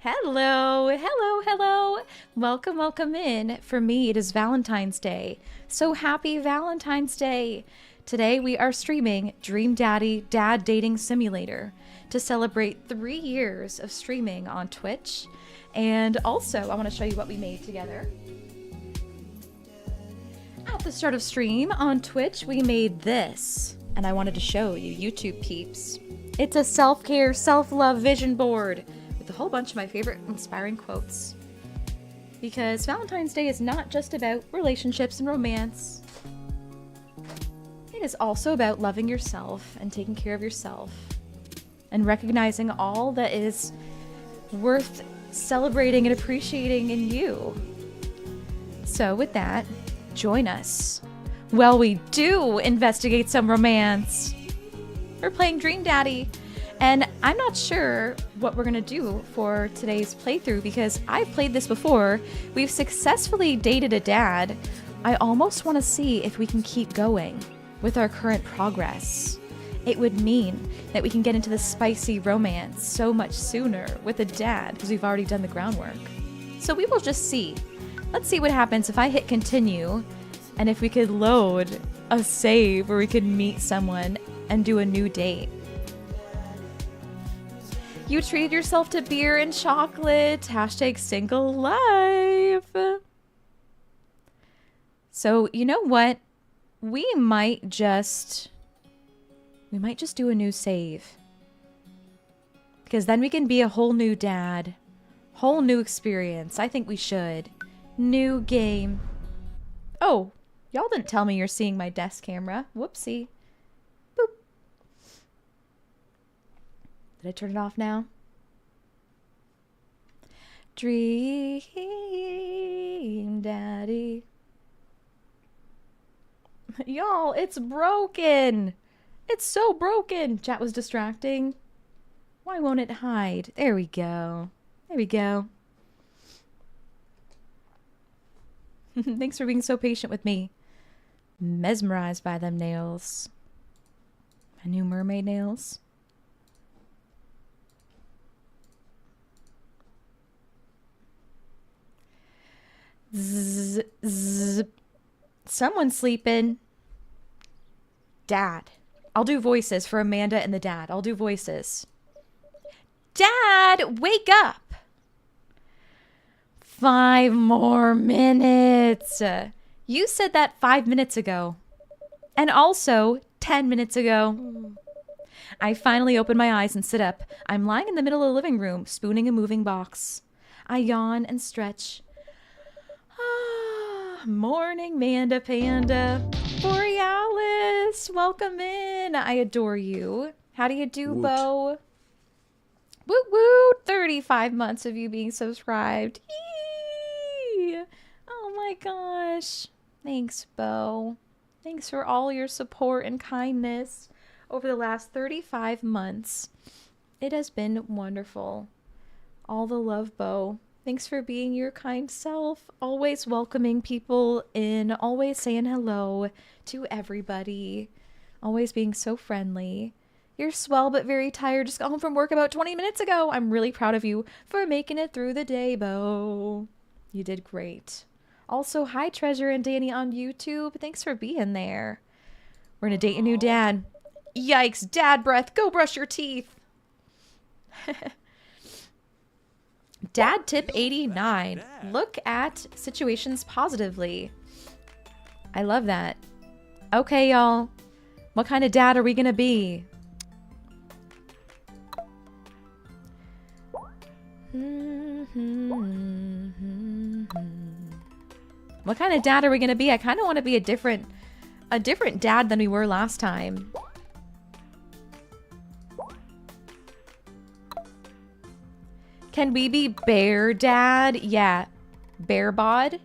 Hello, hello, hello. Welcome, welcome in. For me, it is Valentine's Day. So happy Valentine's Day. Today we are streaming Dream Daddy Dad Dating Simulator to celebrate 3 years of streaming on Twitch. And also, I want to show you what we made together. At the start of stream on Twitch, we made this. And I wanted to show you YouTube peeps. It's a self-care, self-love vision board with a whole bunch of my favorite inspiring quotes. Because Valentine's Day is not just about relationships and romance. It is also about loving yourself and taking care of yourself. And recognizing all that is worth celebrating and appreciating in you. So with that, join us while we do investigate some romance. We're playing Dream Daddy, and I'm not sure what we're gonna do for today's playthrough because I've played this before. We've successfully dated a dad. I almost want to see if we can keep going with our current progress. It would mean that we can get into the spicy romance so much sooner with a dad because we've already done the groundwork. So we will just see. Let's see what happens if I hit continue and if we could load a save where we could meet someone and do a new date. You treated yourself to beer and chocolate. Hashtag single life. So you know what? We might just do a new save. Because then we can be a whole new dad. Whole new experience. I think we should. New game. Oh, y'all didn't tell me you're seeing my desk camera. Whoopsie. Boop. Did I turn it off now? Dream Daddy. Y'all, it's broken. It's so broken. Chat was distracting. Why won't it hide? There we go. There we go. Thanks for being so patient with me. Mesmerized by them nails. My new mermaid nails. Zzz, zzz. Someone's sleeping. Dad. I'll do voices for Amanda and the dad. I'll do voices. Dad, wake up. 5 more minutes. You said that 5 minutes ago. And also 10 minutes ago. I finally open my eyes and sit up. I'm lying in the middle of the living room, spooning a moving box. I yawn and stretch. Morning, Manda Panda. Borealis, welcome in. I adore you. How do you do, Woot. Bo? Woot woot. 35 months of you being subscribed. Eee! Oh my gosh. Thanks, Bo. Thanks for all your support and kindness over the last 35 months. It has been wonderful. All the love, Bo. Thanks for being your kind self, always welcoming people in, always saying hello to everybody, always being so friendly. You're swell but very tired, just got home from work about 20 minutes ago. I'm really proud of you for making it through the day, Bo. You did great. Also, hi Treasure and Danny on YouTube. Thanks for being there. We're gonna date a new dad. Yikes, dad breath, go brush your teeth. Dad tip 89. Look at situations positively. I love that. Okay, y'all. What kind of dad are we gonna be? What kind of dad are we gonna be? I kind of want to be a different dad than we were last time. Can we be bear dad? Yeah. Bear bod?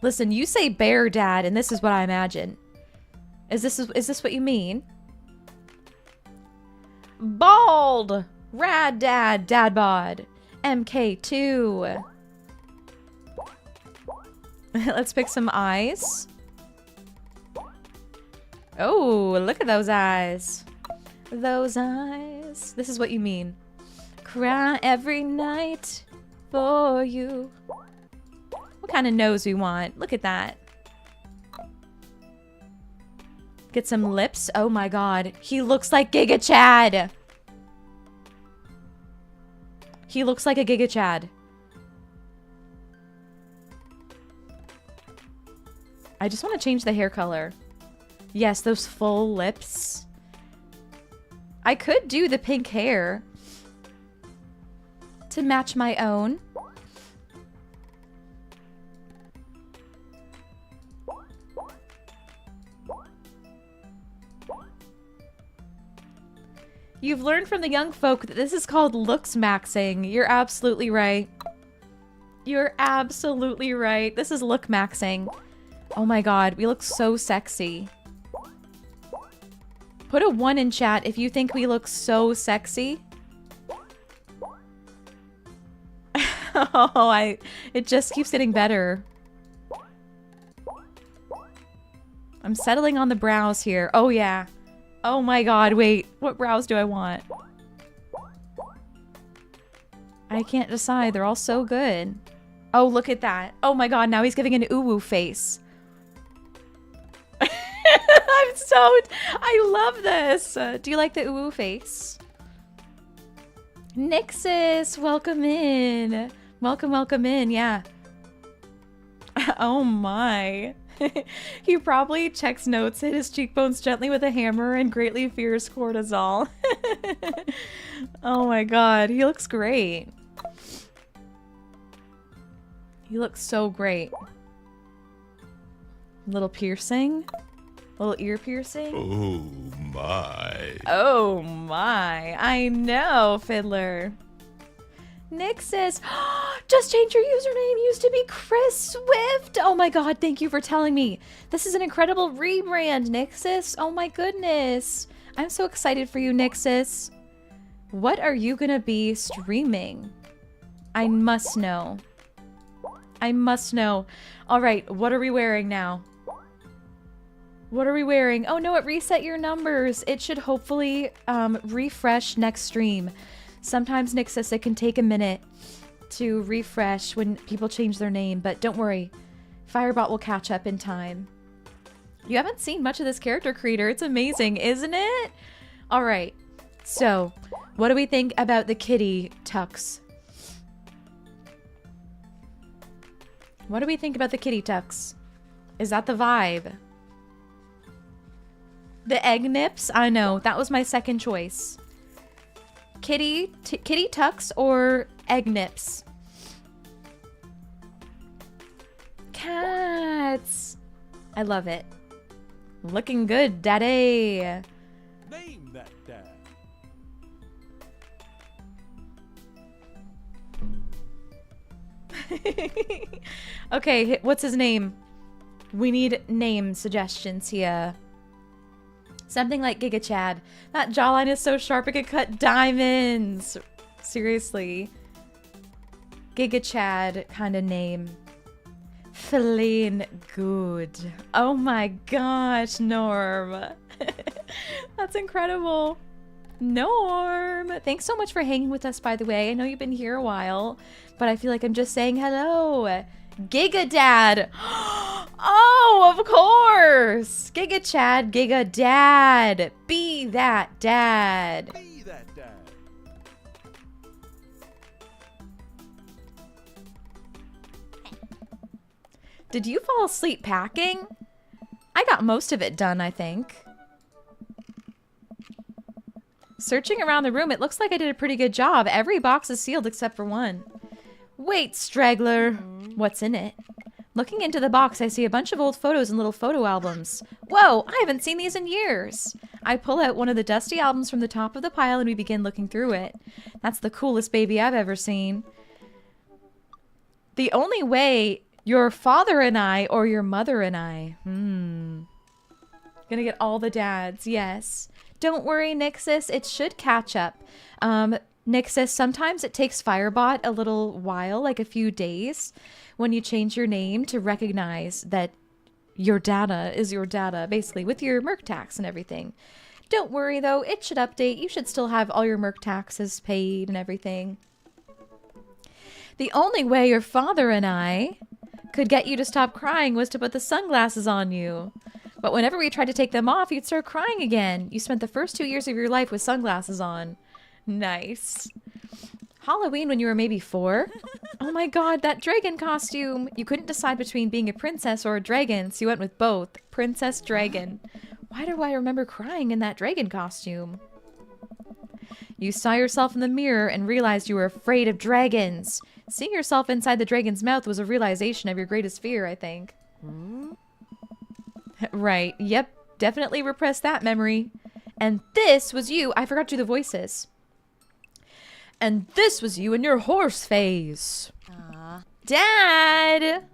Listen, you say bear dad and this is what I imagine. Is this what you mean? Bald! Rad dad, dad bod. MK2. Let's pick some eyes. Oh, look at those eyes. Those eyes. Nixus. This is what you mean. Cry every night for you. What kind of nose we want? Look at that. Get some lips. Oh my god. He looks like Giga Chad. He looks like a Giga Chad. I just want to change the hair color. Yes, those full lips. I could do the pink hair to match my own. You've learned from the young folk that this is called looks maxing. You're absolutely right. You're absolutely right. This is look maxing. Oh my god, we look so sexy. Put a 1 in chat if you think we look so sexy. Oh, it just keeps getting better. I'm settling on the brows here. Oh yeah. Oh my god, wait. What brows do I want? I can't decide. They're all so good. Oh, look at that. Oh my god, now he's giving an uwu face. I love this. Do you like the uwu face? Nixus, welcome in. Welcome in, yeah. Oh my. He probably checks notes, hit his cheekbones gently with a hammer, and greatly fears cortisol. Oh my god, he looks great. He looks so great. Little piercing. Little ear piercing. Oh my. Oh my. I know, Fiddler. Nixus. Just change your username. Used to be Chris Swift. Oh my god, thank you for telling me. This is an incredible rebrand, Nixus. Oh my goodness. I'm so excited for you, Nixus. What are you gonna be streaming? I must know. I must know. All right, what are we wearing now? What are we wearing? Oh no, it reset your numbers. It should hopefully refresh next stream. Sometimes, Nixus, it can take a minute to refresh when people change their name, but don't worry. Firebot will catch up in time. You haven't seen much of this character creator. It's amazing, isn't it? All right. So, what do we think about the kitty tux? What do we think about the kitty tux? Is that the vibe? The egg nips? I know. That was my second choice. Kitty tux or egg nips? Cats. I love it. Looking good, daddy. Name that dad. Okay, what's his name? We need name suggestions here. Something like Giga Chad. That jawline is so sharp it could cut diamonds. Seriously. Giga Chad kind of name. Valenine, good. Oh my gosh, Norm. That's incredible. Norm, thanks so much for hanging with us, by the way. I know you've been here a while, but I feel like I'm just saying hello. Giga Dad. Oh, of course. Giga Chad, Giga Dad. Be that dad. Be that dad. Did you fall asleep packing? I got most of it done, I think. Searching around the room, it looks like I did a pretty good job. Every box is sealed except for one. Wait, straggler. What's in it? Looking into the box, I see a bunch of old photos and little photo albums. Whoa, I haven't seen these in years. I pull out one of the dusty albums from the top of the pile and we begin looking through it. That's the coolest baby I've ever seen. The only way, your father and I or your mother and I. Gonna get all the dads, yes. Don't worry, Nixus, it should catch up. Nixus, sometimes it takes Firebot a little while, like a few days, when you change your name to recognize that your data is your data, basically, with your merc tax and everything. Don't worry though, it should update. You should still have all your Merc taxes paid and everything. The only way your father and I could get you to stop crying was to put the sunglasses on you. But whenever we tried to take them off, you'd start crying again. You spent the first 2 years of your life with sunglasses on. Nice. Halloween when you were maybe 4? Oh my god, that dragon costume! You couldn't decide between being a princess or a dragon, so you went with both. Princess Dragon. Why do I remember crying in that dragon costume? You saw yourself in the mirror and realized you were afraid of dragons. Seeing yourself inside the dragon's mouth was a realization of your greatest fear, I think. Right. Yep. Definitely repressed that memory. And this was you. I forgot to do the voices. And this was you in your horse phase. Dad!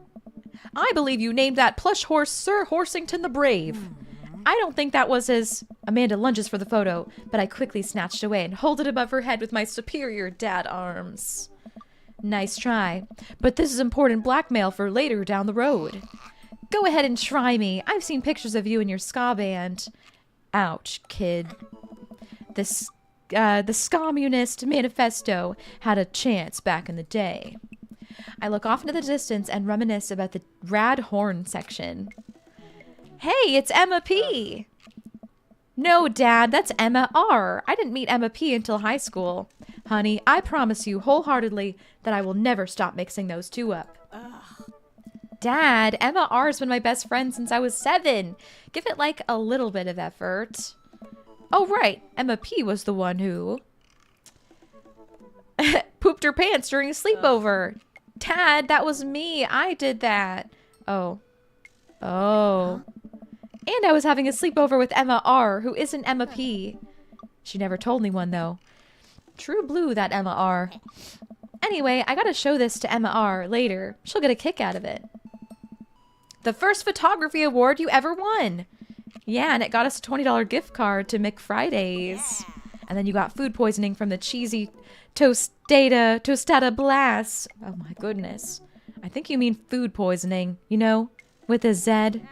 I believe you named that plush horse Sir Horsington the Brave. I don't think that was his... Amanda lunges for the photo, but I quickly snatched away and hold it above her head with my superior dad arms. Nice try. But this is important blackmail for later down the road. Go ahead and try me. I've seen pictures of you and your ska band. Ouch, kid. The Communist Manifesto had a chance back in the day. I look off into the distance and reminisce about the rad horn section. Hey, it's Emma P. No, Dad, that's Emma R. I didn't meet Emma P until high school. Honey, I promise you wholeheartedly that I will never stop mixing those two up. Dad, Emma R has been my best friend since I was 7. Give it like a little bit of effort. Oh, right. Emma P was the one who pooped her pants during a sleepover. Dad, that was me. I did that. Oh. Oh. And I was having a sleepover with Emma R, who isn't Emma P. She never told me one, though. True blue, that Emma R. Anyway, I gotta show this to Emma R later. She'll get a kick out of it. The first photography award you ever won. Yeah, and it got us a $20 gift card to McFridays. And then you got food poisoning from the cheesy tostada blast. Oh my goodness. I think you mean food poisoning, you know, with a Z.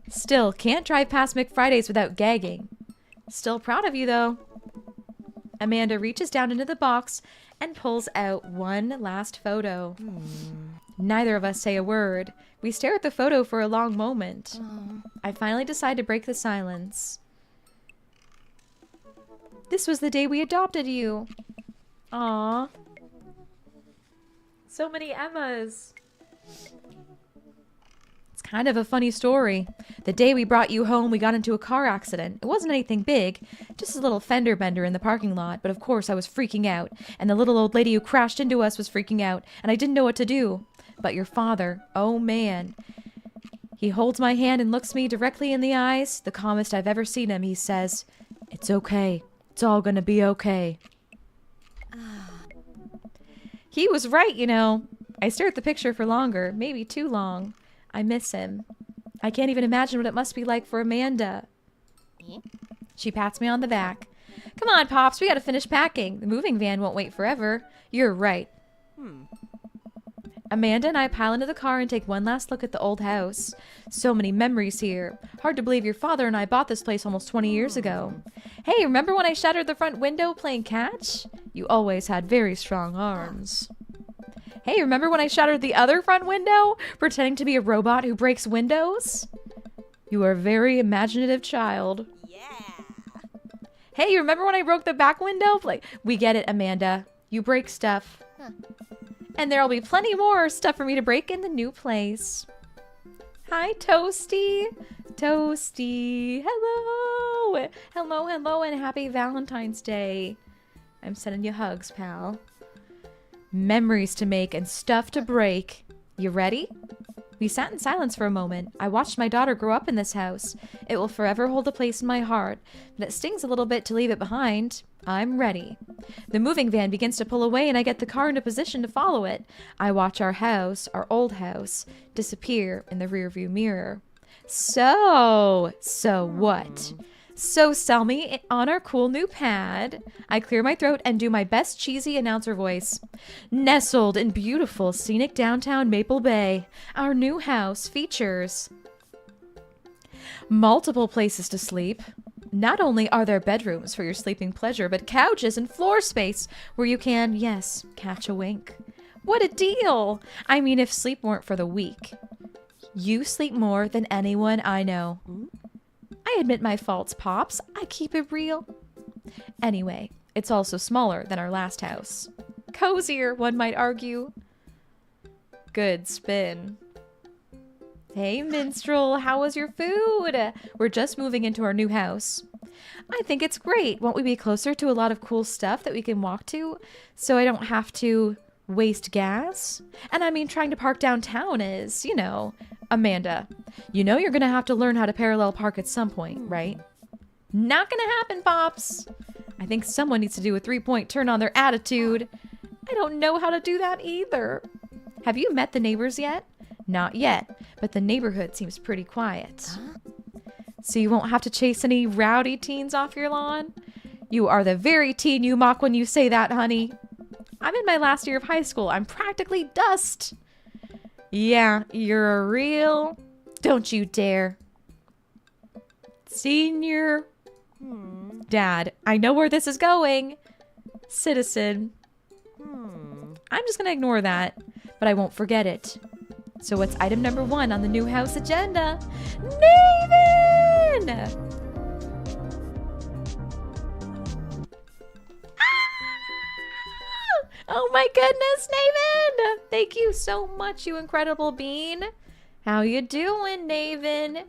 Still, can't drive past McFridays without gagging. Still proud of you, though. Amanda reaches down into the box and pulls out one last photo. Neither of us say a word. We stare at the photo for a long moment. I finally decide to break the silence. This was the day we adopted you. Aww. So many Emmas. It's kind of a funny story. The day we brought you home, we got into a car accident. It wasn't anything big, just a little fender bender in the parking lot, but of course I was freaking out, and the little old lady who crashed into us was freaking out, and I didn't know what to do. But your father, oh man. He holds my hand and looks me directly in the eyes. The calmest I've ever seen him, he says, "It's okay. It's all gonna be okay." He was right, you know. I stare at the picture for longer, maybe too long. I miss him. I can't even imagine what it must be like for Amanda. She pats me on the back. Come on, Pops, we gotta finish packing. The moving van won't wait forever. You're right. Amanda and I pile into the car and take one last look at the old house. So many memories here. Hard to believe your father and I bought this place almost 20 years ago. Hey, remember when I shattered the front window playing catch? You always had very strong arms. Hey, remember when I shattered the other front window, pretending to be a robot who breaks windows? You are a very imaginative child. Hey, remember when I broke the back window? Like, we get it, Amanda. You break stuff. And there'll be plenty more stuff for me to break in the new place. Hi, Toasty. Toasty. Hello. Hello, hello, and happy Valentine's Day. I'm sending you hugs, pal. Memories to make and stuff to break. You ready? We sat in silence for a moment. I watched my daughter grow up in this house. It will forever hold a place in my heart, but it stings a little bit to leave it behind. I'm ready. The moving van begins to pull away and I get the car into position to follow it. I watch our house, our old house, disappear in the rearview mirror. So what? So sell me on our cool new pad. I clear my throat and do my best cheesy announcer voice. Nestled in beautiful scenic downtown Maple Bay, our new house features Multiple places to sleep. Not only are there bedrooms for your sleeping pleasure, but couches and floor space where you can, yes, catch a wink. What a deal! I mean, if sleep weren't for the weak. You sleep more than anyone I know. I admit my faults, Pops. I keep it real. Anyway, it's also smaller than our last house. Cozier, one might argue. Good spin. Hey, Minstrel, how was your food? We're just moving into our new house. I think it's great. Won't we be closer to a lot of cool stuff that we can walk to so I don't have to waste gas? And I mean, trying to park downtown is, you know, Amanda, you know you're going to have to learn how to parallel park at some point, right? Not going to happen, Pops. I think someone needs to do a 3-point turn on their attitude. I don't know how to do that either. Have you met the neighbors yet? Not yet, but the neighborhood seems pretty quiet. So you won't have to chase any rowdy teens off your lawn? You are the very teen you mock when you say that, honey. I'm in my last year of high school. I'm practically dust. Yeah, you're a real... Don't you dare. Senior... Dad, I know where this is going. Citizen. I'm just gonna ignore that, but I won't forget it. So what's item number 1 on the new house agenda? Naven! Ah! Oh my goodness, Naven! Thank you so much, you incredible bean. How you doing, Naven?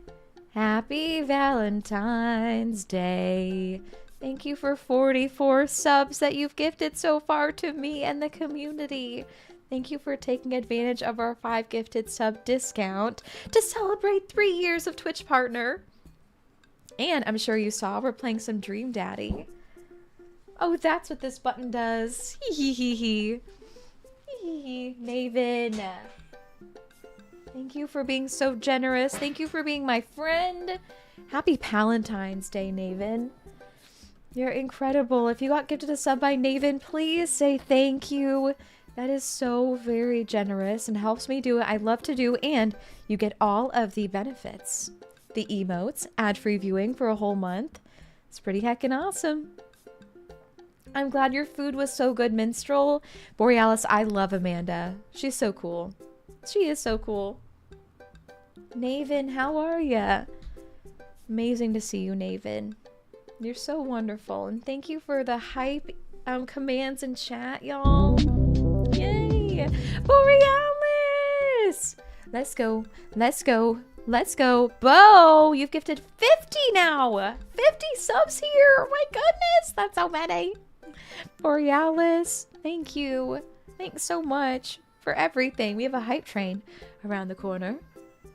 Happy Valentine's Day. Thank you for 44 subs that you've gifted so far to me and the community. Thank you for taking advantage of our 5 gifted sub discount to celebrate 3 years of Twitch partner. And I'm sure you saw we're playing some Dream Daddy. Oh, that's what this button does. Hee hee hee hee. Hee hee. Naven. Thank you for being so generous. Thank you for being my friend. Happy Valentine's Day, Naven. You're incredible. If you got gifted a sub by Naven, please say thank you. That is so very generous and helps me do what I love to do, and you get all of the benefits. The emotes, ad-free viewing for a whole month. It's pretty heckin' awesome. I'm glad your food was so good, Minstrel. Borealis, I love Amanda. She's so cool. She is so cool. Naven, how are ya? Amazing to see you, Naven. You're so wonderful, and thank you for the hype commands in chat, y'all. Yay! Borealis! Let's go. Let's go. Let's go. Bo, you've gifted 50 now. 50 subs here. Oh my goodness. That's so many. Borealis, thank you. Thanks so much for everything. We have a hype train around the corner.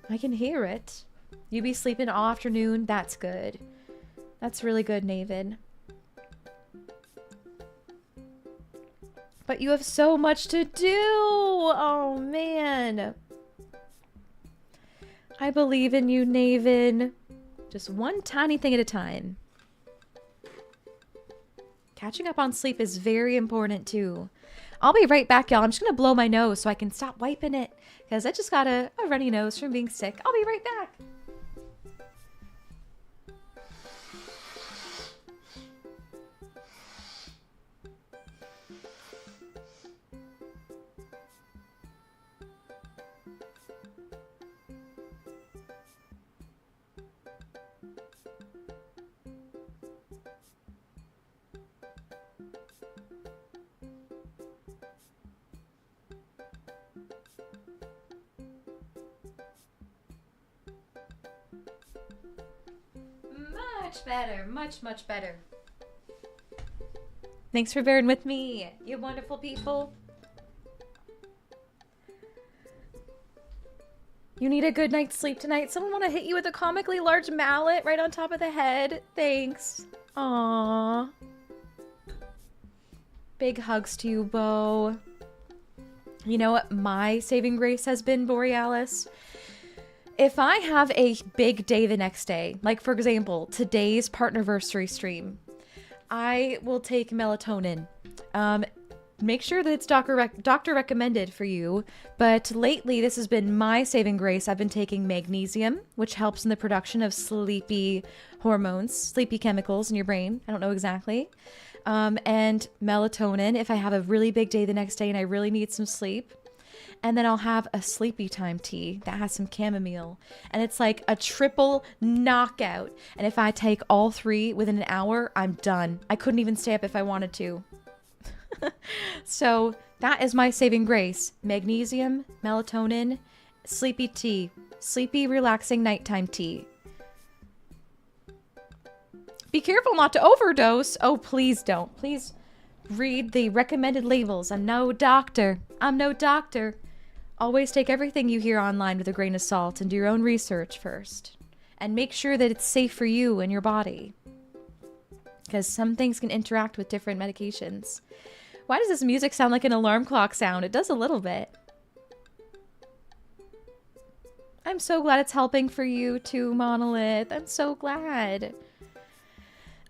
I can hear it. You be sleeping all afternoon. That's good. That's really good, Naven. But you have so much to do. Oh, man. I believe in you, Naven. Just one tiny thing at a time. Catching up on sleep is very important, too. I'll be right back, y'all. I'm just going to blow my nose so I can stop wiping it, because I just got a runny nose from being sick. I'll be right back. Much better, much better. Thanks for bearing with me, you wonderful people. You need a good night's sleep tonight. Someone want to hit you with a comically large mallet right on top of the head? Thanks. Aww. Big hugs to you, Bo. You know what my saving grace has been, Borealis? If I have a big day the next day, like for example, today's partnerversary stream, I will take melatonin. make sure that it's doctor recommended for you. But lately, this has been my saving grace. I've been taking magnesium, which helps in the production of sleepy hormones, sleepy chemicals in your brain. I don't know exactly. And melatonin if I have a really big day the next day and I really need some sleep. And then I'll have a sleepy time tea that has some chamomile. And it's like a triple knockout. And if I take all three within an hour, I'm done. I couldn't even stay up if I wanted to. So that is my saving grace. Magnesium, melatonin, sleepy tea. Sleepy, relaxing nighttime tea. Be careful not to overdose. Oh, please don't. Please read the recommended labels. I'm no doctor. I'm no doctor. Always take everything you hear online with a grain of salt and do your own research first. And make sure that it's safe for you and your body. Because some things can interact with different medications. Why does this music sound like an alarm clock sound? It does a little bit. I'm so glad it's helping for you too, Monolith. I'm so glad.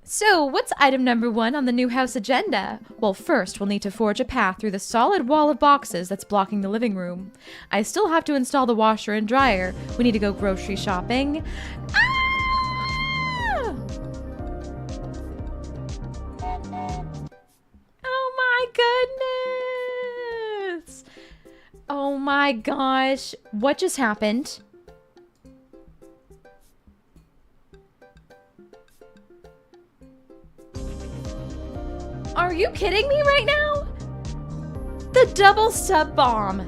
So, what's item number 1 on the new house agenda? Well, first, we'll need to forge a path through the solid wall of boxes that's blocking the living room. I still have to install the washer and dryer. We need to go grocery shopping. Ah! Oh my goodness! Oh my gosh. What just happened? Are you kidding me right now? The double sub bomb.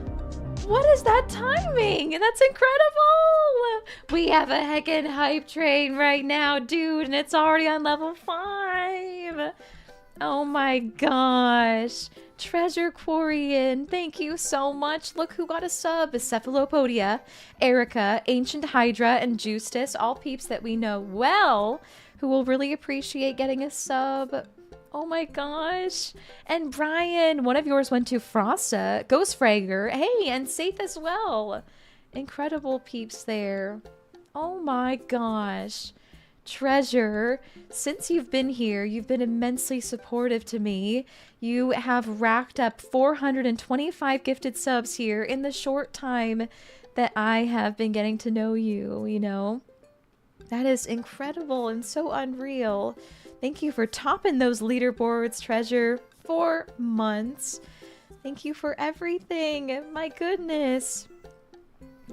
What is that timing? That's incredible. We have a heckin' hype train right now, dude, and it's already on level 5. Oh my gosh. Treasure Quarian, thank you so much. Look who got a sub. Cephalopodia, Erica, Ancient Hydra, and Justus, all peeps that we know well, who will really appreciate getting a sub. Oh my gosh. And Brian, one of yours went to Frosta, Ghost Fragger, hey, and Saith as well. Incredible peeps there. Oh my gosh. Treasure, since you've been here, you've been immensely supportive to me. You have racked up 425 gifted subs here in the short time that I have been getting to know you, you know? That is incredible and so unreal. Thank you for topping those leaderboards, Treasure. 4 months. Thank you for everything. My goodness.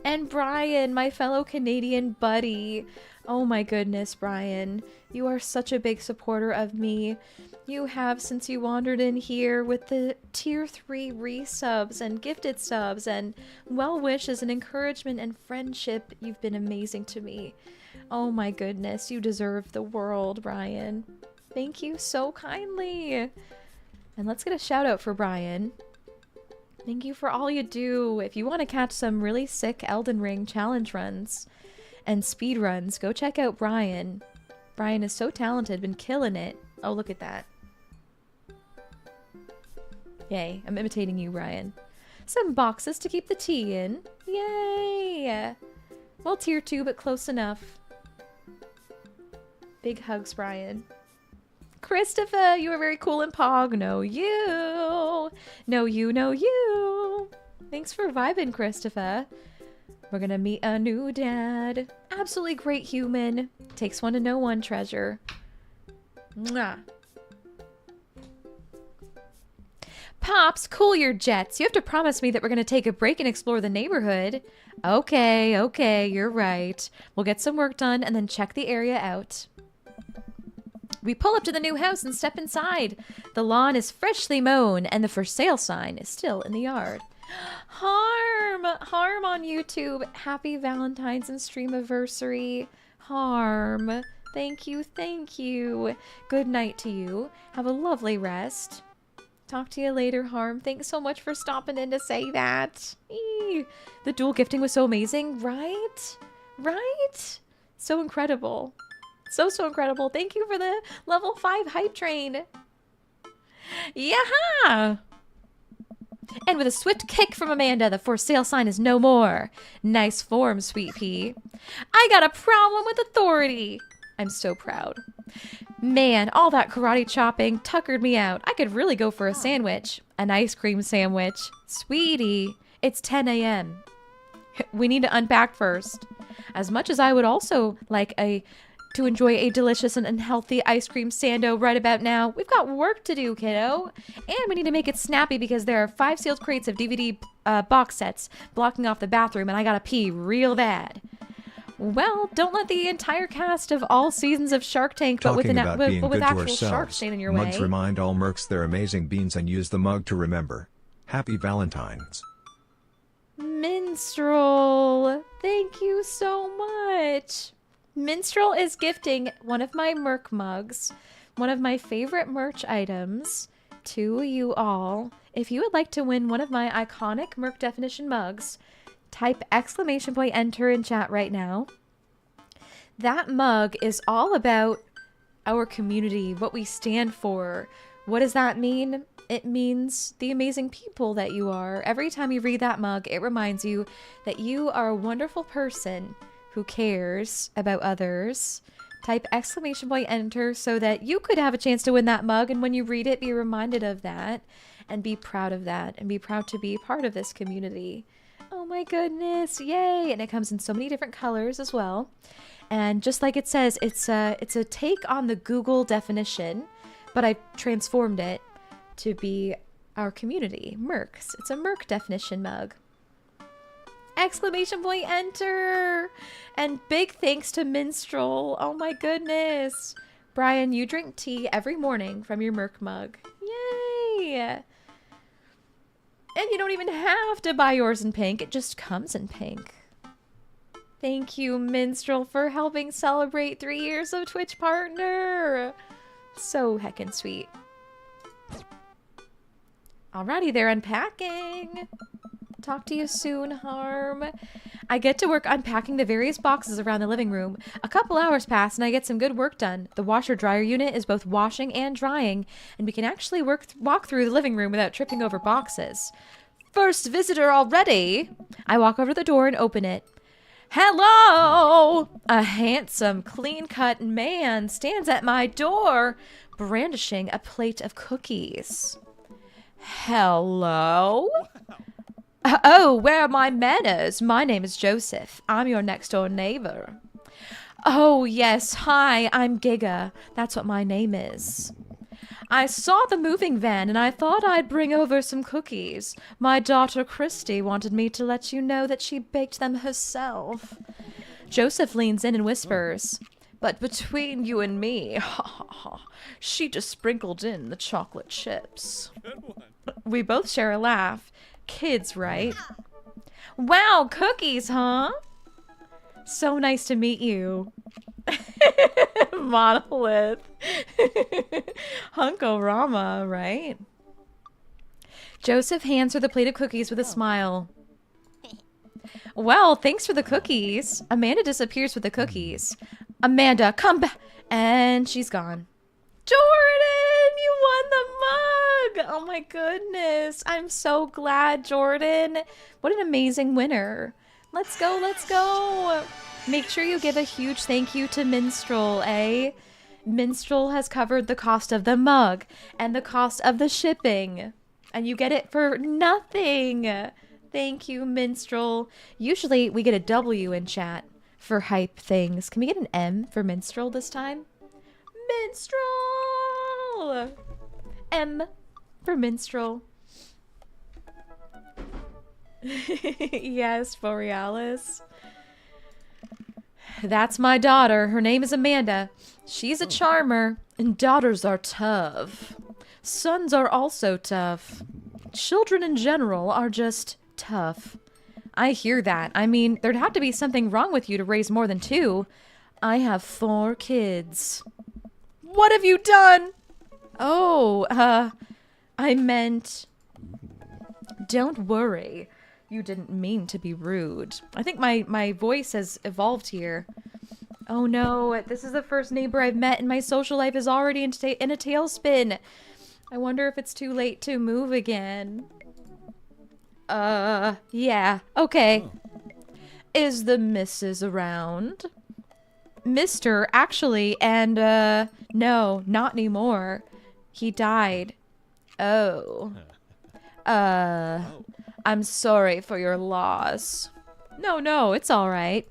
And Brian, my fellow Canadian buddy. Oh my goodness, Brian. You are such a big supporter of me. You have since you wandered in here with the tier 3 resubs and gifted subs and well wishes and encouragement and friendship. You've been amazing to me. Oh my goodness, you deserve the world, Brian. Thank you so kindly. And let's get a shout out for Brian. Thank you for all you do. If you want to catch some really sick Elden Ring challenge runs and speed runs, go check out Brian. Brian is so talented, been killing it. Oh, look at that. Yay, I'm imitating you, Brian. Some boxes to keep the tea in. Yay! Well, tier 2, but close enough. Big hugs, Brian. Christopher, you are very cool and pog. No, you. No, you, no, you. Thanks for vibing, Christopher. We're gonna meet a new dad. Absolutely great human. Takes one to know one, Treasure. Mwah. Pops, cool your jets. You have to promise me that we're gonna take a break and explore the neighborhood. Okay, you're right. We'll get some work done and then check the area out. We pull up to the new house and step inside. The lawn is freshly mown and the for sale sign is still in the yard. Harm on YouTube. Happy Valentine's and streamiversary. Harm. Thank you. Good night to you. Have a lovely rest. Talk to you later, Harm. Thanks so much for stopping in to say that. Eee. The dual gifting was so amazing, right? Right? So incredible. So incredible. Thank you for the level 5 hype train. Yeah. And with a swift kick from Amanda, the for sale sign is no more. Nice form, Sweet Pea. I got a problem with authority. I'm so proud. Man, all that karate chopping tuckered me out. I could really go for a sandwich. An ice cream sandwich. Sweetie, it's 10 a.m. We need to unpack first. As much as I would also like to enjoy a delicious and healthy ice cream sando right about now, we've got work to do, kiddo. And we need to make it snappy because there are 5 sealed crates of DVD box sets blocking off the bathroom and I gotta pee real bad. Well, don't let the entire cast of all seasons of Shark Tank, but with actual sharks stand in your way. Mugs remind all mercs they're amazing beans and use the mug to remember. Happy Valentine's. Minstrel, thank you so much. Minstrel is gifting one of my Merc mugs, one of my favorite merch items, to you all. If you would like to win one of my iconic Merc definition mugs, type !enter in chat right now. That mug is all about our community, what we stand for. What does that mean? It means the amazing people that you are. Every time you read that mug, it reminds you that you are a wonderful person who cares about others. Type !enter so that you could have a chance to win that mug, and when you read it, be reminded of that and be proud of that and be proud to be part of this community. Oh my goodness, yay! And it comes in so many different colors as well. And just like it says, it's a take on the Google definition, but I transformed it to be our community, Mercs. It's a Merc definition mug. !enter! And big thanks to Minstrel. Oh my goodness. Brian, you drink tea every morning from your Merc mug. Yay! And you don't even have to buy yours in pink. It just comes in pink. Thank you, Minstrel, for helping celebrate 3 years of Twitch partner. So heckin' sweet. Alrighty, they're unpacking. Talk to you soon, Harm. I get to work unpacking the various boxes around the living room. A couple hours pass and I get some good work done. The washer-dryer unit is both washing and drying, and we can actually walk through the living room without tripping over boxes. First visitor already! I walk over to the door and open it. Hello! A handsome, clean-cut man stands at my door, brandishing a plate of cookies. Hello? Oh, where are my manners? My name is Joseph. I'm your next-door neighbor. Oh, yes. Hi, I'm Giga. That's what my name is. I saw the moving van and I thought I'd bring over some cookies. My daughter Christy wanted me to let you know that she baked them herself. Joseph leans in and whispers, but between you and me, she just sprinkled in the chocolate chips. We both share a laugh. Kids, right? Wow, cookies, huh? So nice to meet you. Monolith. Hunkorama, right? Joseph hands her the plate of cookies with a smile. Well, thanks for the cookies. Amanda disappears with the cookies. Amanda, come back. And she's gone. Jordan, you won the mug. Oh my goodness. I'm so glad, Jordan. What an amazing winner. Let's go, let's go. Make sure you give a huge thank you to Minstrel, eh? Minstrel has covered the cost of the mug and the cost of the shipping. And you get it for nothing. Thank you, Minstrel. Usually we get a W in chat for hype things. Can we get an M for Minstrel this time? Minstrel! M for Minstrel. Yes, Borealis. That's my daughter. Her name is Amanda. She's a charmer, and daughters are tough. Sons are also tough. Children in general are just tough. I hear that. I mean, there'd have to be something wrong with you to raise more than 2. I have 4 kids. What have you done? Oh, I meant... Don't worry. You didn't mean to be rude. I think my voice has evolved here. Oh no, this is the first neighbor I've met and my social life is already in a tailspin. I wonder if it's too late to move again. Yeah, okay. Is the missus around? Mr. actually, and, no, not anymore. He died. Oh. I'm sorry for your loss. No, it's all right.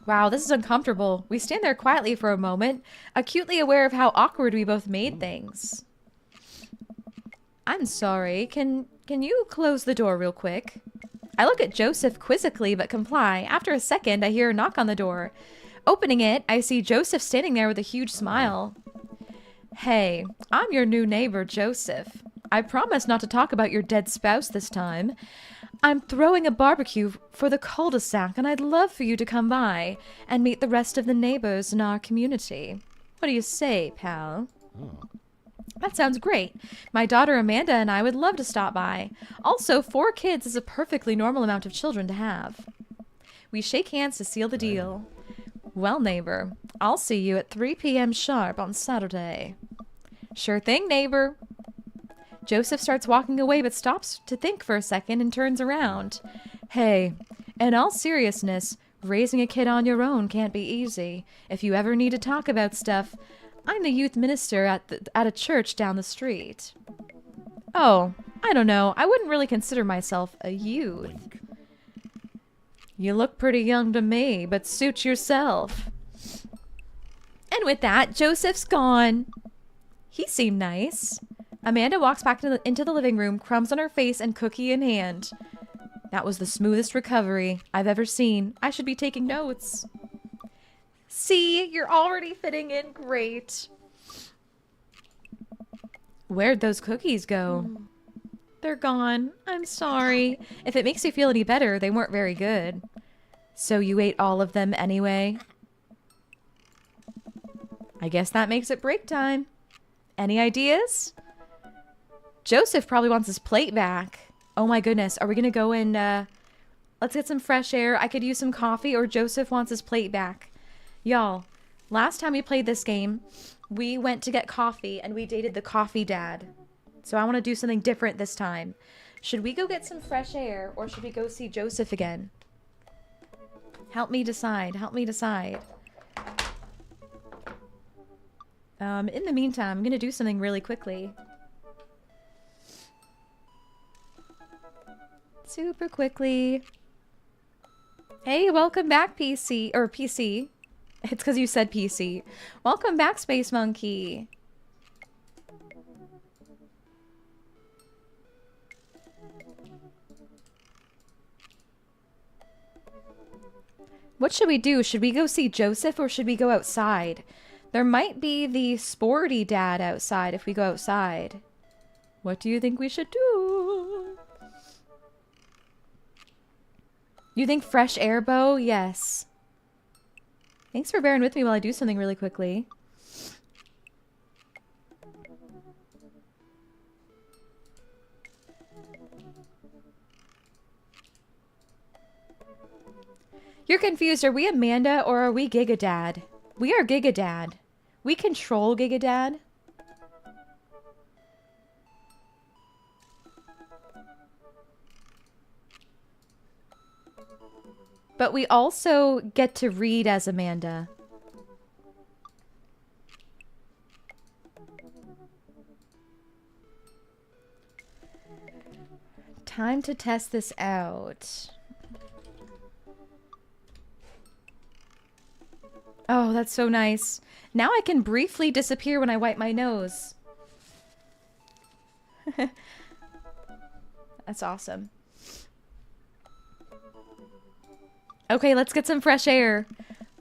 Wow, this is uncomfortable. We stand there quietly for a moment, acutely aware of how awkward we both made things. I'm sorry. Can you close the door real quick? I look at Joseph quizzically but comply. After a second, I hear a knock on the door. Opening it, I see Joseph standing there with a huge smile. Hey, I'm your new neighbor, Joseph. I promise not to talk about your dead spouse this time. I'm throwing a barbecue for the cul-de-sac, and I'd love for you to come by and meet the rest of the neighbors in our community. What do you say, pal? That sounds great. My daughter Amanda and I would love to stop by. Also, 4 kids is a perfectly normal amount of children to have. We shake hands to seal the deal. Well, neighbor, I'll see you at 3 p.m. sharp on Saturday. Sure thing, neighbor. Joseph starts walking away but stops to think for a second and turns around. Hey, in all seriousness, raising a kid on your own can't be easy. If you ever need to talk about stuff, I'm the youth minister at a church down the street. Oh, I don't know. I wouldn't really consider myself a youth. You look pretty young to me, but suit yourself. And with that, Joseph's gone. He seemed nice. Amanda walks back into the living room, crumbs on her face and cookie in hand. That was the smoothest recovery I've ever seen. I should be taking notes. See, you're already fitting in great. Where'd those cookies go? They're gone. I'm sorry. If it makes you feel any better, they weren't very good. So you ate all of them anyway? I guess that makes it break time. Any ideas? Joseph probably wants his plate back. Oh my goodness. Are we going to go and, let's get some fresh air. I could use some coffee, or Joseph wants his plate back. Y'all, last time we played this game, we went to get coffee and we dated the coffee dad. So I want to do something different this time. Should we go get some fresh air, or should we go see Joseph again? Help me decide. Help me decide. In the meantime, I'm going to do something really quickly. Super quickly. Hey, welcome back, PC. Or PC. It's because you said PC. Welcome back, Space Monkey. What should we do? Should we go see Joseph, or should we go outside? There might be the sporty dad outside if we go outside. What do you think we should do? You think fresh air, Bo? Yes. Thanks for bearing with me while I do something really quickly. You're confused. Are we Amanda or are we Gigadad? We are Gigadad. We control Gigadad. But we also get to read as Amanda. Time to test this out. Oh, that's so nice. Now I can briefly disappear when I wipe my nose. That's awesome. Okay, let's get some fresh air.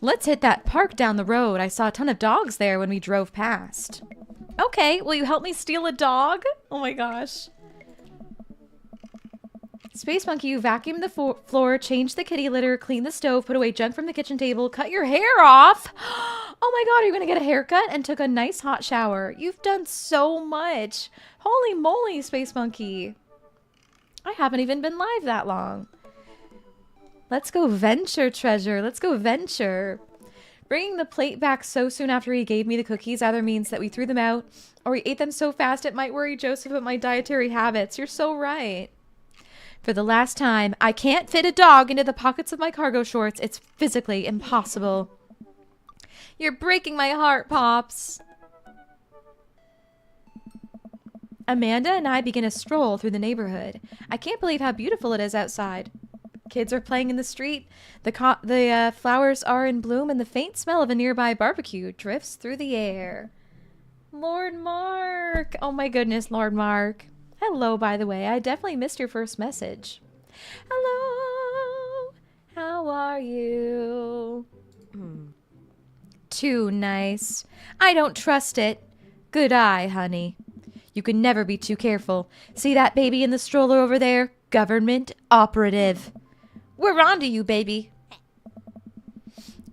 Let's hit that park down the road. I saw a ton of dogs there when we drove past. Okay, will you help me steal a dog? Oh my gosh. Space Monkey, you vacuum the floor, change the kitty litter, clean the stove, put away junk from the kitchen table, cut your hair off. Oh my god, are you going to get a haircut? And took a nice hot shower. You've done so much. Holy moly, Space Monkey. I haven't even been live that long. Let's go venture, treasure. Let's go venture. Bringing the plate back so soon after he gave me the cookies either means that we threw them out or we ate them so fast it might worry Joseph about my dietary habits. You're so right. For the last time, I can't fit a dog into the pockets of my cargo shorts. It's physically impossible. You're breaking my heart, Pops. Amanda and I begin a stroll through the neighborhood. I can't believe how beautiful it is outside. Kids are playing in the street. The flowers are in bloom, and the faint smell of a nearby barbecue drifts through the air. Lord Mark. Oh my goodness, Lord Mark. Hello, by the way. I definitely missed your first message. Hello. How are you? Too nice. I don't trust it. Good eye, honey. You can never be too careful. See that baby in the stroller over there? Government operative. We're on to you, baby.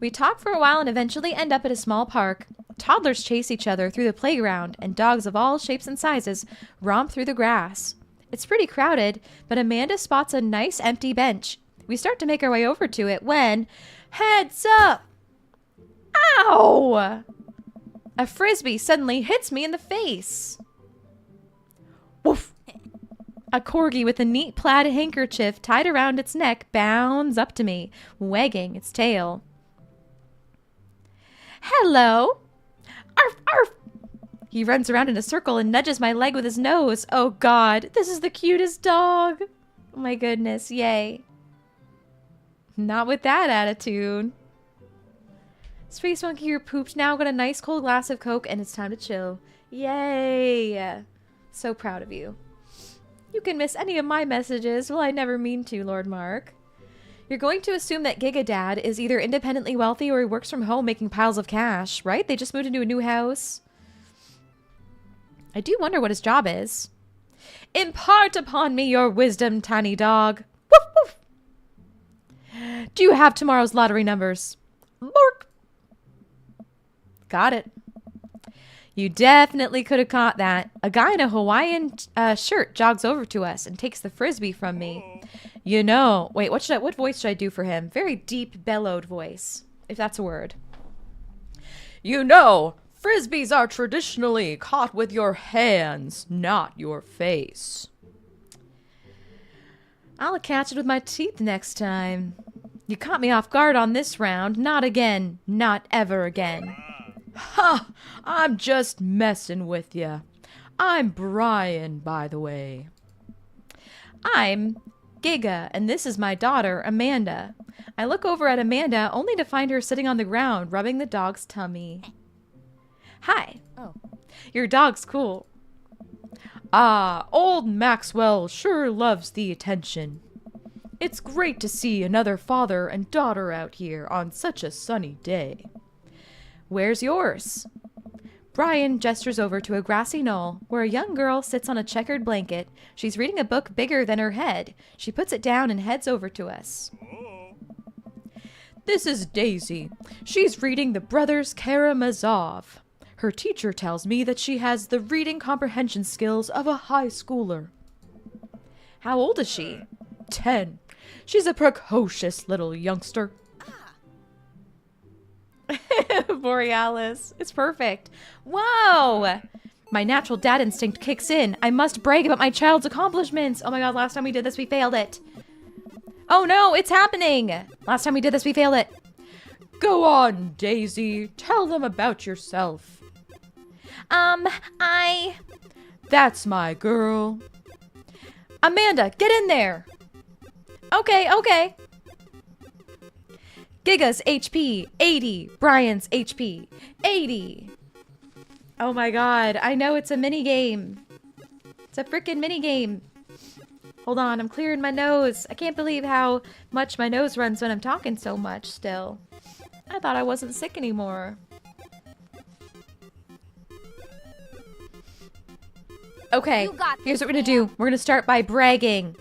We talk for a while and eventually end up at a small park. Toddlers chase each other through the playground, and dogs of all shapes and sizes romp through the grass. It's pretty crowded, but Amanda spots a nice empty bench. We start to make our way over to it when... Heads up! Ow! A frisbee suddenly hits me in the face. Woof! A corgi with a neat plaid handkerchief tied around its neck bounds up to me, wagging its tail. Hello! Arf, arf! He runs around in a circle and nudges my leg with his nose. Oh God, this is the cutest dog. Oh my goodness, yay. Not with that attitude. Space Monkey, you're pooped now. Got a nice cold glass of Coke and it's time to chill. Yay! So proud of you. You can miss any of my messages. Well, I never mean to, Lord Mark. You're going to assume that Giga Dad is either independently wealthy or he works from home making piles of cash, right? They just moved into a new house. I do wonder what his job is. Impart upon me your wisdom, tiny dog. Woof, woof. Do you have tomorrow's lottery numbers? Bork. Got it. You definitely could have caught that. A guy in a Hawaiian shirt jogs over to us and takes the frisbee from me. You know, wait, what voice should I do for him? Very deep, bellowed voice, if that's a word. You know, frisbees are traditionally caught with your hands, not your face. I'll catch it with my teeth next time. You caught me off guard on this round. Not again. Not ever again. Ha! I'm just messing with ya. I'm Brian, by the way. I'm Giga, and this is my daughter, Amanda. I look over at Amanda only to find her sitting on the ground, rubbing the dog's tummy. Hi. Oh. Your dog's cool. Ah, old Maxwell sure loves the attention. It's great to see another father and daughter out here on such a sunny day. Where's yours? Brian gestures over to a grassy knoll where a young girl sits on a checkered blanket. She's reading a book bigger than her head. She puts it down and heads over to us. This is Daisy. She's reading the Brothers Karamazov. Her teacher tells me that she has the reading comprehension skills of a high schooler. How old is she? 10. She's a precocious little youngster. Borealis. It's perfect. Whoa! My natural dad instinct kicks in. I must brag about my child's accomplishments. Oh my god, last time we did this, we failed it. Oh no, it's happening! Last time we did this, we failed it. Go on, Daisy. Tell them about yourself. That's my girl. Amanda, get in there! Okay. Giga's HP, 80. Brian's HP, 80. Oh my god, I know it's a mini game. It's a freaking mini game. Hold on, I'm clearing my nose. I can't believe how much my nose runs when I'm talking so much still. I thought I wasn't sick anymore. Okay, here's what we're gonna do. We're gonna start by bragging.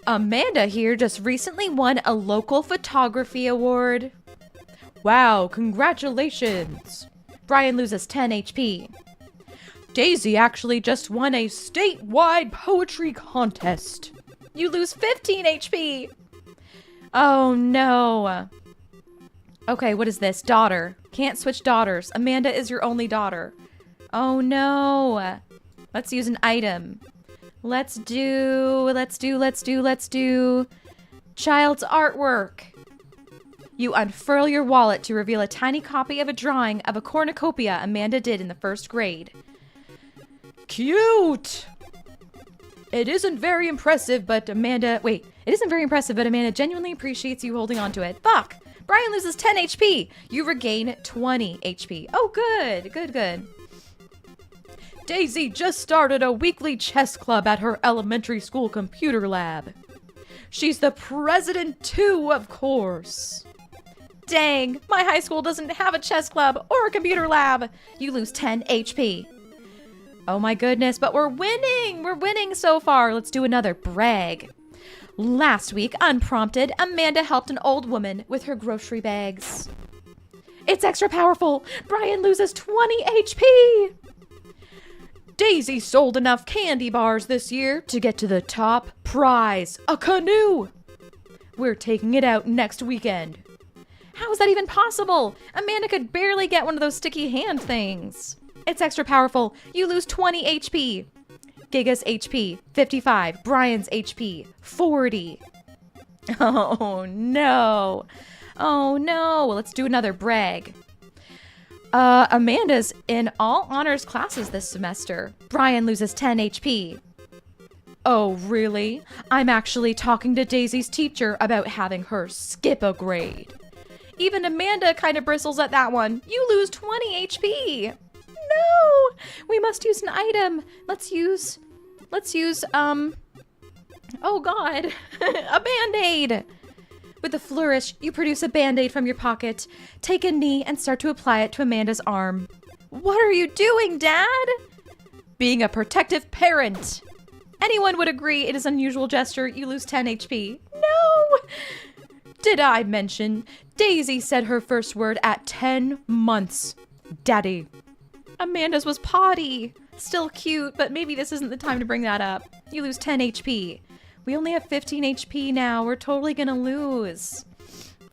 Amanda here just recently won a local photography award. Wow, congratulations. Brian loses 10 HP. Daisy actually just won a statewide poetry contest. You lose 15 HP. Oh no. Okay, what is this? Daughter. Can't switch daughters. Amanda is your only daughter. Oh no. Let's use an item. Let's do child's artwork. You unfurl your wallet to reveal a tiny copy of a drawing of a cornucopia Amanda did in the first grade. Cute! It isn't very impressive, but Amanda... Wait, it isn't very impressive, but Amanda genuinely appreciates you holding on to it. Fuck! Brian loses 10 HP. You regain 20 HP. Oh, good. Good. Daisy just started a weekly chess club at her elementary school computer lab. She's the president too, of course. Dang, my high school doesn't have a chess club or a computer lab. You lose 10 HP. Oh my goodness, but we're winning! We're winning so far. Let's do another brag. Last week, unprompted, Amanda helped an old woman with her grocery bags. It's extra powerful. Brian loses 20 HP. Daisy sold enough candy bars this year to get to the top prize, a canoe. We're taking it out next weekend. How is that even possible? Amanda could barely get one of those sticky hand things. It's extra powerful. You lose 20 HP. Giga's HP, 55. Brian's HP, 40. Oh, no. Oh, no. Let's do another brag. Amanda's in all honors classes this semester. Brian loses 10 HP. Oh, really? I'm actually talking to Daisy's teacher about having her skip a grade. Even Amanda kind of bristles at that one. You lose 20 HP. No! We must use an item. Let's use, oh god, a band-aid. With a flourish, you produce a band-aid from your pocket, take a knee, and start to apply it to Amanda's arm. What are you doing, Dad? Being a protective parent. Anyone would agree it is an unusual gesture. You lose 10 HP. No! Did I mention Daisy said her first word at 10 months? Daddy. Amanda's was potty. Still cute, but maybe this isn't the time to bring that up. You lose 10 HP. We only have 15 HP now. We're totally gonna lose.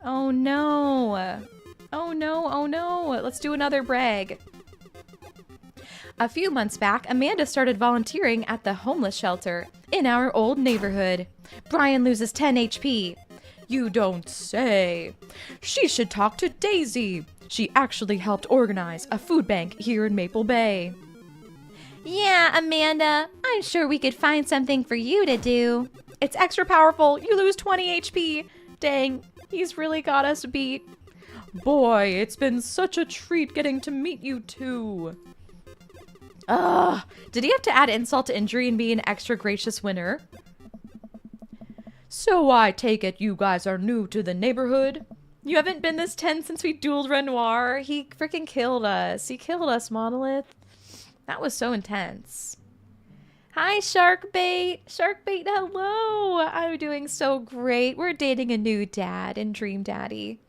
Oh no. Oh no, oh no. Let's do another brag. A few months back, Amanda started volunteering at the homeless shelter in our old neighborhood. Brian loses 10 HP. You don't say. She should talk to Daisy. She actually helped organize a food bank here in Maple Bay. Yeah, Amanda, I'm sure we could find something for you to do. It's extra powerful. You lose 20 HP. Dang, he's really got us beat. Boy, it's been such a treat getting to meet you two. Ugh, did he have to add insult to injury and be an extra gracious winner? So I take it you guys are new to the neighborhood? You haven't been this tense since we dueled Renoir. He freaking killed us. He killed us, Monolith. That was so intense. Hi, Sharkbait. Sharkbait, hello. I'm doing so great. We're dating a new dad in Dream Daddy.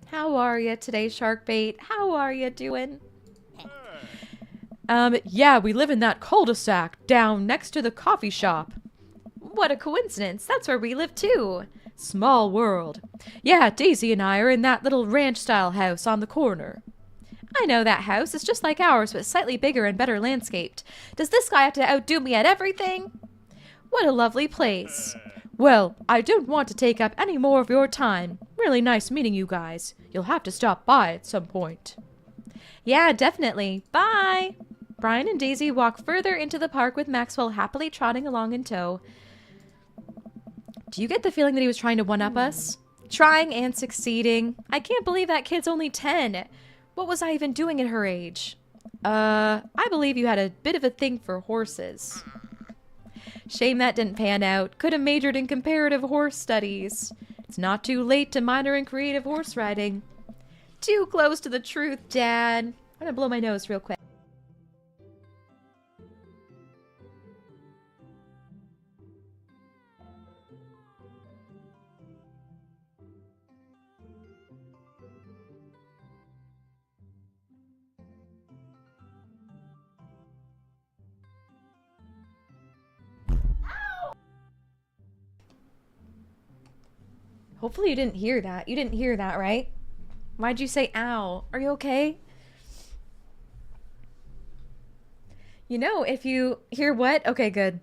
How are you today, Sharkbait? How are you doing? Yeah, we live in that cul-de-sac down next to the coffee shop. What a coincidence. That's where we live too. Small world. Yeah, Daisy and I are in that little ranch-style house on the corner. I know that house. It's just like ours, but slightly bigger and better landscaped. Does this guy have to outdo me at everything? What a lovely place. Well, I don't want to take up any more of your time. Really nice meeting you guys. You'll have to stop by at some point. Yeah, definitely. Bye! Brian and Daisy walk further into the park with Maxwell happily trotting along in tow. Do you get the feeling that he was trying to one-up us? Trying and succeeding. I can't believe that kid's only 10. What was I even doing at her age? I believe you had a bit of a thing for horses. Shame that didn't pan out. Could have majored in comparative horse studies. It's not too late to minor in creative horse riding. Too close to the truth, Dad. I'm gonna blow my nose real quick. Hopefully you didn't hear that. You didn't hear that, right? Why'd you say ow? Are you okay? You know, if you hear what? Okay, good.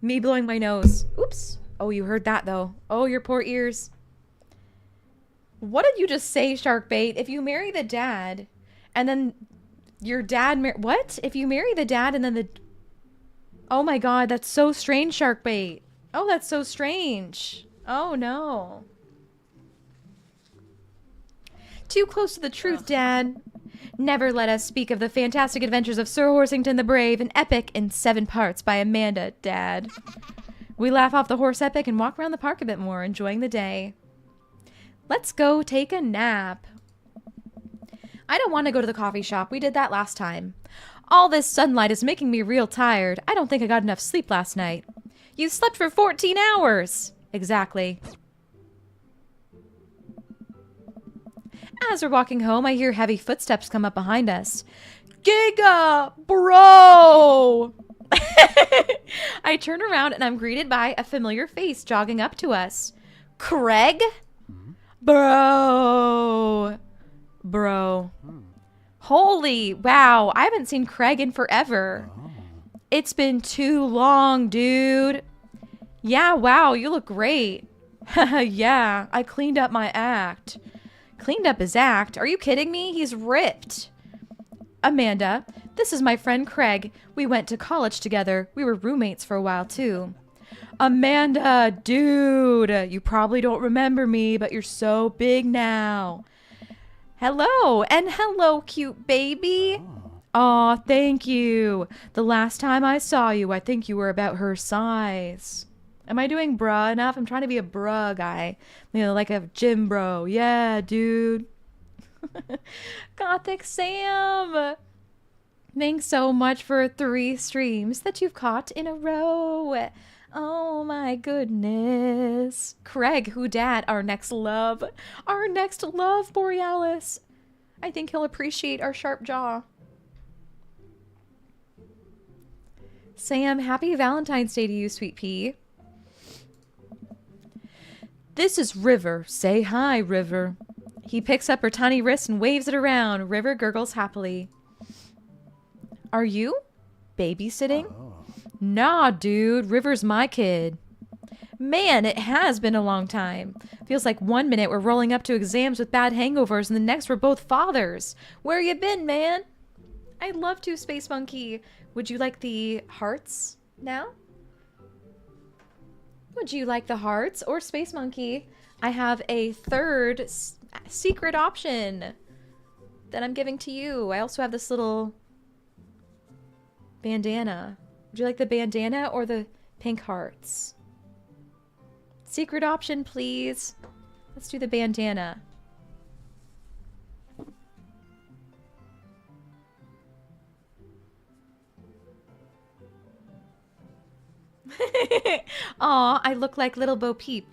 Me blowing my nose. Oops. Oh, you heard that though. Oh, your poor ears. What did you just say, Sharkbait? If you marry the dad, and then your dad what? If you marry the dad and then the... Oh my god, that's so strange, Sharkbait. Oh, that's so strange. Oh no. Too close to the truth, Dad. Never let us speak of the fantastic adventures of Sir Horsington the Brave, an epic in 7 parts by Amanda, Dad. We laugh off the horse epic and walk around the park a bit more, enjoying the day. Let's go take a nap. I don't want to go to the coffee shop. We did that last time. All this sunlight is making me real tired. I don't think I got enough sleep last night. You slept for 14 hours. Exactly. As we're walking home, I hear heavy footsteps come up behind us. Giga, bro! I turn around and I'm greeted by a familiar face jogging up to us. Craig? Bro. Holy wow, I haven't seen Craig in forever. It's been too long, dude. Yeah, wow, you look great. Yeah, I cleaned up my act. Cleaned up his act? Are you kidding me? He's ripped. Amanda, this is my friend Craig. We went to college together. We were roommates for a while, too. Amanda, dude, you probably don't remember me, but you're so big now. Hello, and hello, cute baby. Aw, thank you. The last time I saw you, I think you were about her size. Am I doing bruh enough? I'm trying to be a bruh guy. You know, like a gym bro. Yeah, dude. Gothic Sam. Thanks so much for 3 streams that you've caught in a row. Oh my goodness. Craig, who dat? Our next love. Our next love, Borealis. I think he'll appreciate our sharp jaw. Sam, happy Valentine's Day to you, sweet pea. This is River. Say hi, River. He picks up her tiny wrist and waves it around. River gurgles happily. Are you babysitting? Nah, dude. River's my kid. Man, it has been a long time. Feels like 1 minute we're rolling up to exams with bad hangovers and the next we're both fathers. Where you been, man? I'd love to, Space Monkey. Would you like the hearts now? Would you like the hearts or Space Monkey? I have a third secret option that I'm giving to you. I also have this little bandana. Would you like the bandana or the pink hearts? Secret option, please. Let's do the bandana. Aw, I look like little Bo Peep.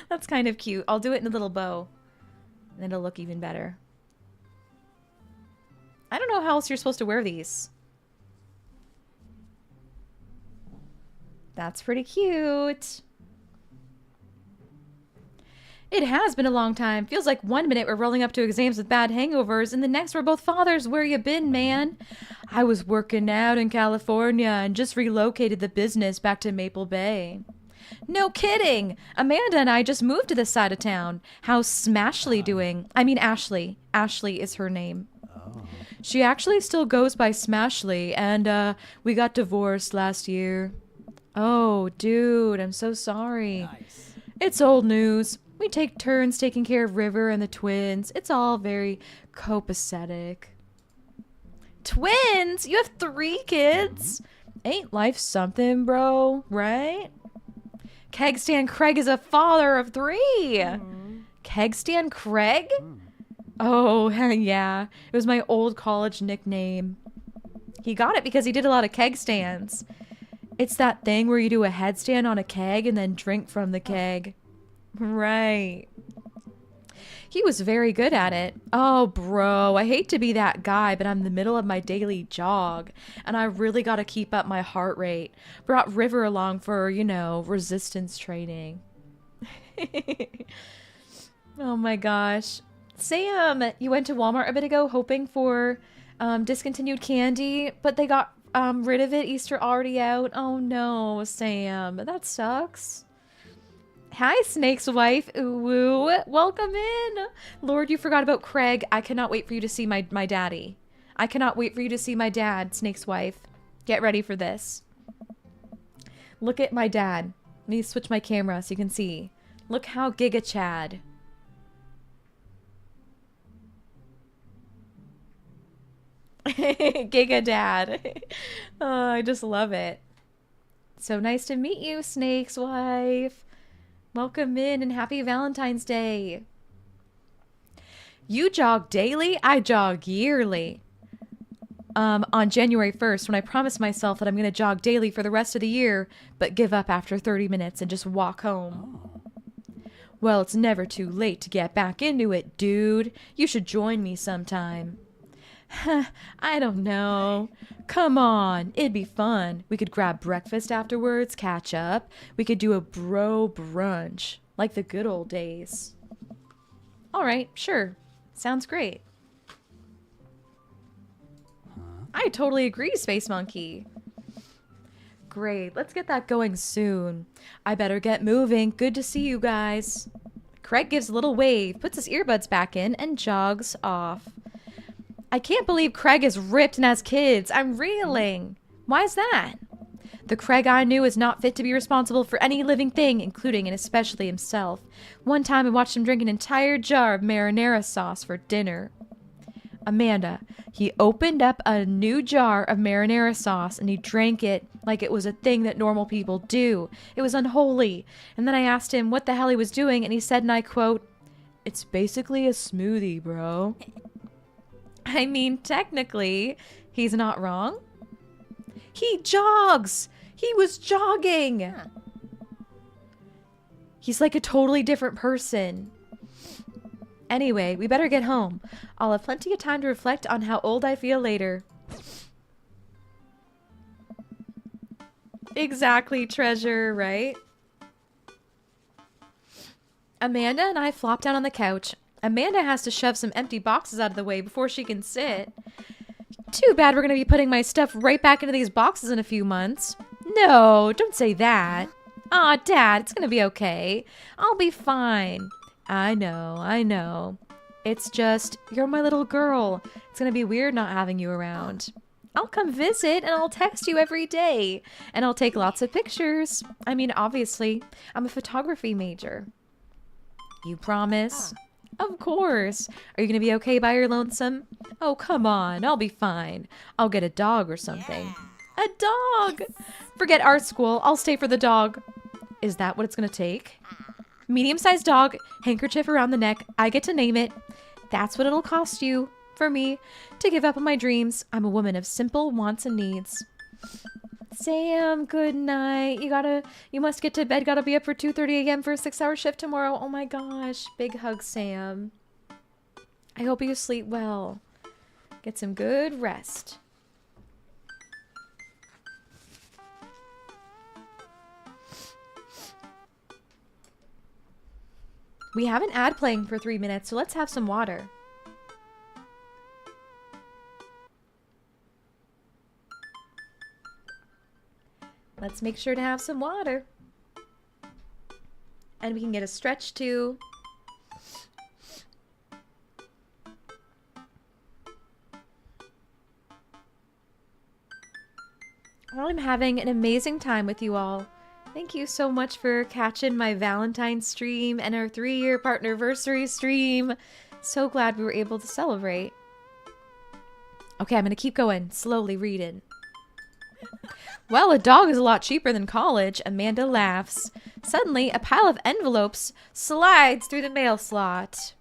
That's kind of cute. I'll do it in a little bow. And it'll look even better. I don't know how else you're supposed to wear these. That's pretty cute. It has been a long time. Feels like 1 minute we're rolling up to exams with bad hangovers, and the next we're both fathers. Where you been, man? I was working out in California and just relocated the business back to Maple Bay. No kidding! Amanda and I just moved to this side of town. How's Smashly doing? I mean Ashley. Ashley is her name. She actually still goes by Smashly, and we got divorced last year. Oh, dude, I'm so sorry. Nice. It's old news. We take turns taking care of River and the twins. It's all very copacetic. Twins? You have 3 kids? Ain't life something, bro? Right? Kegstan Craig is a father of 3. Kegstan Craig? Oh, yeah. It was my old college nickname. He got it because he did a lot of keg stands. It's that thing where you do a headstand on a keg and then drink from the keg. Right. He was very good at it. Oh, bro, I hate to be that guy, but I'm in the middle of my daily jog, and I really got to keep up my heart rate. Brought River along for, you know, resistance training. Oh my gosh. Sam, you went to Walmart a bit ago hoping for discontinued candy, but they got rid of it? Easter already out? Oh no, Sam. That sucks. Hi, Snake's wife. Ooh, woo. Welcome in. Lord, you forgot about Craig. I cannot wait for you to see my daddy. I cannot wait for you to see my dad, Snake's wife. Get ready for this. Look at my dad. Let me switch my camera so you can see. Look how Giga Chad. Giga Dad. Oh, I just love it. So nice to meet you, Snake's wife. Welcome in and happy Valentine's Day. You jog daily? I jog yearly. On January 1st, when I promised myself that I'm going to jog daily for the rest of the year, but give up after 30 minutes and just walk home. Well, it's never too late to get back into it, dude. You should join me sometime. I don't know. Come on, it'd be fun. We could grab breakfast afterwards, catch up. We could do a bro brunch, like the good old days. All right, sure. Sounds great. I totally agree, Space Monkey. Great, let's get that going soon. I better get moving. Good to see you guys. Craig gives a little wave, puts his earbuds back in, and jogs off. I can't believe Craig is ripped and has kids. I'm reeling. Why is that? The Craig I knew is not fit to be responsible for any living thing, including and especially himself. One time I watched him drink an entire jar of marinara sauce for dinner. Amanda, he opened up a new jar of marinara sauce and he drank it like it was a thing that normal people do. It was unholy. And then I asked him what the hell he was doing and he said, and I quote, "It's basically a smoothie, bro." I mean, technically, he's not wrong. He jogs! He was jogging! Huh. He's like a totally different person. Anyway, we better get home. I'll have plenty of time to reflect on how old I feel later. Exactly, treasure, right? Amanda and I flop down on the couch. Amanda has to shove some empty boxes out of the way before she can sit. Too bad we're going to be putting my stuff right back into these boxes in a few months. No, don't say that. Aw, Dad, it's going to be okay. I'll be fine. I know. It's just, you're my little girl. It's going to be weird not having you around. I'll come visit and I'll text you every day. And I'll take lots of pictures. I mean, obviously, I'm a photography major. You promise? Of course. Are you going to be okay by your lonesome? Oh, come on. I'll be fine. I'll get a dog or something. A dog! Forget art school. I'll stay for the dog. Is that what it's going to take? Medium-sized dog, handkerchief around the neck. I get to name it. That's what it'll cost you, for me, to give up on my dreams. I'm a woman of simple wants and needs. Sam, good night. You must get to bed. Gotta be up for 2:30 a.m. for a 6-hour shift tomorrow. Oh my gosh. Big hug, Sam. I hope you sleep well. Get some good rest. We have an ad playing for 3 minutes, so let's have some water. Let's make sure to have some water. And we can get a stretch too. Well, I'm having an amazing time with you all. Thank you so much for catching my Valentine's stream and our 3-year partnerversary stream. So glad we were able to celebrate. Okay, I'm going to keep going. Slowly reading. Well, a dog is a lot cheaper than college. Amanda laughs. Suddenly, a pile of envelopes slides through the mail slot.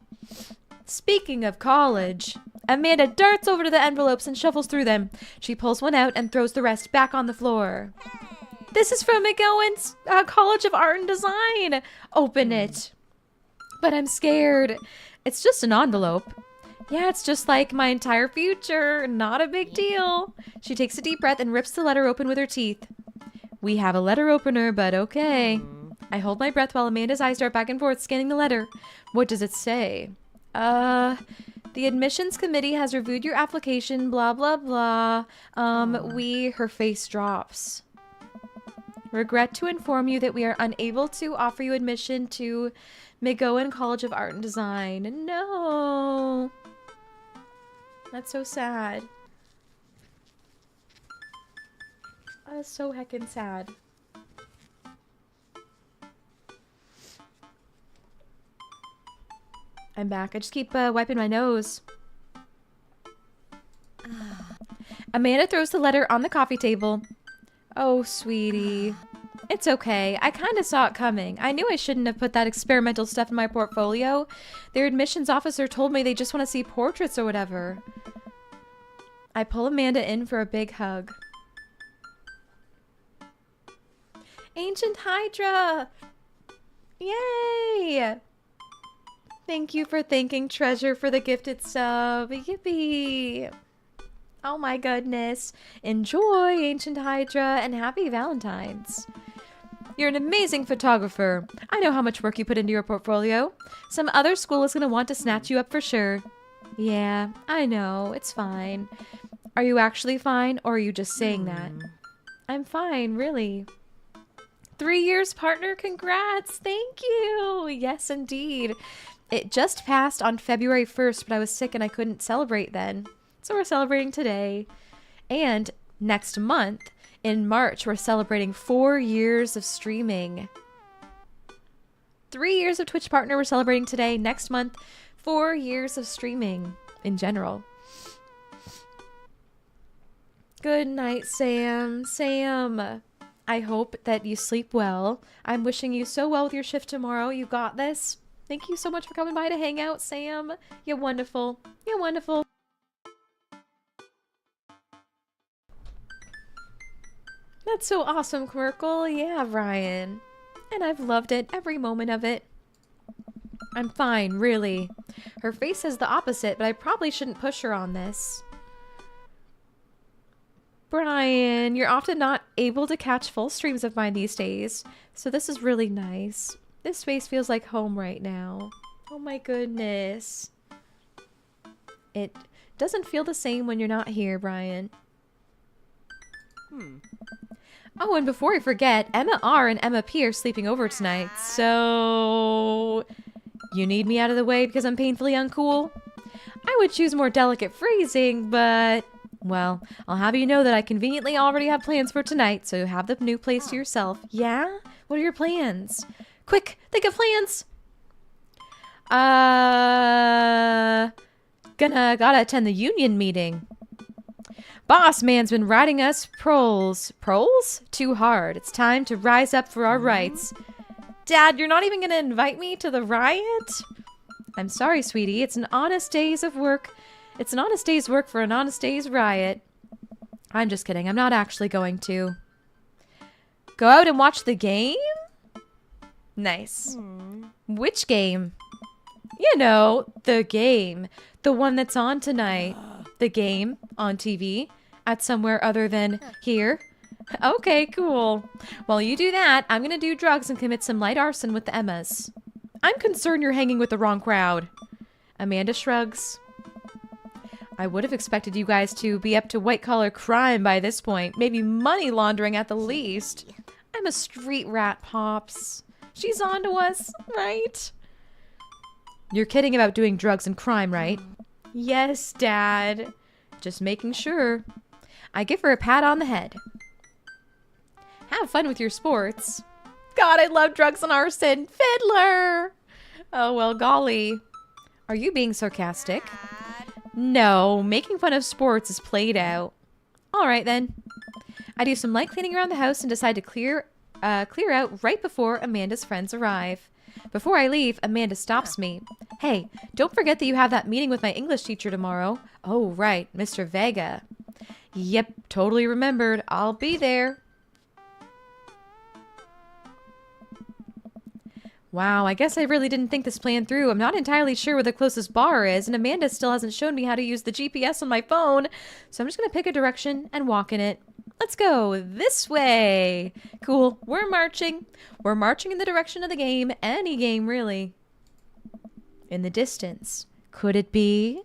Speaking of college, Amanda darts over to the envelopes and shuffles through them. She pulls one out and throws the rest back on the floor. This is from McGowan's College of Art and Design. Open it. But I'm scared. It's just an envelope. Yeah, it's just like my entire future. Not a big deal. She takes a deep breath and rips the letter open with her teeth. We have a letter opener, but okay. I hold my breath while Amanda's eyes dart back and forth, scanning the letter. What does it say? The admissions committee has reviewed your application, blah, blah, blah. Her face drops. Regret to inform you that we are unable to offer you admission to McGowan College of Art and Design. No. That's so sad. That's so heckin' sad. I'm back. I just keep wiping my nose. Amanda throws the letter on the coffee table. Oh, sweetie. It's okay. I kind of saw it coming. I knew I shouldn't have put that experimental stuff in my portfolio. Their admissions officer told me they just want to see portraits or whatever. I pull Amanda in for a big hug. Ancient Hydra! Yay! Thank you for thanking Treasure for the gifted sub. Yippee! Oh my goodness. Enjoy, Ancient Hydra, and happy Valentine's. You're an amazing photographer. I know how much work you put into your portfolio. Some other school is going to want to snatch you up for sure. Yeah, I know. It's fine. Are you actually fine, or are you just saying that? I'm fine, really. 3 years, partner. Congrats. Thank you. Yes, indeed. It just passed on February 1st, but I was sick and I couldn't celebrate then. So we're celebrating today. And next month, in March, we're celebrating 4 years of streaming. 3 years of Twitch partner we're celebrating today. Next month, 4 years of streaming in general. Good night, Sam. Sam, I hope that you sleep well. I'm wishing you so well with your shift tomorrow. You got this. Thank you so much for coming by to hang out, Sam. You're wonderful. You're wonderful. That's so awesome, Quirkle. Yeah, Ryan. And I've loved it, every moment of it. I'm fine, really. Her face says the opposite, but I probably shouldn't push her on this. Brian, you're often not able to catch full streams of mine these days, so this is really nice. This space feels like home right now. Oh my goodness. It doesn't feel the same when you're not here, Brian. Oh, and before I forget, Emma R and Emma P are sleeping over tonight, so... You need me out of the way because I'm painfully uncool? I would choose more delicate phrasing, but... Well, I'll have you know that I conveniently already have plans for tonight, so you have the new place to yourself. Yeah? What are your plans? Quick, think of plans! Gotta attend the union meeting. Boss man's been riding us proles too hard. It's time to rise up for our rights. Dad, you're not even gonna invite me to the riot? I'm sorry, sweetie. It's an honest day's work. It's an honest day's work for an honest day's riot. I'm just kidding. I'm not actually going to. Go out and watch the game? Nice. Which game? You know, the game. The one that's on tonight. The game on TV at somewhere other than here. Okay, cool. While you do that, I'm gonna do drugs and commit some light arson with the Emmas. I'm concerned you're hanging with the wrong crowd. Amanda shrugs. I would have expected you guys to be up to white-collar crime by this point. Maybe money laundering at the least. I'm a street rat, Pops. She's on to us, right? You're kidding about doing drugs and crime, right? Yes, Dad. Just making sure. I give her a pat on the head. Have fun with your sports. God, I love drugs and arson. Fiddler! Oh, well, golly. Are you being sarcastic? No, making fun of sports is played out. All right, then. I do some light cleaning around the house and decide to clear out right before Amanda's friends arrive. Before I leave, Amanda stops me. Hey, don't forget that you have that meeting with my English teacher tomorrow. Oh, right, Mr. Vega. Yep, totally remembered. I'll be there. Wow, I guess I really didn't think this plan through. I'm not entirely sure where the closest bar is, and Amanda still hasn't shown me how to use the GPS on my phone. So I'm just going to pick a direction and walk in it. Let's go this way. Cool, we're marching. We're marching in the direction of the game. Any game, really. In the distance. Could it be?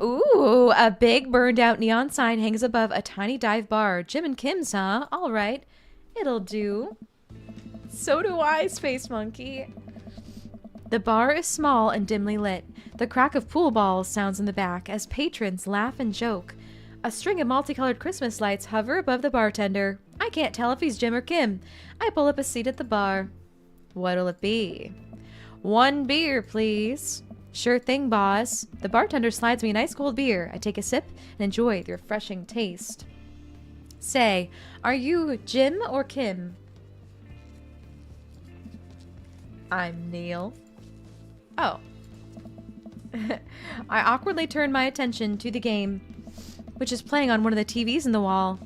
Ooh, a big burned out neon sign hangs above a tiny dive bar. Jim and Kim's, huh? All right. It'll do. So do I, Space Monkey. The bar is small and dimly lit. The crack of pool balls sounds in the back as patrons laugh and joke. A string of multicolored Christmas lights hover above the bartender. I can't tell if he's Jim or Kim. I pull up a seat at the bar. What'll it be? 1 beer, please. Sure thing, boss. The bartender slides me a nice cold beer. I take a sip and enjoy the refreshing taste. Say, are you Jim or Kim? I'm Neil. Oh. I awkwardly turn my attention to the game, which is playing on one of the TVs in the wall.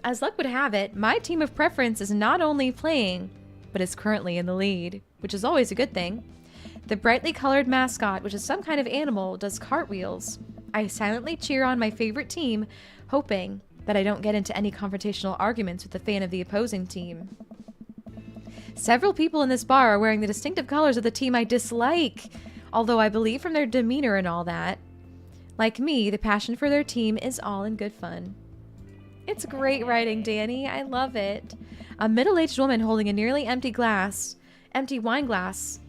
As luck would have it, my team of preference is not only playing, but is currently in the lead, which is always a good thing. The brightly colored mascot, which is some kind of animal, does cartwheels. I silently cheer on my favorite team, hoping that I don't get into any confrontational arguments with the fan of the opposing team. Several people in this bar are wearing the distinctive colors of the team I dislike, although I believe from their demeanor and all that. Like me, the passion for their team is all in good fun. It's great writing, Danny. I love it. A middle-aged woman holding a nearly empty wine glass,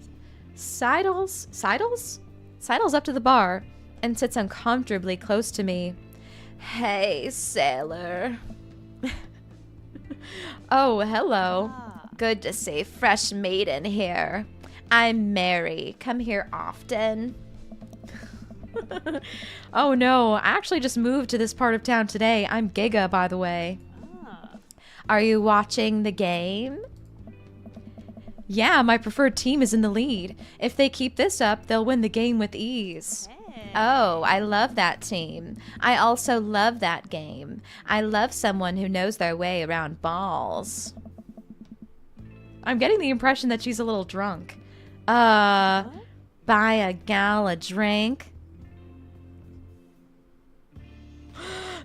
sidles up to the bar and sits uncomfortably close to me. Hey, sailor. Oh, hello. Good to see fresh maiden here. I'm Mary. Come here often. Oh no, I actually just moved to this part of town today. I'm Giga, by the way. Are you watching the game? Yeah, my preferred team is in the lead. If they keep this up, they'll win the game with ease. Oh, I love that team. I also love that game. I love someone who knows their way around balls. I'm getting the impression that she's a little drunk. Buy a gal a drink?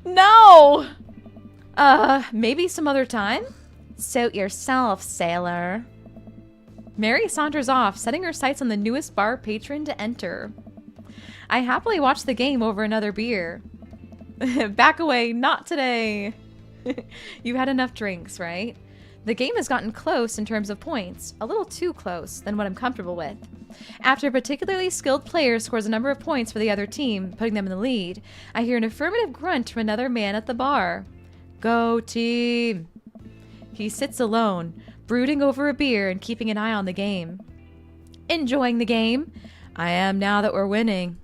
No! Maybe some other time? Suit yourself, sailor. Mary saunters off, setting her sights on the newest bar patron to enter. I happily watch the game over another beer. Back away, not today. You've had enough drinks, right? The game has gotten close in terms of points, a little too close than what I'm comfortable with. After a particularly skilled player scores a number of points for the other team, putting them in the lead, I hear an affirmative grunt from another man at the bar. Go team! He sits alone, brooding over a beer and keeping an eye on the game. Enjoying the game? I am now that we're winning.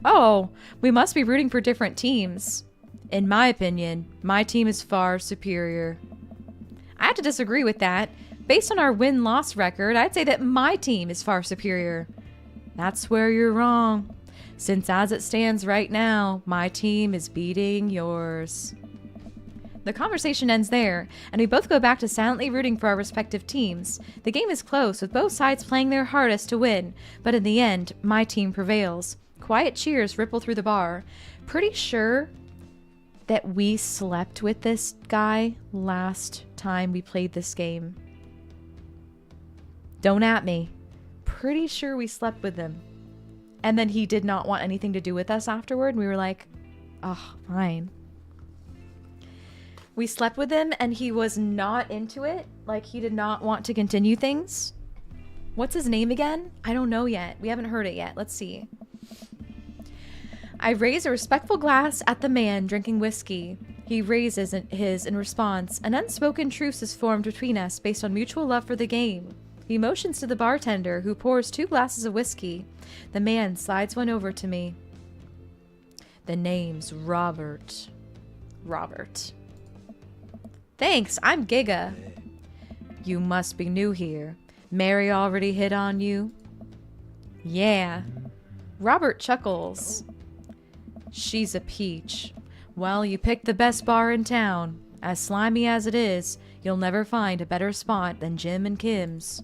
Oh, we must be rooting for different teams. In my opinion, my team is far superior. I have to disagree with that. Based on our win-loss record, I'd say that my team is far superior. That's where you're wrong. Since as it stands right now, my team is beating yours. The conversation ends there, and we both go back to silently rooting for our respective teams. The game is close, with both sides playing their hardest to win, but in the end, my team prevails. Quiet cheers ripple through the bar. Pretty sure that we slept with this guy last time we played this game. Don't at me. Pretty sure we slept with him. And then he did not want anything to do with us afterward, and we were like, oh, fine. We slept with him, and he was not into it. Like, he did not want to continue things. What's his name again? I don't know yet. We haven't heard it yet. Let's see. I raise a respectful glass at the man drinking whiskey. He raises his in response. An unspoken truce is formed between us based on mutual love for the game. He motions to the bartender, who pours 2 glasses of whiskey. The man slides one over to me. The name's Robert. Robert. Thanks, I'm Giga. You must be new here. Mary already hit on you? Yeah. Robert chuckles. She's a peach. Well, you picked the best bar in town. As slimy as it is, you'll never find a better spot than Jim and Kim's.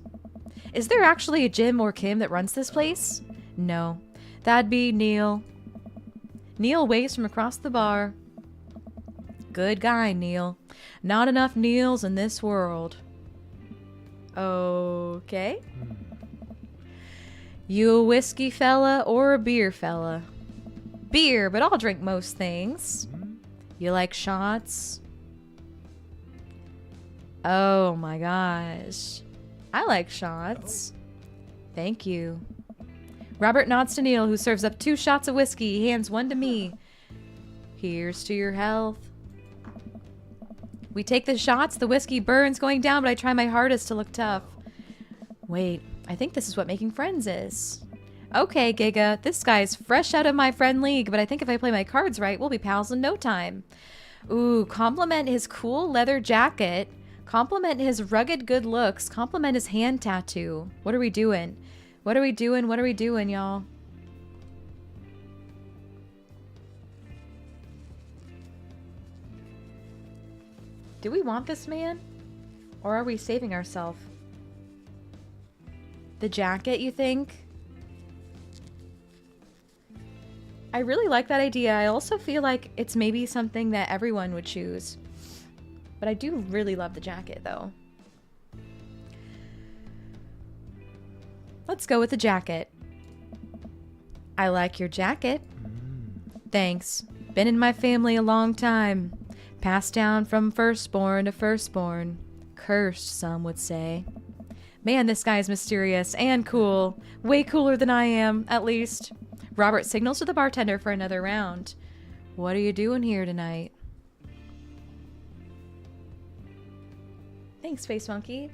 Is there actually a Jim or Kim that runs this place? No. That'd be Neil. Neil waves from across the bar. Good guy, Neil. Not enough Neils in this world. Okay. You a whiskey fella or a beer fella? beer, but I'll drink most things. You like shots? Oh my gosh. I like shots. Thank you. Robert nods to Neil, who serves up 2 shots of whiskey. He hands 1 to me. Here's to your health. We take the shots. The whiskey burns going down, but I try my hardest to look tough. Wait, I think this is what making friends is. Okay, Giga, this guy's fresh out of my friend league, but I think if I play my cards right, we'll be pals in no time. Ooh, compliment his cool leather jacket. Compliment his rugged good looks. Compliment his hand tattoo. What are we doing? What are we doing? What are we doing, y'all? Do we want this man? Or are we saving ourselves? The jacket, you think? I really like that idea. I also feel like it's maybe something that everyone would choose. But I do really love the jacket, though. Let's go with the jacket. I like your jacket. Thanks. Been in my family a long time. Passed down from firstborn to firstborn. Cursed, some would say. Man, this guy is mysterious and cool. Way cooler than I am, at least. Robert signals to the bartender for another round. What are you doing here tonight? Thanks, Space Monkey.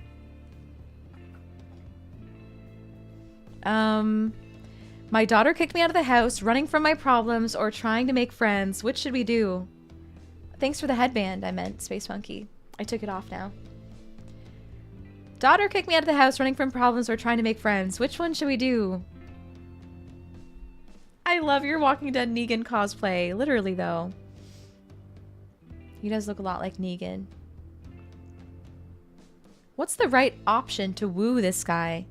My daughter kicked me out of the house, running from my problems or trying to make friends. Which should we do? Thanks for the headband, I meant, Space Monkey. I took it off now. Daughter kicked me out of the house, running from problems or trying to make friends. Which one should we do? I love your Walking Dead Negan cosplay. Literally, though. He does look a lot like Negan. What's the right option to woo this guy?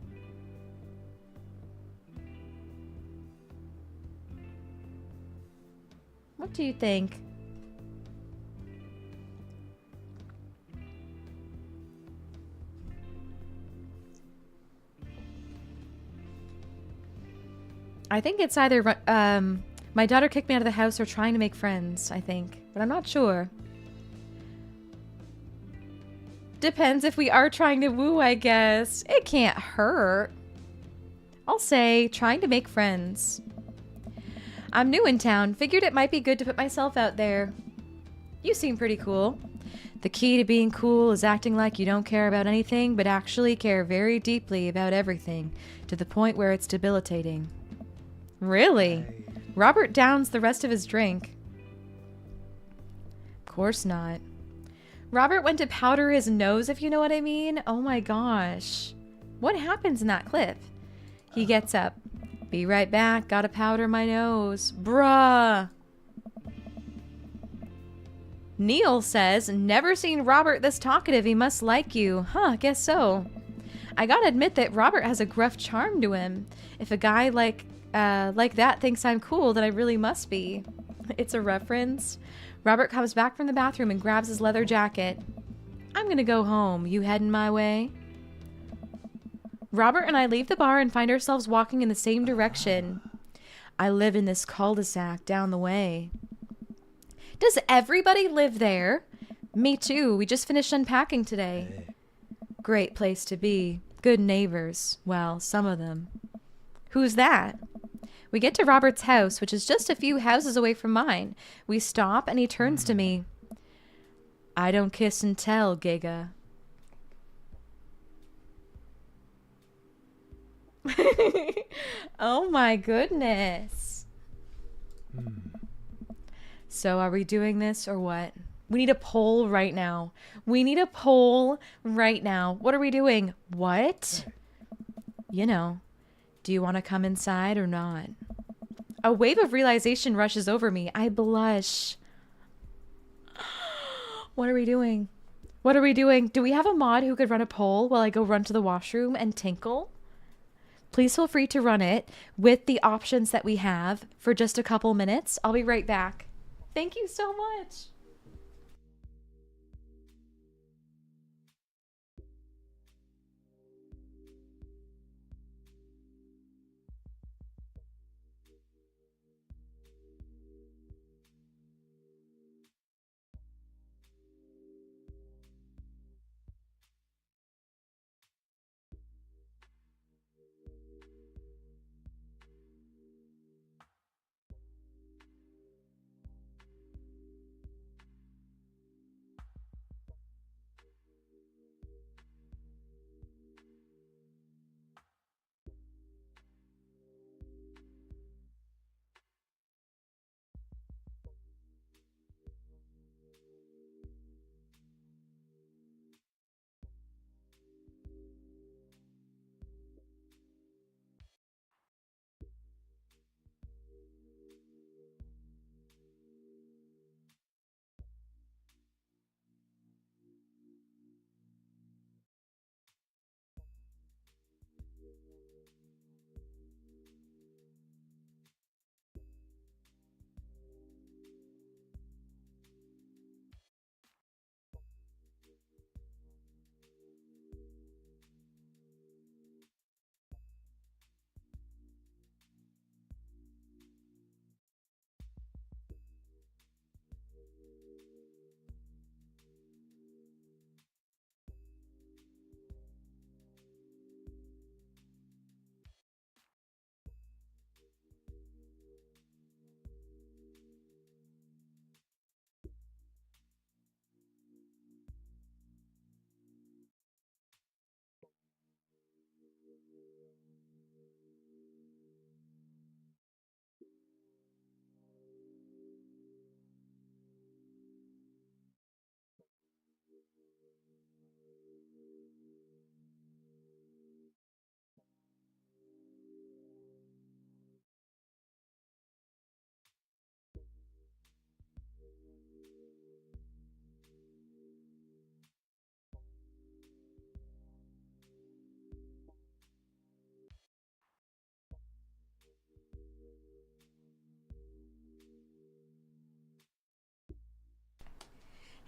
What do you think? I think it's either my daughter kicked me out of the house or trying to make friends, I think. But I'm not sure. Depends if we are trying to woo, I guess. It can't hurt. I'll say trying to make friends. I'm new in town. Figured it might be good to put myself out there. You seem pretty cool. The key to being cool is acting like you don't care about anything, but actually care very deeply about everything, to the point where it's debilitating. Really? Robert downs the rest of his drink. Of course not. Robert went to powder his nose, if you know what I mean. Oh my gosh. What happens in that clip? He gets up. Be right back. Gotta powder my nose. Bruh. Neil says, never seen Robert this talkative. He must like you. Huh, guess so. I gotta admit that Robert has a gruff charm to him. If a guy like that thinks I'm cool, then I really must be. It's a reference. Robert comes back from the bathroom and grabs his leather jacket. I'm gonna go home. You heading my way? Robert and I leave the bar and find ourselves walking in the same direction. I live in this cul-de-sac down the way. Does everybody live there? Me too. We just finished unpacking today. Great place to be. Good neighbors. Well, some of them. Who's that? We get to Robert's house, which is just a few houses away from mine. We stop and he turns to me. I don't kiss and tell, Giga. Oh my goodness. So are we doing this or what? We need a poll right now. We need a poll right now. What are we doing? What? You know. Do you want to come inside or not? A wave of realization rushes over me. I blush. What are we doing? What are we doing? Do we have a mod who could run a poll while I go run to the washroom and tinkle? Please feel free to run it with the options that we have for just a couple minutes. I'll be right back. Thank you so much.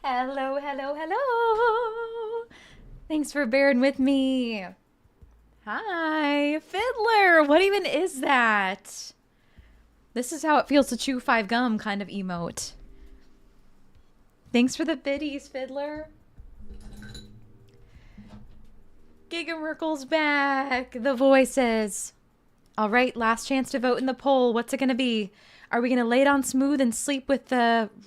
Hello, hello, hello. Thanks for bearing with me. Hi, Fiddler. What even is that? This is how it feels to chew 5 gum kind of emote. Thanks for the biddies, Fiddler. Gigamerkle's back. The voices. All right, last chance to vote in the poll. What's it going to be? Are we going to lay it on smooth and sleep with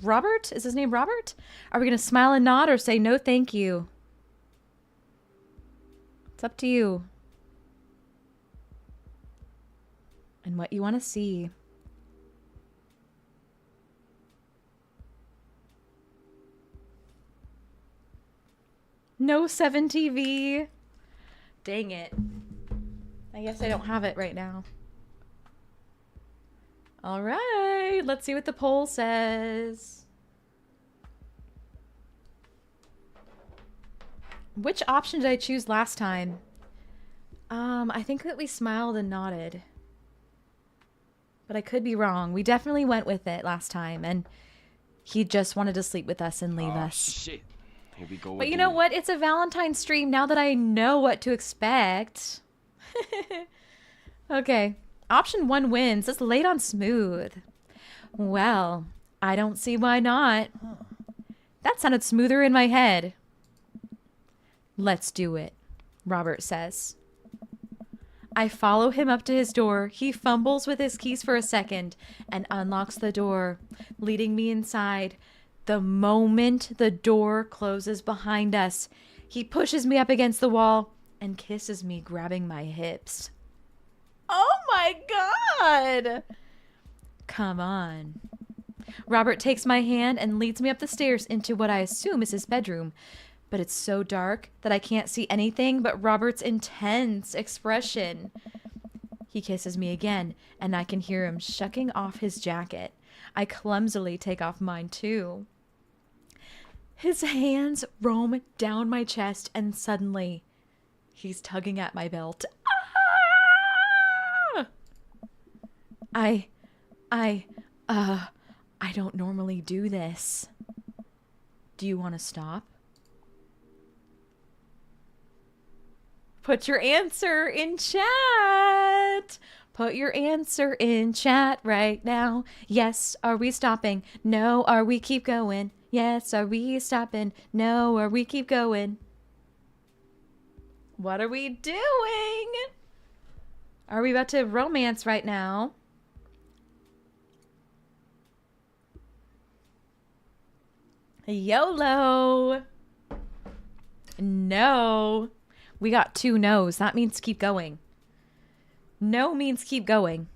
Robert? Is his name Robert? Are we going to smile and nod or say no thank you? It's up to you. And what you want to see. No 7TV. Dang it. I guess I don't have it right now. All right, let's see what the poll says. Which option did I choose last time? I think that we smiled and nodded. But I could be wrong. We definitely went with it last time, and he just wanted to sleep with us and leave us. Shit. Here we go But you again. know what? It's a Valentine's stream now that I know what to expect. Okay. Option 1 wins. It's laid on smooth. Well, I don't see why not. That sounded smoother in my head. Let's do it, Robert says. I follow him up to his door. He fumbles with his keys for a second and unlocks the door, leading me inside. The moment the door closes behind us, he pushes me up against the wall and kisses me, grabbing my hips. Oh my God! Come on. Robert takes my hand and leads me up the stairs into what I assume is his bedroom. But it's so dark that I can't see anything but Robert's intense expression. He kisses me again, and I can hear him shucking off his jacket. I clumsily take off mine too. His hands roam down my chest, and suddenly, he's tugging at my belt. Ah! I don't normally do this. Do you want to stop? Put your answer in chat. Put your answer in chat right now. Yes, are we stopping? No, are we keep going? Yes, are we stopping? No, are we keep going? What are we doing? Are we about to romance right now? YOLO. No. We got 2 no's. That means keep going. No means keep going.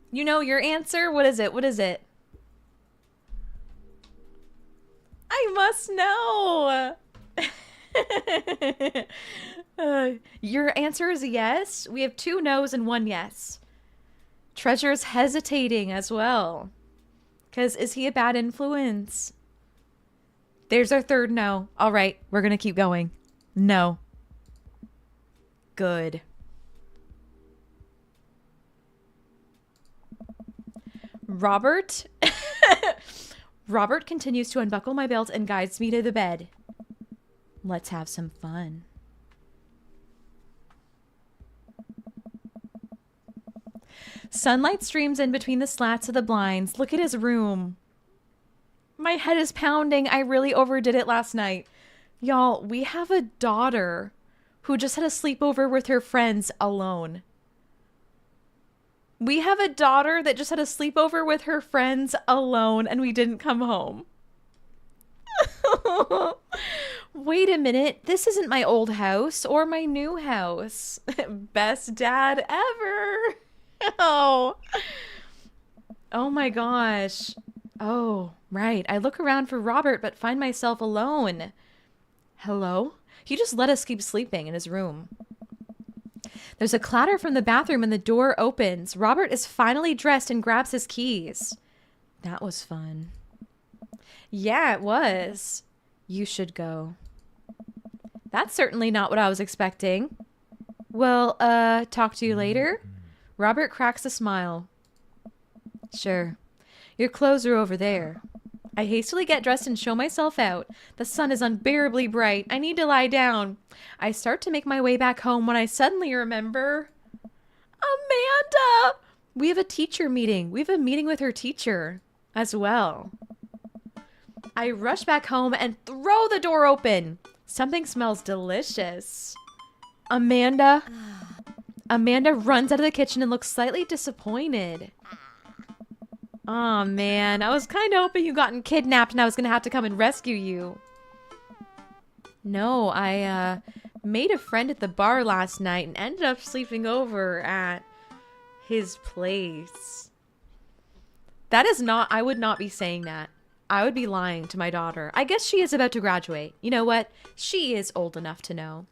You know your answer? What is it? What is it? I must know. Your answer is yes. We have 2 no's and 1 yes. Treasure's hesitating as well. Because is he a bad influence? There's our 3rd no. All right, we're going to keep going. No. Good. Robert. Robert continues to unbuckle my belt and guides me to the bed. Let's have some fun. Sunlight streams in between the slats of the blinds. Look at his room. My head is pounding. I really overdid it last night. Y'all, we have a daughter who just had a sleepover with her friends alone. We have a daughter that just had a sleepover with her friends alone and we didn't come home. Wait a minute. This isn't my old house or my new house. Best dad ever. Oh. Oh my gosh. Oh, right. I look around for Robert but find myself alone. Hello? He just let us keep sleeping in his room. There's a clatter from the bathroom and the door opens. Robert is finally dressed and grabs his keys. That was fun. Yeah, it was. You should go. That's certainly not what I was expecting. Well, talk to you later? Robert cracks a smile. Sure. Your clothes are over there. I hastily get dressed and show myself out. The sun is unbearably bright. I need to lie down. I start to make my way back home when I suddenly remember... Amanda! We have a teacher meeting. We have a meeting with her teacher as well. I rush back home and throw the door open. Something smells delicious. Amanda runs out of the kitchen and looks slightly disappointed. Aw, man. I was kind of hoping you gotten kidnapped and I was going to have to come and rescue you. No, I made a friend at the bar last night and ended up sleeping over at his place. That is not... I would not be saying that. I would be lying to my daughter. I guess she is about to graduate. You know what? She is old enough to know.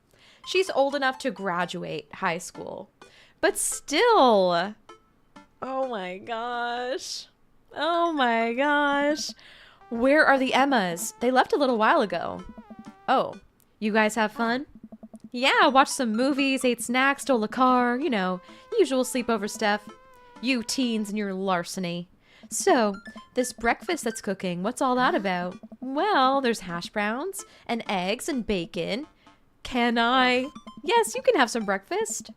She's old enough to graduate high school. But still. Oh my gosh. Oh my gosh. Where are the Emmas? They left a little while ago. Oh, you guys have fun? Yeah, watched some movies, ate snacks, stole a car, you know, usual sleepover stuff. You teens and your larceny. So, this breakfast that's cooking, what's all that about? Well, there's hash browns and eggs and bacon. Can I? Yes, you can have some breakfast.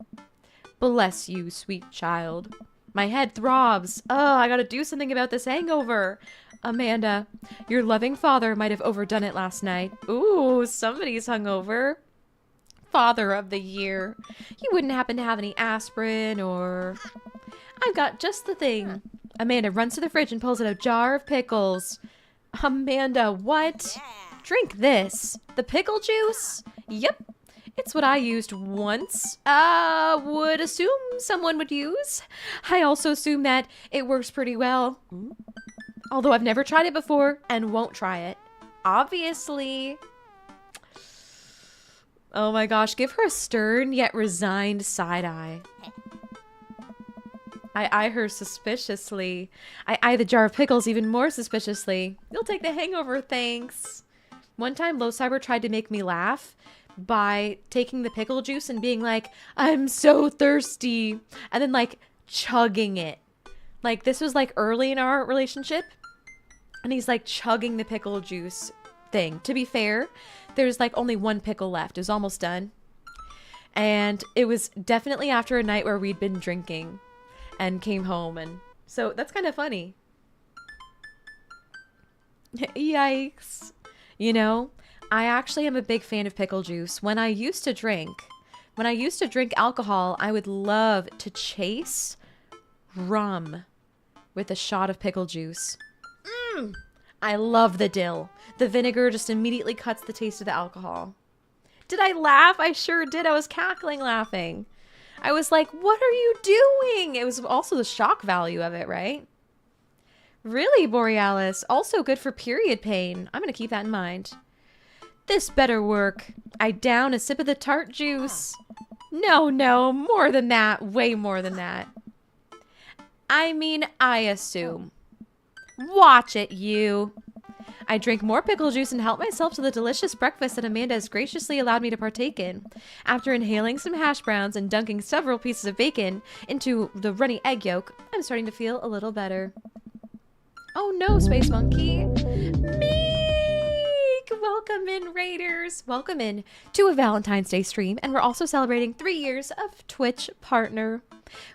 Bless you, sweet child. My head throbs. Oh, I gotta do something about this hangover. Amanda, your loving father might have overdone it last night. Ooh, somebody's hungover. Father of the year. You wouldn't happen to have any aspirin or... I've got just the thing. Amanda runs to the fridge and pulls out a jar of pickles. Amanda, what? Drink this. The pickle juice? Yep. It's what I used once. Would assume someone would use. I also assume that it works pretty well. Although I've never tried it before and won't try it. Obviously. Oh my gosh, give her a stern yet resigned side eye. I eye her suspiciously. I eye the jar of pickles even more suspiciously. You'll take the hangover, thanks. One time, Low Cyber tried to make me laugh by taking the pickle juice and being like, I'm so thirsty. And then like chugging it. Like this was like early in our relationship. And he's like chugging the pickle juice thing. To be fair, there's like only one pickle left. It was almost done. And it was definitely after a night where we'd been drinking and came home. And so that's kind of funny. Yikes. You know, I actually am a big fan of pickle juice. When I used to drink alcohol, I would love to chase rum with a shot of pickle juice. I love the dill. The vinegar just immediately cuts the taste of the alcohol. Did I laugh? I sure did. I was cackling laughing. I was like, what are you doing? It was also the shock value of it, right? Really, Borealis? Also good for period pain. I'm going to keep that in mind. This better work. I down a sip of the tart juice. No, more than that. Way more than that. I mean, I assume. Watch it, you. I drink more pickle juice and help myself to the delicious breakfast that Amanda has graciously allowed me to partake in. After inhaling some hash browns and dunking several pieces of bacon into the runny egg yolk, I'm starting to feel a little better. Oh no, Space Monkey. Meek! Welcome in, Raiders. Welcome in to a Valentine's Day stream. And we're also celebrating 3 years of Twitch partner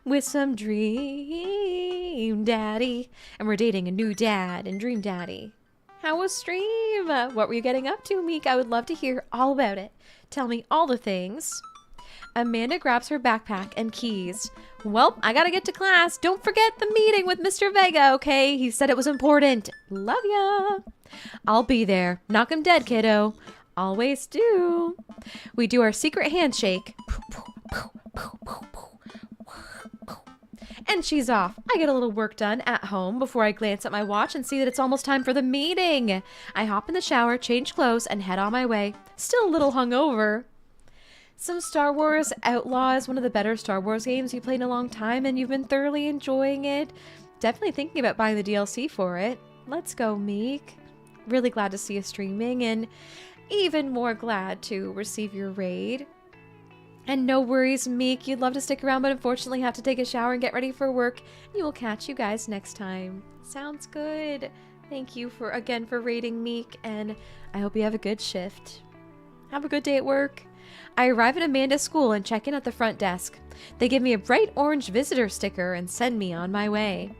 with some Dream Daddy. And we're dating a new dad and Dream Daddy. How was stream? What were you getting up to, Meek? I would love to hear all about it. Tell me all the things. Amanda grabs her backpack and keys. Well, I gotta get to class. Don't forget the meeting with Mr. Vega, okay? He said it was important. Love ya. I'll be there. Knock him dead, kiddo. Always do. We do our secret handshake. And she's off. I get a little work done at home before I glance at my watch and see that it's almost time for the meeting. I hop in the shower, change clothes, and head on my way. Still a little hungover. Some Star Wars Outlaws, one of the better Star Wars games you played in a long time, and you've been thoroughly enjoying it. Definitely thinking about buying the DLC for it. Let's go, Meek. Really glad to see you streaming, and even more glad to receive your raid. And no worries, Meek. You'd love to stick around, but unfortunately have to take a shower and get ready for work. And we will catch you guys next time. Sounds good. Thank you again for rating Meek, and I hope you have a good shift. Have a good day at work. I arrive at Amanda's school and check in at the front desk. They give me a bright orange visitor sticker and send me on my way.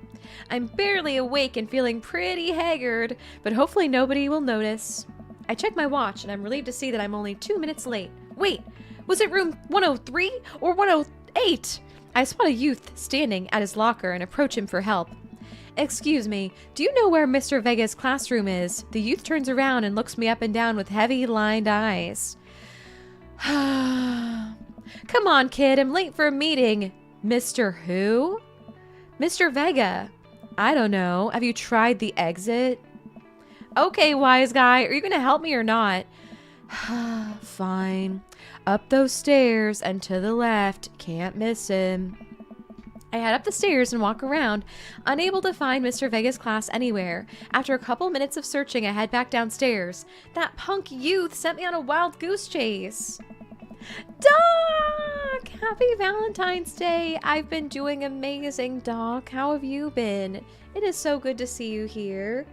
I'm barely awake and feeling pretty haggard, but hopefully nobody will notice. I check my watch and I'm relieved to see that I'm only 2 minutes late. Wait, was it room 103 or 108? I spot a youth standing at his locker and approach him for help. Excuse me, do you know where Mr. Vega's classroom is? The youth turns around and looks me up and down with heavy lined eyes. Come on, kid, I'm late for a meeting. Mr. Who? Mr. Vega. I don't know. Have you tried the exit? Okay, wise guy, are you going to help me or not? Fine. Up those stairs and to the left. Can't miss him. I head up the stairs and walk around, unable to find Mr. Vega's class anywhere. After a couple minutes of searching, I head back downstairs. That punk youth sent me on a wild goose chase. Doc! Happy Valentine's Day! I've been doing amazing, Doc. How have you been? It is so good to see you here.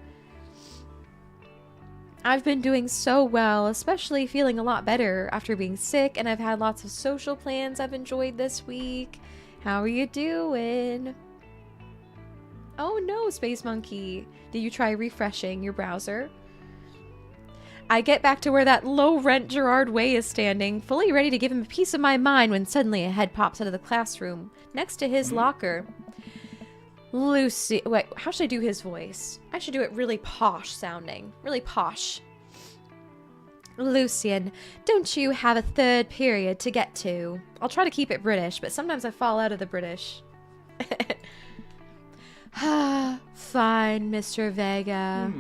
I've been doing so well, especially feeling a lot better after being sick, and I've had lots of social plans I've enjoyed this week. How are you doing? Oh no, Space Monkey. Did you try refreshing your browser? I get back to where that low-rent Gerard Way is standing, fully ready to give him a piece of my mind when suddenly a head pops out of the classroom, next to his locker. Lucy... Wait, how should I do his voice? I should do it really posh sounding. Really posh. Lucian, don't you have a third period to get to? I'll try to keep it British, but sometimes I fall out of the British. Fine, Mr. Vega.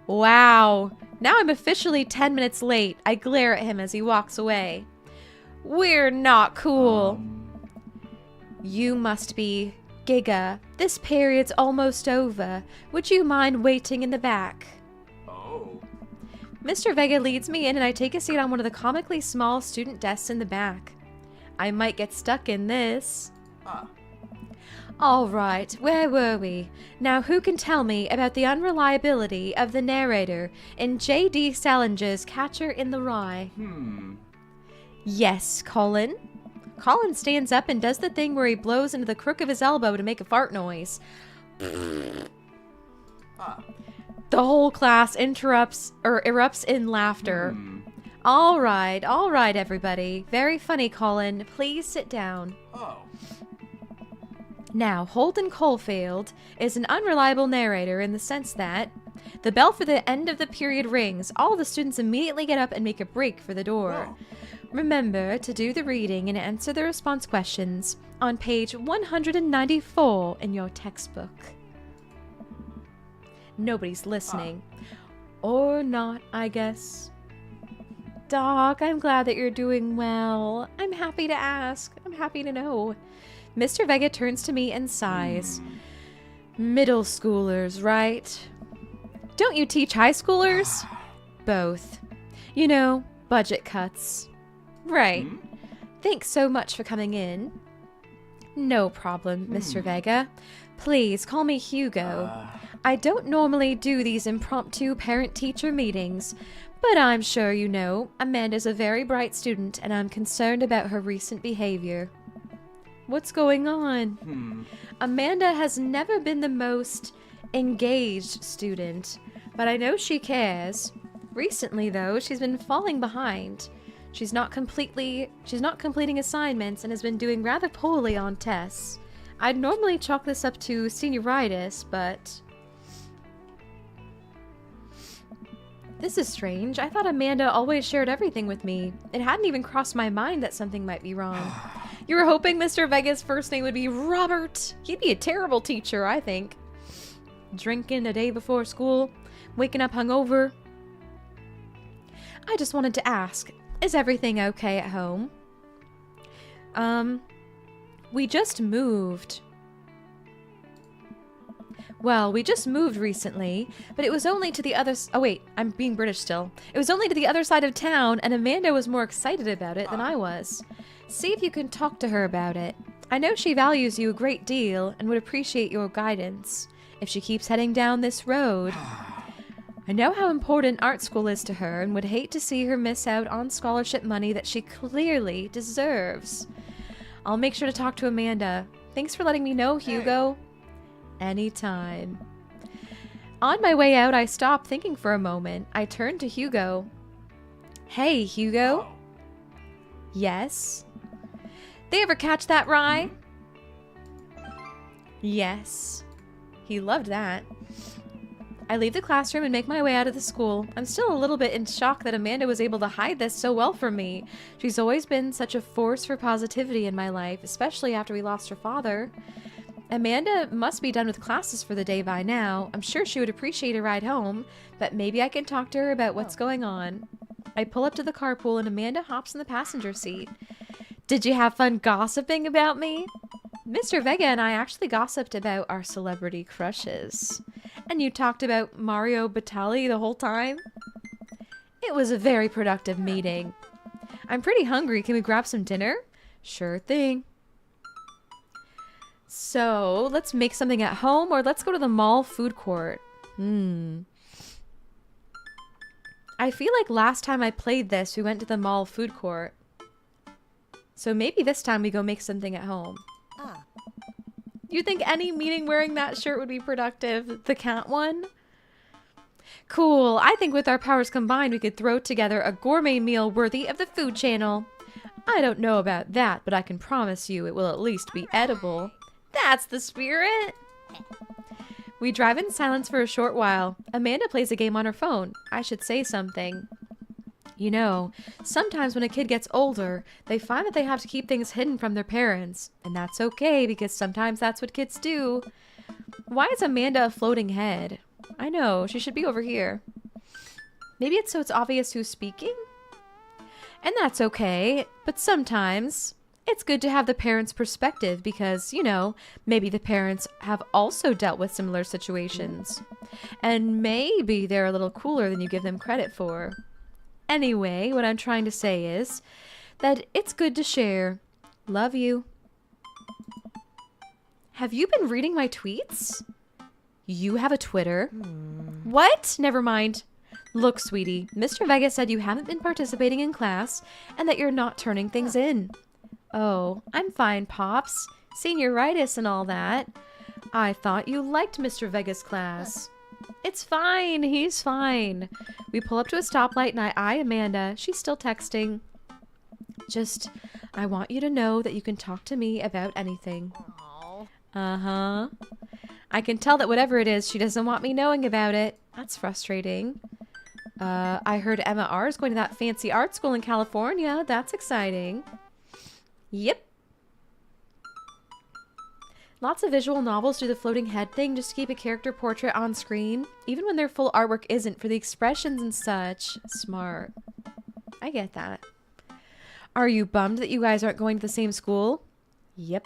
Wow. Now I'm officially 10 minutes late. I glare at him as he walks away. We're not cool. You must be... Giga, this period's almost over. Would you mind waiting in the back? Oh. Mr. Vega leads me in and I take a seat on one of the comically small student desks in the back. I might get stuck in this. All right, where were we? Now who can tell me about the unreliability of the narrator in J.D. Salinger's Catcher in the Rye? Yes, Colin. Colin stands up and does the thing where he blows into the crook of his elbow to make a fart noise. The whole class erupts in laughter. All right, everybody. Very funny, Colin. Please sit down. Now, Holden Caulfield is an unreliable narrator in the sense that the bell for the end of the period rings. All the students immediately get up and make a break for the door. Remember to do the reading and answer the response questions on page 194 in your textbook. Nobody's listening. Or not, I guess. Doc, I'm glad that you're doing well. I'm happy to ask. I'm happy to know. Mr. Vega turns to me and sighs. Middle schoolers, right? Don't you teach high schoolers? Both. You know, budget cuts. Right. Thanks so much for coming in. No problem, Mr. Vega. Please call me Hugo. I don't normally do these impromptu parent-teacher meetings, but I'm sure you know Amanda's a very bright student and I'm concerned about her recent behavior. What's going on? Amanda has never been the most engaged student, but I know she cares. Recently, though, she's been falling behind. She's not completing assignments and has been doing rather poorly on tests. I'd normally chalk this up to senioritis, but... This is strange. I thought Amanda always shared everything with me. It hadn't even crossed my mind that something might be wrong. You were hoping Mr. Vega's first name would be Robert. He'd be a terrible teacher, I think. Drinking a day before school, waking up hungover. I just wanted to ask, is everything okay at home? We just moved. Well, we just moved recently, but it was only to the other... Oh, wait, I'm being British still. It was only to the other side of town, and Amanda was more excited about it than I was. See if you can talk to her about it. I know she values you a great deal and would appreciate your guidance. if she keeps heading down this road. I know how important art school is to her and would hate to see her miss out on scholarship money that she clearly deserves. I'll make sure to talk to Amanda. Thanks for letting me know, Hugo. Anytime. On my way out, I stopped thinking for a moment. I turned to Hugo. Hey, Hugo. Yes. They ever catch that rye? Yes. He loved that. I leave the classroom and make my way out of the school. I'm still a little bit in shock that Amanda was able to hide this so well from me. She's always been such a force for positivity in my life, especially after we lost her father. Amanda must be done with classes for the day by now. I'm sure she would appreciate a ride home, but maybe I can talk to her about what's going on. I pull up to the carpool and Amanda hops in the passenger seat. Did you have fun gossiping about me? Mr. Vega and I actually gossiped about our celebrity crushes. And you talked about Mario Batali the whole time? It was a very productive meeting. I'm pretty hungry. Can we grab some dinner? Sure thing. So, let's make something at home or let's go to the mall food court. I feel like last time I played this, we went to the mall food court. So maybe this time we go make something at home. You think any meeting wearing that shirt would be productive? The cat one? Cool. I think with our powers combined, we could throw together a gourmet meal worthy of the Food Channel. I don't know about that, but I can promise you it will at least be edible. That's the spirit! We drive in silence for a short while. Amanda plays a game on her phone. I should say something. You know, sometimes when a kid gets older, they find that they have to keep things hidden from their parents. And that's okay, because sometimes that's what kids do. Why is Amanda a floating head? I know, she should be over here. Maybe it's so it's obvious who's speaking? And that's okay, but sometimes it's good to have the parents' perspective because, you know, maybe the parents have also dealt with similar situations. And maybe they're a little cooler than you give them credit for. Anyway, what I'm trying to say is that it's good to share. Love you. Have you been reading my tweets? You have a Twitter? What? Never mind. Look, sweetie, Mr. Vega said you haven't been participating in class and that you're not turning things in. Oh, I'm fine, Pops. Senioritis and all that. I thought you liked Mr. Vega's class. It's fine. He's fine. We pull up to a stoplight and I eye Amanda. She's still texting. Just, I want you to know that you can talk to me about anything. Uh-huh. I can tell that whatever it is, she doesn't want me knowing about it. That's frustrating. I heard Emma R. is going to that fancy art school in California. That's exciting. Yep. Lots of visual novels do the floating head thing just to keep a character portrait on screen, even when their full artwork isn't, for the expressions and such. Smart. I get that. Are you bummed that you guys aren't going to the same school? Yep.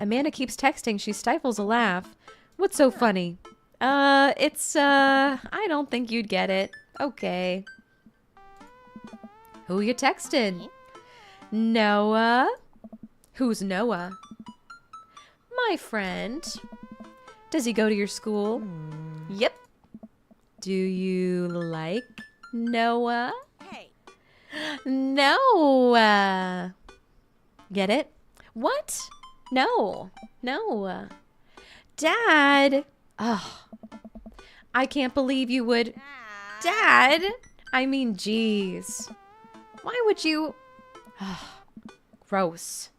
Amanda keeps texting. She stifles a laugh. What's so funny? I don't think you'd get it. Okay. Who you texting? Noah? Who's Noah? My friend. Does he go to your school? Yep. Do you like Noah? Hey. Noah. Get it? What? No. No. Dad. Oh. I can't believe you would. Dad? I mean, jeez. Why would you? Oh, gross.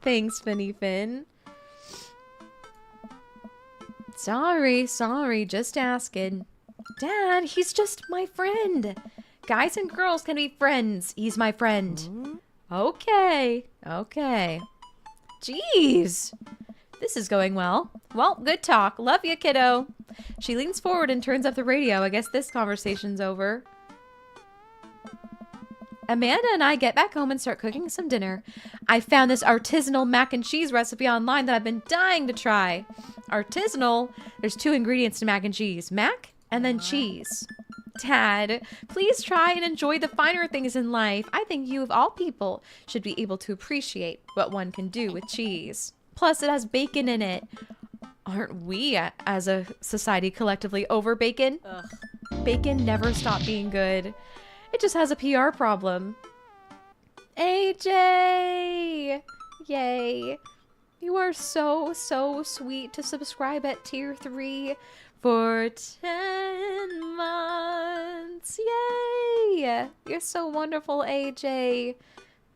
Thanks, Finny Finn. Sorry, just asking. Dad, he's just my friend. Guys and girls can be friends. He's my friend. Okay. Jeez. This is going well. Well, good talk. Love you, kiddo. She leans forward and turns up the radio. I guess this conversation's over. Amanda and I get back home and start cooking some dinner. I found this artisanal mac and cheese recipe online that I've been dying to try. Artisanal? There's 2 ingredients to mac and cheese. Mac and then cheese. Dad, please try and enjoy the finer things in life. I think you, of all people, should be able to appreciate what one can do with cheese. Plus, it has bacon in it. Aren't we as a society collectively over bacon? Bacon never stopped being good. It just has a PR problem. AJ! Yay. You are so, so sweet to subscribe at tier 3 for 10 months. Yay! You're so wonderful, AJ.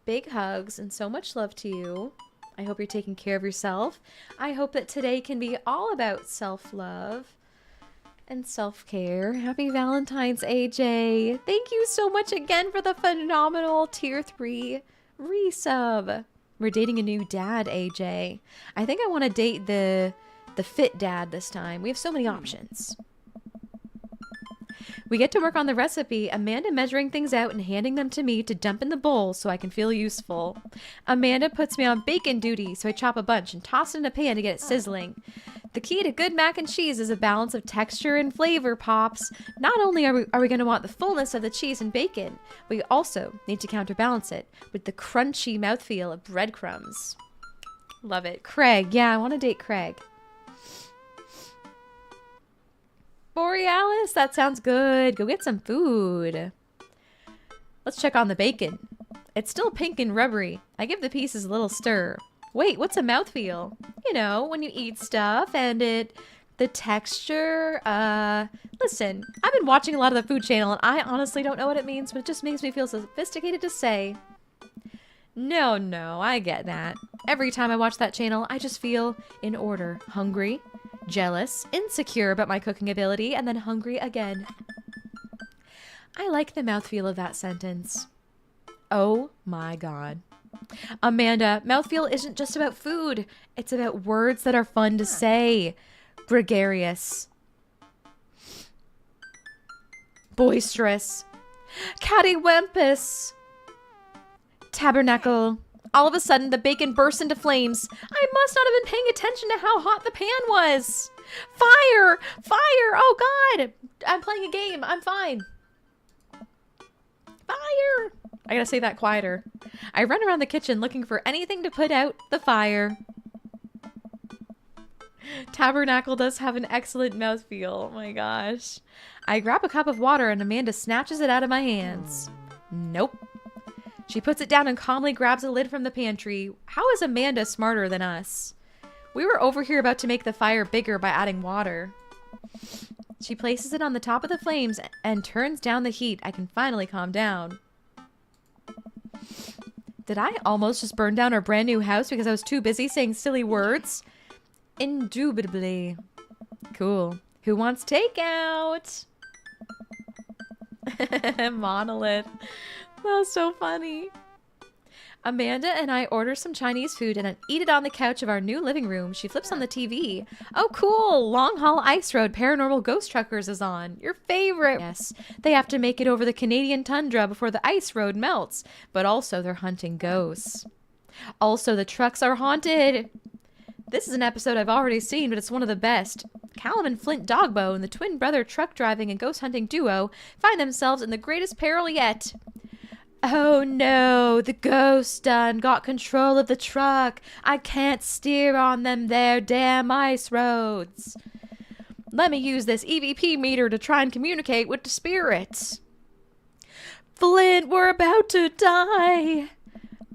Big hugs and so much love to you. I hope you're taking care of yourself. I hope that today can be all about self-love and self-care. Happy Valentine's, AJ. Thank you so much again for the phenomenal tier 3 resub. We're dating a new dad, AJ. I think I want to date the fit dad this time. We have so many options. We get to work on the recipe, Amanda measuring things out and handing them to me to dump in the bowl so I can feel useful. Amanda puts me on bacon duty, so I chop a bunch and toss it in a pan to get it sizzling. The key to good mac and cheese is a balance of texture and flavor, Pops. Not only are we going to want the fullness of the cheese and bacon, we also need to counterbalance it with the crunchy mouthfeel of breadcrumbs. Love it. Craig. Yeah, I want to date Craig. Borealis, that sounds good. Go get some food. Let's check on the bacon. It's still pink and rubbery. I give the pieces a little stir. Wait, what's a mouthfeel? You know, when you eat stuff and the texture. Listen, I've been watching a lot of the Food Channel and I honestly don't know what it means, but it just makes me feel so sophisticated to say. No, I get that. Every time I watch that channel, I just feel in order. Hungry, jealous, insecure about my cooking ability, and then hungry again. I like the mouthfeel of that sentence. Oh my god. Amanda, mouthfeel isn't just about food. It's about words that are fun to say. Gregarious. Boisterous. Cattywampus. Tabernacle. All of a sudden, the bacon burst into flames. I must not have been paying attention to how hot the pan was. Fire! Fire! Oh god! I'm playing a game. I'm fine. Fire! I gotta say that quieter. I run around the kitchen looking for anything to put out the fire. Tabernacle does have an excellent mouthfeel. Oh my gosh. I grab a cup of water and Amanda snatches it out of my hands. Nope. She puts it down and calmly grabs a lid from the pantry. How is Amanda smarter than us? We were over here about to make the fire bigger by adding water. She places it on the top of the flames and turns down the heat. I can finally calm down. Did I almost just burn down our brand new house because I was too busy saying silly words? Indubitably. Cool. Who wants takeout? Monolith. That was so funny. Amanda and I order some Chinese food and eat it on the couch of our new living room. She flips on the TV. Oh, cool. Long Haul Ice Road Paranormal Ghost Truckers is on. Your favorite. Yes, they have to make it over the Canadian tundra before the ice road melts, but also they're hunting ghosts. Also, the trucks are haunted. This is an episode I've already seen, but it's one of the best. Callum and Flint Dogbow and the twin brother truck driving and ghost hunting duo find themselves in the greatest peril yet. Oh no, the ghost done got control of the truck. I can't steer on them there damn ice roads. Let me use this EVP meter to try and communicate with the spirits. Flint, we're about to die.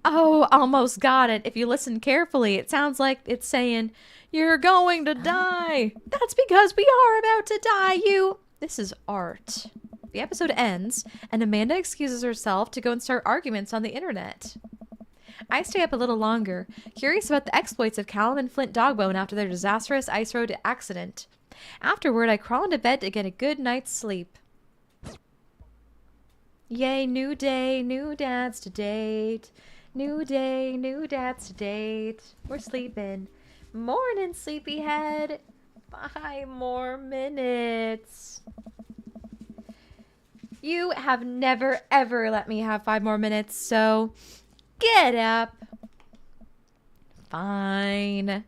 Oh, almost got it. If you listen carefully, it sounds like it's saying, you're going to die. That's because we are about to die, you. This is art. The episode ends, and Amanda excuses herself to go and start arguments on the internet. I stay up a little longer, curious about the exploits of Callum and Flint Dogbone after their disastrous ice road accident. Afterward, I crawl into bed to get a good night's sleep. Yay, new day, new dads to date. New day, new dads to date. We're sleeping. Morning, sleepyhead. 5 more minutes. You have never, ever let me have 5 more minutes, so get up. Fine.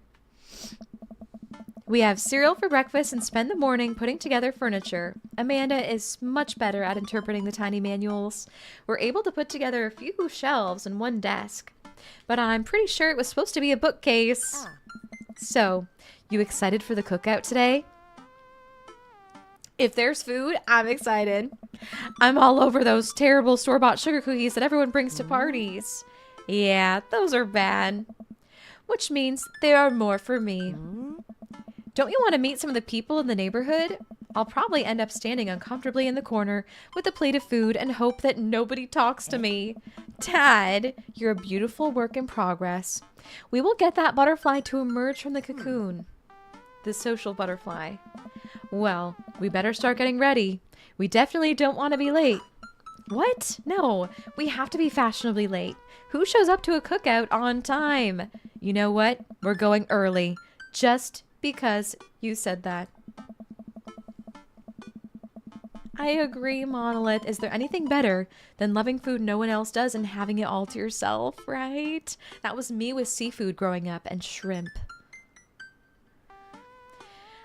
We have cereal for breakfast and spend the morning putting together furniture. Amanda is much better at interpreting the tiny manuals. We're able to put together a few shelves and 1 desk, but I'm pretty sure it was supposed to be a bookcase. So, You excited for the cookout today? If there's food, I'm excited. I'm all over those terrible store-bought sugar cookies that everyone brings to parties. Yeah, those are bad. Which means there are more for me. Don't you want to meet some of the people in the neighborhood? I'll probably end up standing uncomfortably in the corner with a plate of food and hope that nobody talks to me. Dad, you're a beautiful work in progress. We will get that butterfly to emerge from the cocoon. The social butterfly. Well, we better start getting ready. We definitely don't want to be late. What? No, we have to be fashionably late. Who shows up to a cookout on time? You know what? We're going early. Just because you said that. I agree, Monolith. Is there anything better than loving food no one else does and having it all to yourself, right? That was me with seafood growing up and shrimp.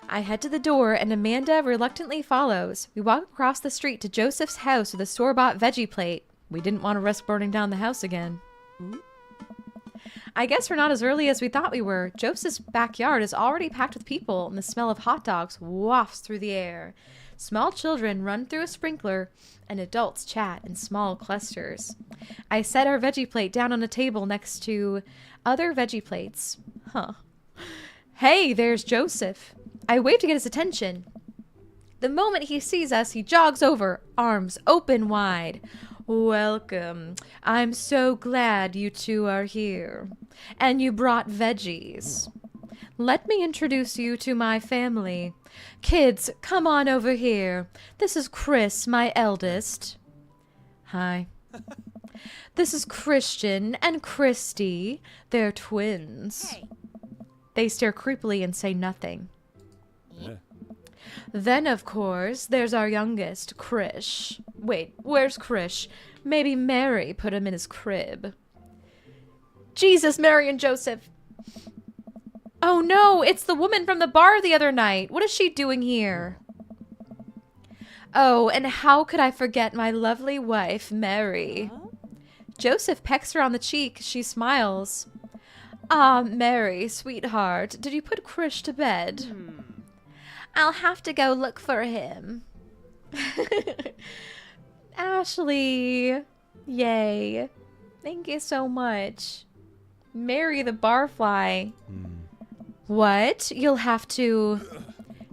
I head to the door and Amanda reluctantly follows. We walk across the street to Joseph's house with a store-bought veggie plate. We didn't want to risk burning down the house again. I guess we're not as early as we thought we were. Joseph's backyard is already packed with people and the smell of hot dogs wafts through the air. Small children run through a sprinkler and adults chat in small clusters. I set our veggie plate down on a table next to other veggie plates. Hey, there's Joseph. I wave to get his attention. The moment he sees us, he jogs over, arms open wide. Welcome. I'm so glad you two are here. And you brought veggies. Let me introduce you to my family. Kids, come on over here. This is Chris, my eldest. Hi. This is Christian and Christy. They're twins. Hey. They stare creepily and say nothing. Yeah. Then, of course, there's our youngest, Krish. Wait, where's Krish? Maybe Mary put him in his crib. Jesus, Mary and Joseph. Oh no, it's the woman from the bar the other night. What is she doing here? Oh, and how could I forget my lovely wife, Mary? Joseph pecks her on the cheek. She smiles. Ah, Mary, sweetheart, did you put Krish to bed? I'll have to go look for him. Ashley. Yay. Thank you so much. Mary the barfly. What? You'll have to...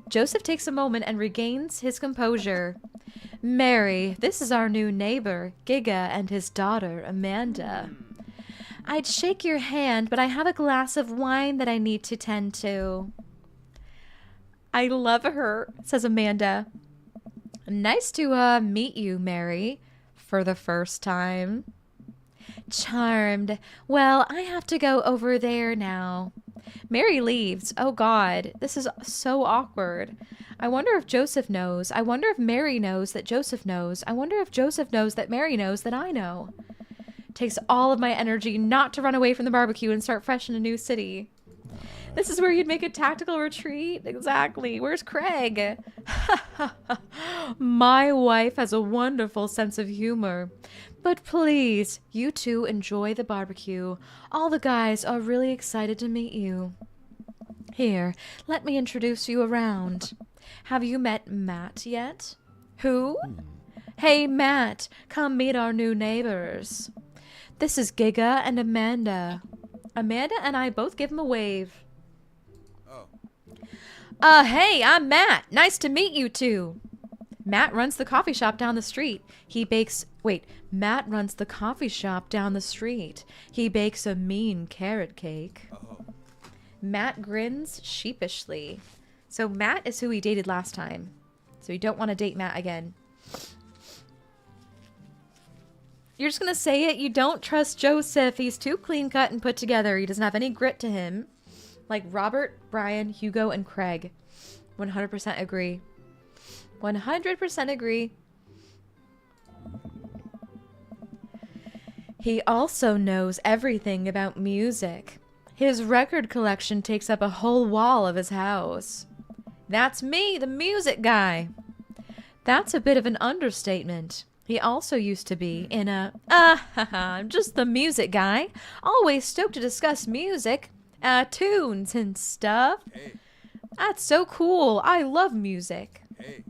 Joseph takes a moment and regains his composure. Mary, this is our new neighbor, Giga, and his daughter, Amanda. I'd shake your hand, but I have a glass of wine that I need to tend to. I love her, says Amanda. Nice to meet you, Mary, for the first time. Charmed. Well, I have to go over there now. Mary leaves. Oh God, this is so awkward. I wonder if Joseph knows. I wonder if Mary knows that Joseph knows. I wonder if Joseph knows that Mary knows that I know. Takes all of my energy not to run away from the barbecue and start fresh in a new city. This is where you'd make a tactical retreat? Exactly. Where's Craig? My wife has a wonderful sense of humor. But please, you two enjoy the barbecue. All the guys are really excited to meet you. Here, let me introduce you around. Have you met Matt yet? Who? Hey, Matt, come meet our new neighbors. This is Giga and Amanda. Amanda and I both give him a wave. Hey, I'm Matt. Nice to meet you two. Matt runs the coffee shop down the street. Matt runs the coffee shop down the street. He bakes a mean carrot cake. Matt grins sheepishly. So Matt is who he dated last time. So you don't want to date Matt again. You're just going to say it? You don't trust Joseph. He's too clean-cut and put together. He doesn't have any grit to him. Like Robert, Brian, Hugo, and Craig. 100% agree. 100% agree. He also knows everything about music. His record collection takes up a whole wall of his house. That's me, the music guy. That's a bit of an understatement. He also used to be in a, I'm just the music guy. Always stoked to discuss music, tunes and stuff. That's so cool. I love music. Hey.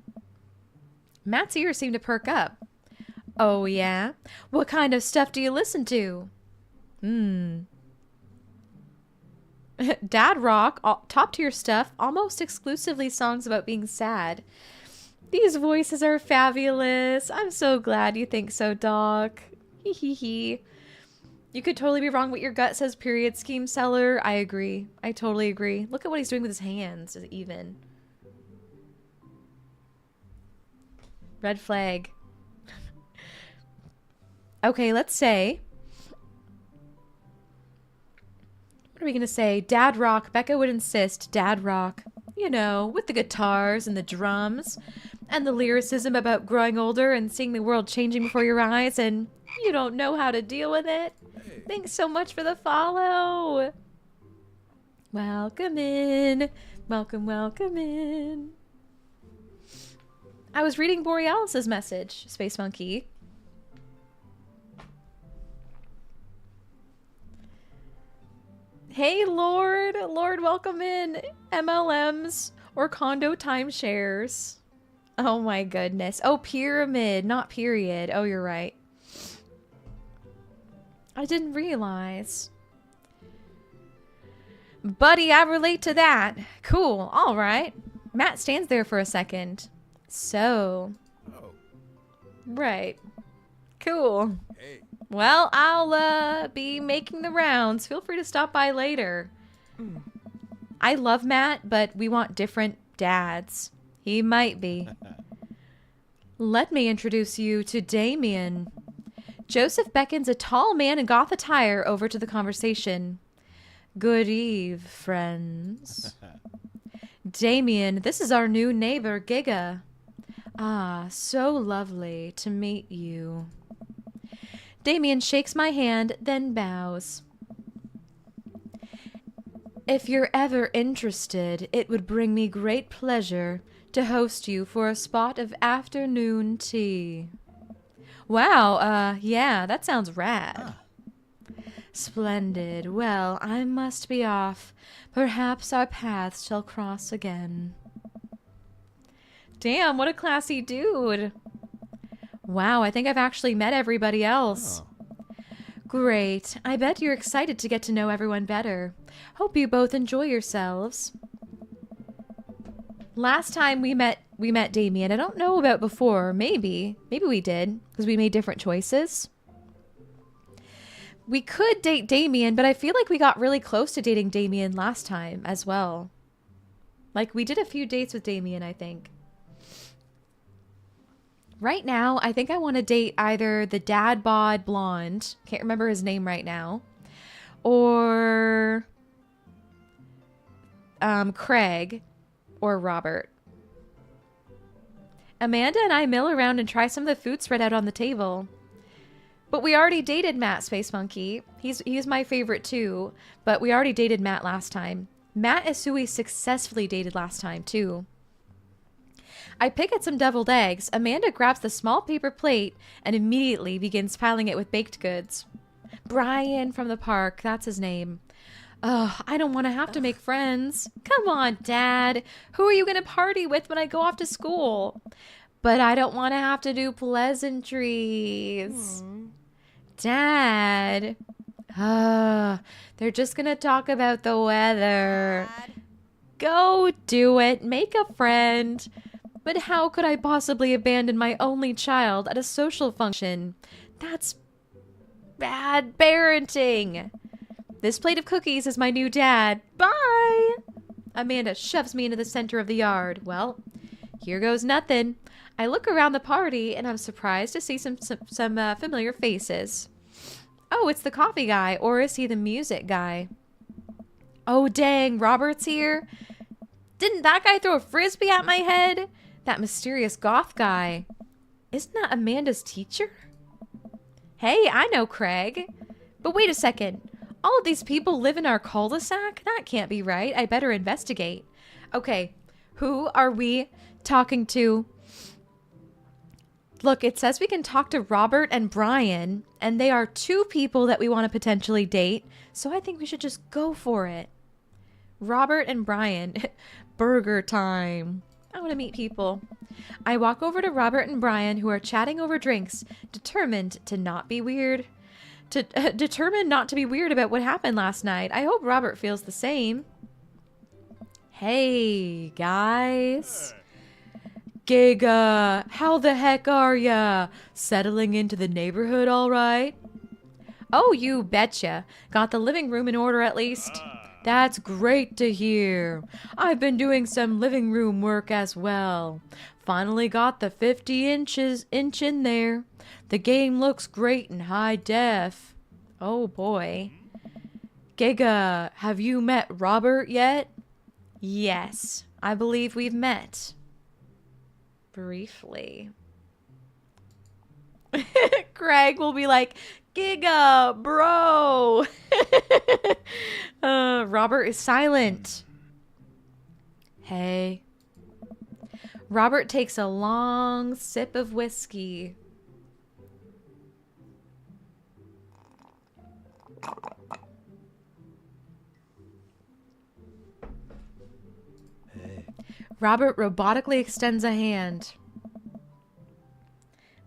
Matt's ears seem to perk up. Oh, yeah? What kind of stuff do you listen to? Dad rock, top tier stuff, almost exclusively songs about being sad. These voices are fabulous. I'm so glad you think so, Doc. Hee hee hee. You could totally be wrong, but your gut says period scheme seller. I agree. I totally agree. Look at what he's doing with his hands, even. Red flag. Okay, let's say. What are we going to say? Dad rock. Becca would insist. Dad rock. You know, with the guitars and the drums and the lyricism about growing older and seeing the world changing before your eyes and you don't know how to deal with it. Hey. Thanks so much for the follow. Welcome in. Welcome, welcome in. I was reading Borealis's message, Space Monkey. Hey, Lord. Lord, welcome in. MLMs or condo timeshares. Oh my goodness. Oh, pyramid, not period. Oh, you're right. I didn't realize. Buddy, I relate to that. Cool. All right. Matt stands there for a second. So. Oh. Right. Cool. Hey. Well, I'll be making the rounds. Feel free to stop by later. I love Matt, but we want different dads. He might be. Let me introduce you to Damien. Joseph beckons a tall man in goth attire over to the conversation. Good eve, friends. Damien, this is our new neighbor, Giga. Ah, so lovely to meet you. Damien shakes my hand, then bows. If you're ever interested, it would bring me great pleasure to host you for a spot of afternoon tea. Wow, yeah, that sounds rad. Splendid. Well, I must be off. Perhaps our paths shall cross again. Damn, what a classy dude. Wow, I think I've actually met everybody else. Oh. Great. I bet you're excited to get to know everyone better. Hope you both enjoy yourselves. Last time we met Damien. I don't know about before. Maybe we did, because we made different choices. We could date Damien, but I feel like we got really close to dating Damien last time as well. Like, we did a few dates with Damien, I think. Right now, I think I want to date either the dad bod blonde, can't remember his name right now, or Craig or Robert. Amanda and I mill around and try some of the food spread out on the table. But we already dated Matt, Space Monkey. He's my favorite too, but we already dated Matt last time. Matt is who we successfully dated last time too. I pick at some deviled eggs. Amanda grabs the small paper plate and immediately begins piling it with baked goods. Brian from the park, that's his name. Ugh, I don't want to have to make friends. Come on, Dad. Who are you going to party with when I go off to school? But I don't want to have to do pleasantries. Dad. They're just going to talk about the weather. Dad. Go do it. Make a friend. But how could I possibly abandon my only child at a social function? That's bad parenting. This plate of cookies is my new dad. Bye! Amanda shoves me into the center of the yard. Well, here goes nothing. I look around the party and I'm surprised to see some familiar faces. Oh, it's the coffee guy, or is he the music guy? Oh, dang, Robert's here? Didn't that guy throw a frisbee at my head? That mysterious goth guy. Isn't that Amanda's teacher? Hey, I know Craig. But wait a second. All of these people live in our cul-de-sac? That can't be right. I better investigate. Okay, who are we talking to? Look, it says we can talk to Robert and Brian, and they are two people that we want to potentially date, so I think we should just go for it. Robert and Brian. burger time. I want to meet people. I walk over to Robert and Brian, who are chatting over drinks, determined not to be weird about what happened last night. I hope Robert feels the same. Hey, guys. Giga, how the heck are ya? Settling into the neighborhood all right? Oh, you betcha. Got the living room in order at least. That's great to hear. I've been doing some living room work as well. Finally got the 50 inch in there. The game looks great in high def. Oh boy. Giga, have you met Robert yet? Yes, I believe we've met. Briefly. Craig will be like, Giga, bro. Robert is silent. Hey. Robert takes a long sip of whiskey. Robert robotically extends a hand.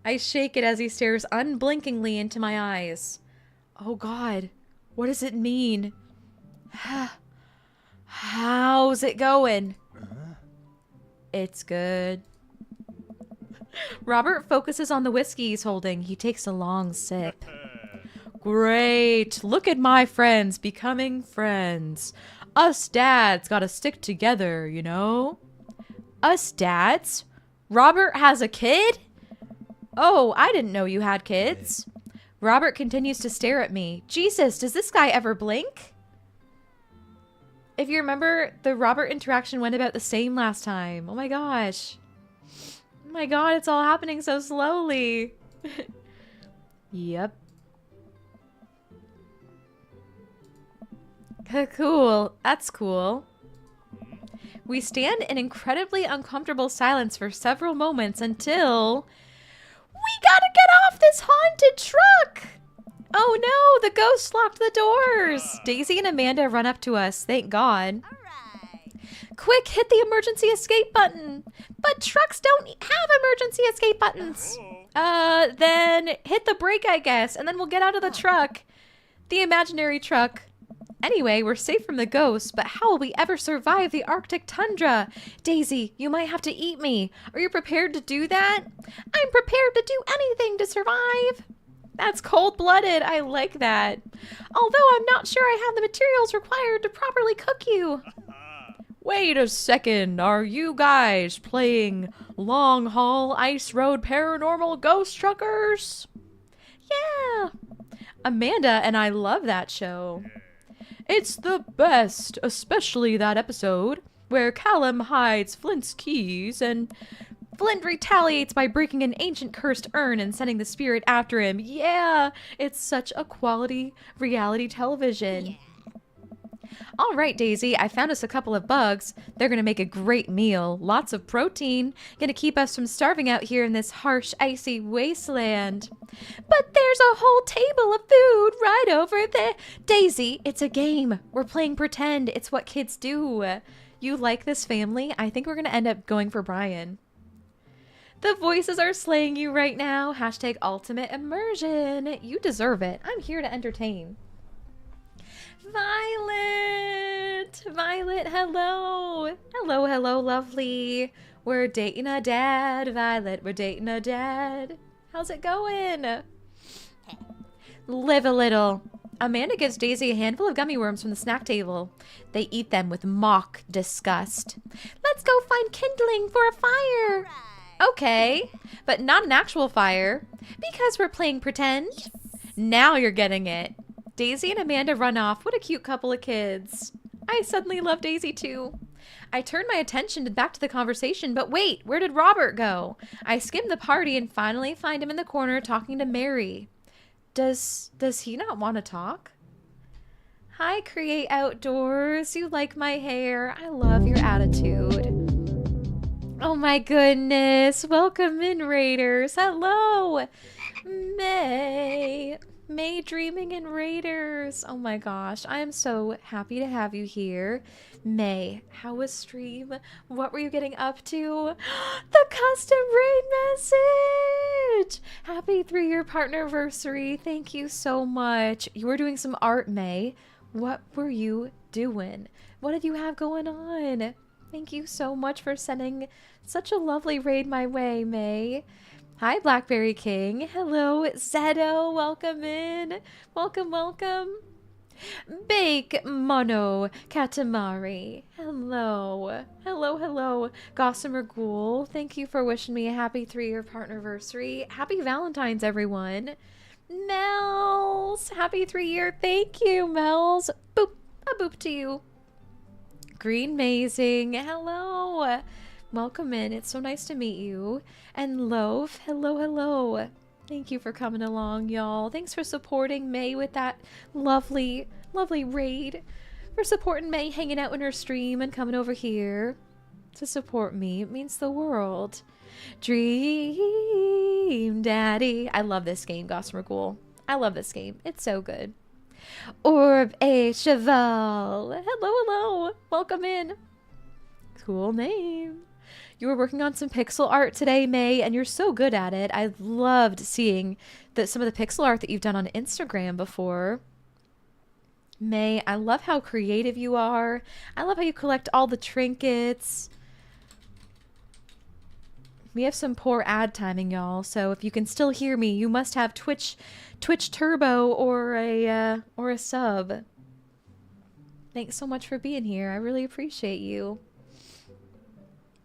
I shake it as he stares unblinkingly into my eyes. Oh God, what does it mean? How's it going? It's good. Robert focuses on the whiskey he's holding. He takes a long sip. Great. Look at my friends becoming friends. Us dads gotta stick together, you know? Us dads? Robert has a kid? Oh, I didn't know you had kids. Robert continues to stare at me. Jesus, does this guy ever blink? If you remember, the Robert interaction went about the same last time. Oh my gosh. Oh my God, it's all happening so slowly. Yep. Cool. That's cool. We stand in incredibly uncomfortable silence for several moments until... We gotta get off this haunted truck! Oh no, the ghost locked the doors! Daisy and Amanda run up to us, thank God. Quick, hit the emergency escape button! But trucks don't have emergency escape buttons! Then hit the brake, I guess, and then we'll get out of the truck. The imaginary truck. Anyway, we're safe from the ghosts, but how will we ever survive the Arctic tundra? Daisy, you might have to eat me. Are you prepared to do that? I'm prepared to do anything to survive. That's cold-blooded. I like that. Although I'm not sure I have the materials required to properly cook you. Wait a second. Are you guys playing Long Haul Ice Road Paranormal Ghost Truckers? Yeah. Amanda and I love that show. It's the best, especially that episode where Callum hides Flint's keys and Flint retaliates by breaking an ancient cursed urn and sending the spirit after him. Yeah, it's such a quality reality television. Yeah. All right, Daisy, I found us a couple of bugs. They're going to make a great meal. Lots of protein. Going to keep us from starving out here in this harsh, icy wasteland. But there's a whole table of food right over there. Daisy, it's a game. We're playing pretend. It's what kids do. You like this family? I think we're going to end up going for Brian. The voices are slaying you right now. Hashtag ultimate immersion. You deserve it. I'm here to entertain. Violet! Violet, hello! Hello, hello, lovely. We're dating a dad, Violet. We're dating a dad. How's it going? Live a little. Amanda gives Daisy a handful of gummy worms from the snack table. They eat them with mock disgust. Let's go find kindling for a fire. Okay, but not an actual fire. Because we're playing pretend. Yes. Now you're getting it. Daisy and Amanda run off. What a cute couple of kids. I suddenly love Daisy too. I turn my attention back to the conversation, but wait, where did Robert go? I skim the party and finally find him in the corner talking to Mary. Does he not want to talk? Hi, Create Outdoors. You like my hair. I love your attitude. Oh my goodness. Welcome in, Raiders. Hello. May. May Dreaming and Raiders. Oh my gosh, I am so happy to have you here. May, how was stream? What were you getting up to? The custom raid message! Happy 3-year partnerversary. Thank you so much. You were doing some art, May. What were you doing? What did you have going on? Thank you so much for sending such a lovely raid my way, May. Hi, Blackberry King. Hello, Zedo. Welcome in. Welcome, welcome. Bake Mono Katamari. Hello. Hello, hello. Gossamer Ghoul. Thank you for wishing me a happy 3-year partnerversary. Happy Valentine's, everyone. Mels. Happy 3-year. Thank you, Mels. Boop. A boop to you. Green Mazing. Hello. Welcome in. It's so nice to meet you. And Loaf, hello, hello. Thank you for coming along, y'all. Thanks for supporting May with that lovely, lovely raid. For supporting May, hanging out in her stream and coming over here to support me. It means the world. Dream Daddy. I love this game, Gossamer Ghoul. I love this game. It's so good. Orb A Cheval. Hello, hello. Welcome in. Cool name. You were working on some pixel art today, May, and you're so good at it. I loved seeing some of the pixel art that you've done on Instagram before. May, I love how creative you are. I love how you collect all the trinkets. We have some poor ad timing, y'all, so if you can still hear me, you must have Twitch Turbo or a sub. Thanks so much for being here. I really appreciate you.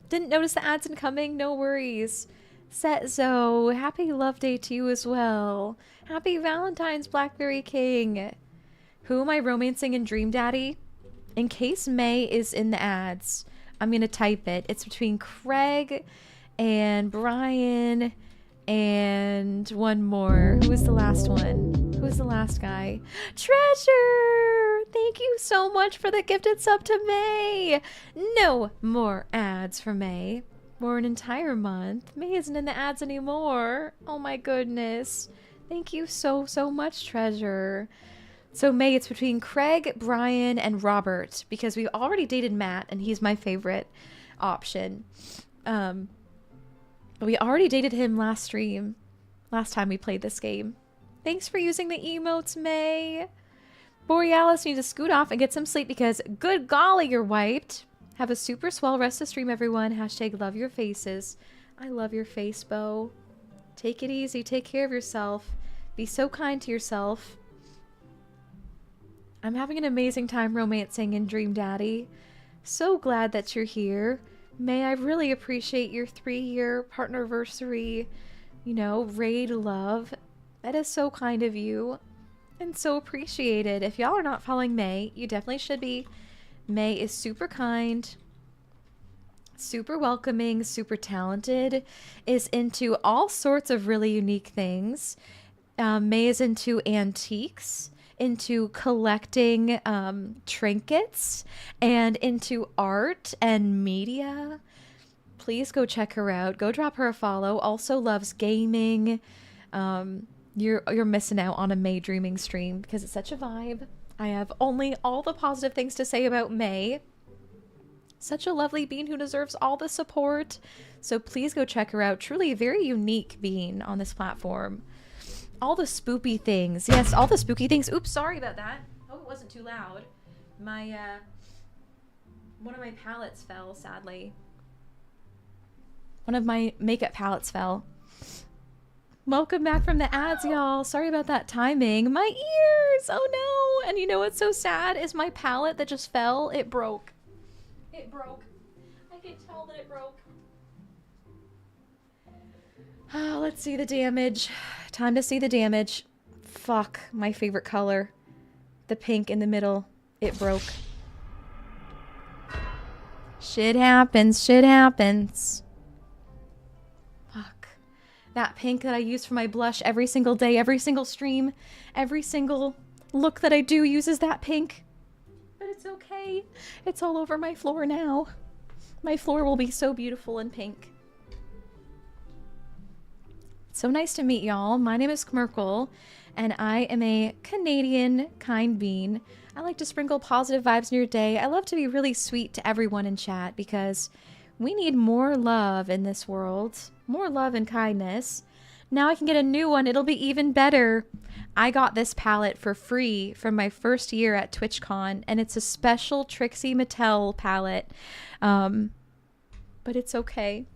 Didn't notice the ads incoming? No worries. Setzo, happy love day to you as well. Happy Valentine's, Blackberry King. Who am I romancing in Dream Daddy? In case May is in the ads, I'm going to type it. It's between Craig and Brian and one more. Who was the last one? Who was the last guy? Treasure! Thank you so much for the gifted sub to May. No more ads for May. For an entire month. May isn't in the ads anymore. Oh my goodness. Thank you so, so much, Treasure. So May, it's between Craig, Brian, and Robert, because we already dated Matt, and he's my favorite option. But we already dated him last stream, last time we played this game. Thanks for using the emotes, May. Borealis needs to scoot off and get some sleep because, good golly, you're wiped. Have a super swell rest of stream, everyone. Hashtag love your faces. I love your face, Bo. Take it easy. Take care of yourself. Be so kind to yourself. I'm having an amazing time romancing in Dream Daddy. So glad that you're here. May, I really appreciate your 3-year partnerversary, raid love. That is so kind of you. And so appreciated. If y'all are not following May, you definitely should be. May is super kind, super welcoming, super talented, is into all sorts of really unique things. May is into antiques, into collecting trinkets, and into art and media. Please go check her out. Go drop her a follow. Also loves gaming. You're missing out on a May Dreaming stream because it's such a vibe. I have only all the positive things to say about May. Such a lovely bean who deserves all the support. So please go check her out. Truly a very unique bean on this platform. All the spoopy things. Yes, all the spooky things. Oops, sorry about that. Hope it wasn't too loud. My, one of my palettes fell, sadly. One of my makeup palettes fell. Welcome back from the ads, y'all. Sorry about that timing. My ears! Oh no! And you know what's so sad is my palette that just fell, it broke. It broke. I can tell that it broke. Oh, let's see the damage. Time to see the damage. Fuck, my favorite color. The pink in the middle. It broke. Shit happens, shit happens. Fuck. That pink that I use for my blush every single day, every single stream, every single look that I do uses that pink. But it's okay. It's all over my floor now. My floor will be so beautiful in pink. So nice to meet y'all. My name is Kmerkle, and I am a Canadian kind bean. I like to sprinkle positive vibes in your day. I love to be really sweet to everyone in chat because we need more love in this world. More love and kindness. Now I can get a new one. It'll be even better. I got this palette for free from my first year at TwitchCon, and it's a special Trixie Mattel palette. But it's okay.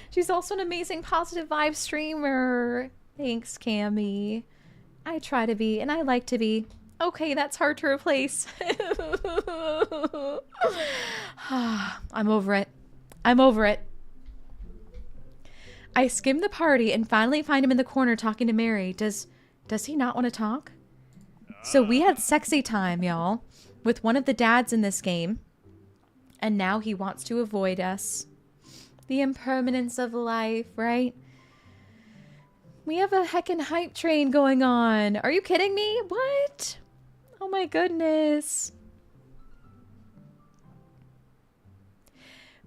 She's also an amazing positive vibe streamer. Thanks, Cammy. I try to be, and I like to be. Okay, that's hard to replace. I'm over it. I'm over it. I skim the party and finally find him in the corner talking to Mary. Does he not want to talk? So we had sexy time, y'all, with one of the dads in this game. And now he wants to avoid us. The impermanence of life, right? We have a heckin' hype train going on. Are you kidding me? What? Oh my goodness.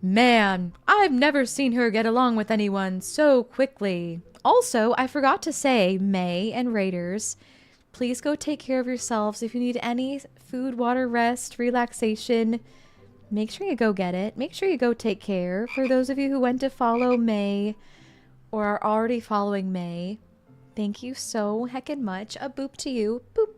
Man, I've never seen her get along with anyone so quickly. Also, I forgot to say, May and Raiders, please go take care of yourselves. If you need any food, water, rest, relaxation, make sure you go get it. Make sure you go take care. For those of you who went to follow May or are already following May, thank you so heckin' much. A boop to you. Boop.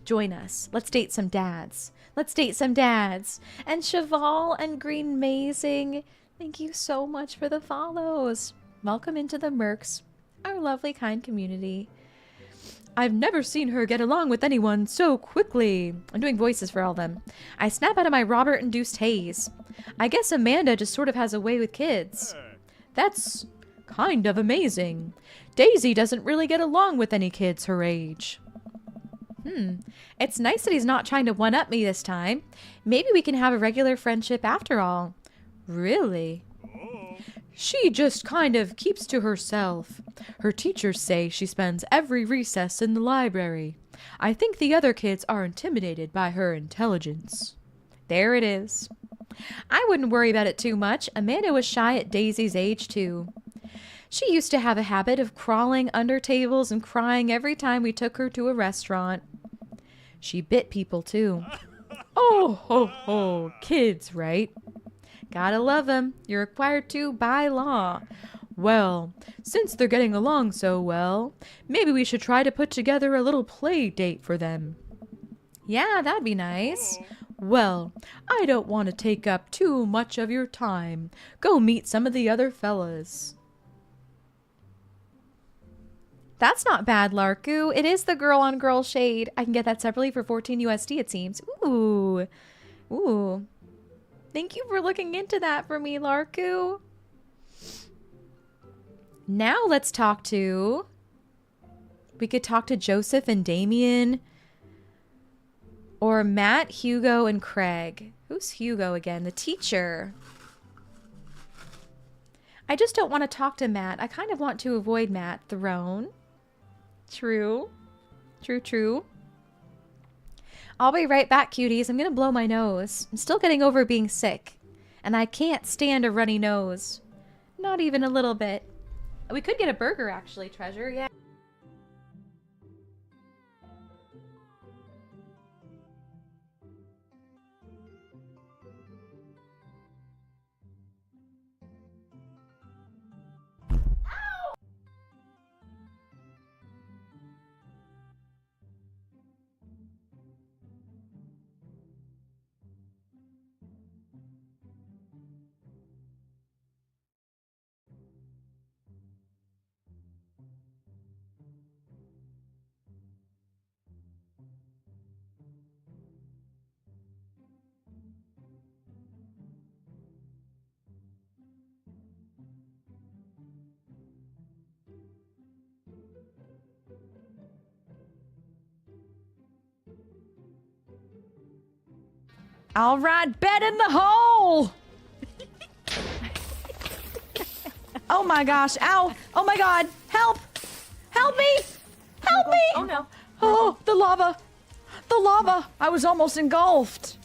Join us. Let's date some dads. Let's date some dads. And Cheval and Green Mazing, thank you so much for the follows. Welcome into the Mercs, our lovely, kind community. I've never seen her get along with anyone so quickly. I'm doing voices for all of them. I snap out of my Robert-induced haze. I guess Amanda just sort of has a way with kids. That's kind of amazing. Daisy doesn't really get along with any kids her age. It's nice that he's not trying to one-up me this time. Maybe we can have a regular friendship after all. Really? She just kind of keeps to herself. Her teachers say she spends every recess in the library. I think the other kids are intimidated by her intelligence. There it is. I wouldn't worry about it too much. Amanda was shy at Daisy's age, too. She used to have a habit of crawling under tables and crying every time we took her to a restaurant. She bit people, too. Oh, ho, ho. Kids, right? Gotta love them. You're required to by law. Well, since they're getting along so well, maybe we should try to put together a little play date for them. Yeah, that'd be nice. Well, I don't want to take up too much of your time. Go meet some of the other fellas. That's not bad, Larku. It is the girl-on-girl shade. I can get that separately for 14 USD, it seems. Ooh. Ooh. Thank you for looking into that for me, Larku. Now let's talk to... We could talk to Joseph and Damien. Or Matt, Hugo, and Craig. Who's Hugo again? The teacher. I just don't want to talk to Matt. I kind of want to avoid Matt. Throne. True. True, true. I'll be right back, cuties. I'm gonna blow my nose. I'm still getting over being sick. And I can't stand a runny nose. Not even a little bit. We could get a burger, actually, Treasure. Yeah. All right, bet in the hole. Oh my gosh, ow. Oh my god, help. Help me. Help me. Oh no. Oh, the lava. The lava. I was almost engulfed.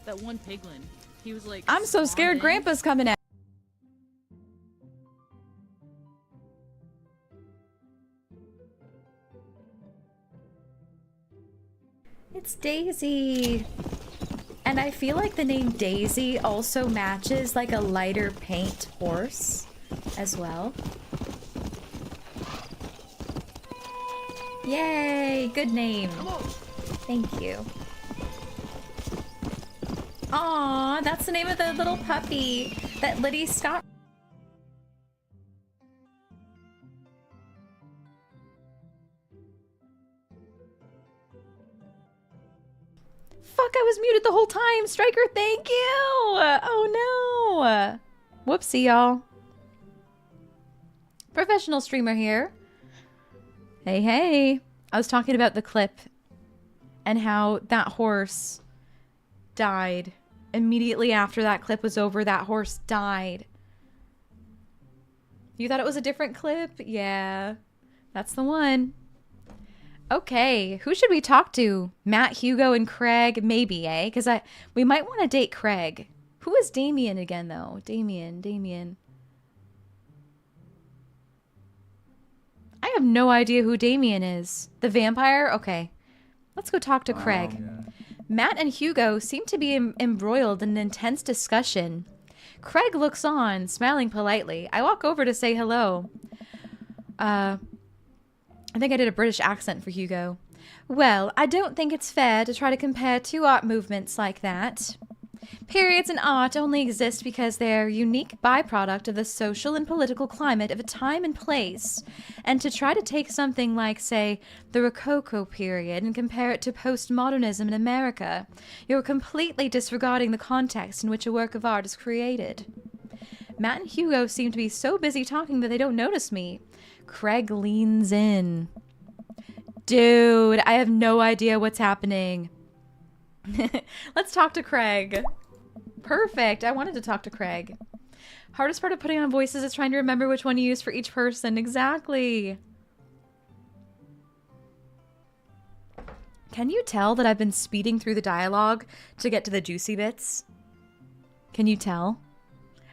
That one piglin. He was like... I'm so scared Grandpa's coming at. It's Daisy. And I feel like the name Daisy also matches like a lighter paint horse as well. Yay, good name. Thank you. Aw, that's the name of the little puppy that Liddy Scott. Fuck, I was muted the whole time. Striker, thank you. Oh no. Whoopsie, y'all. Professional streamer here. Hey, hey. I was talking about the clip and how that horse died. Immediately after that clip was over, that horse died. You thought it was a different clip? Yeah. That's the one. Okay, who should we talk to? Matt, Hugo, and Craig? Maybe, eh? Because we might want to date Craig. Who is Damien again, though? Damien. I have no idea who Damien is. The vampire? Okay. Let's go talk to Craig. Yeah. Matt and Hugo seem to be embroiled in an intense discussion. Craig looks on, smiling politely. I walk over to say hello. I think I did a British accent for Hugo. Well, I don't think it's fair to try to compare two art movements like that. Periods in art only exist because they're a unique byproduct of the social and political climate of a time and place. And to try to take something like, say, the Rococo period and compare it to postmodernism in America, you're completely disregarding the context in which a work of art is created. Matt and Hugo seem to be so busy talking that they don't notice me. Craig leans in. Dude, I have no idea what's happening. Let's talk to Craig. Perfect. I wanted to talk to Craig. Hardest part of putting on voices is trying to remember which one you use for each person. Exactly. Can you tell that I've been speeding through the dialogue to get to the juicy bits? Can you tell?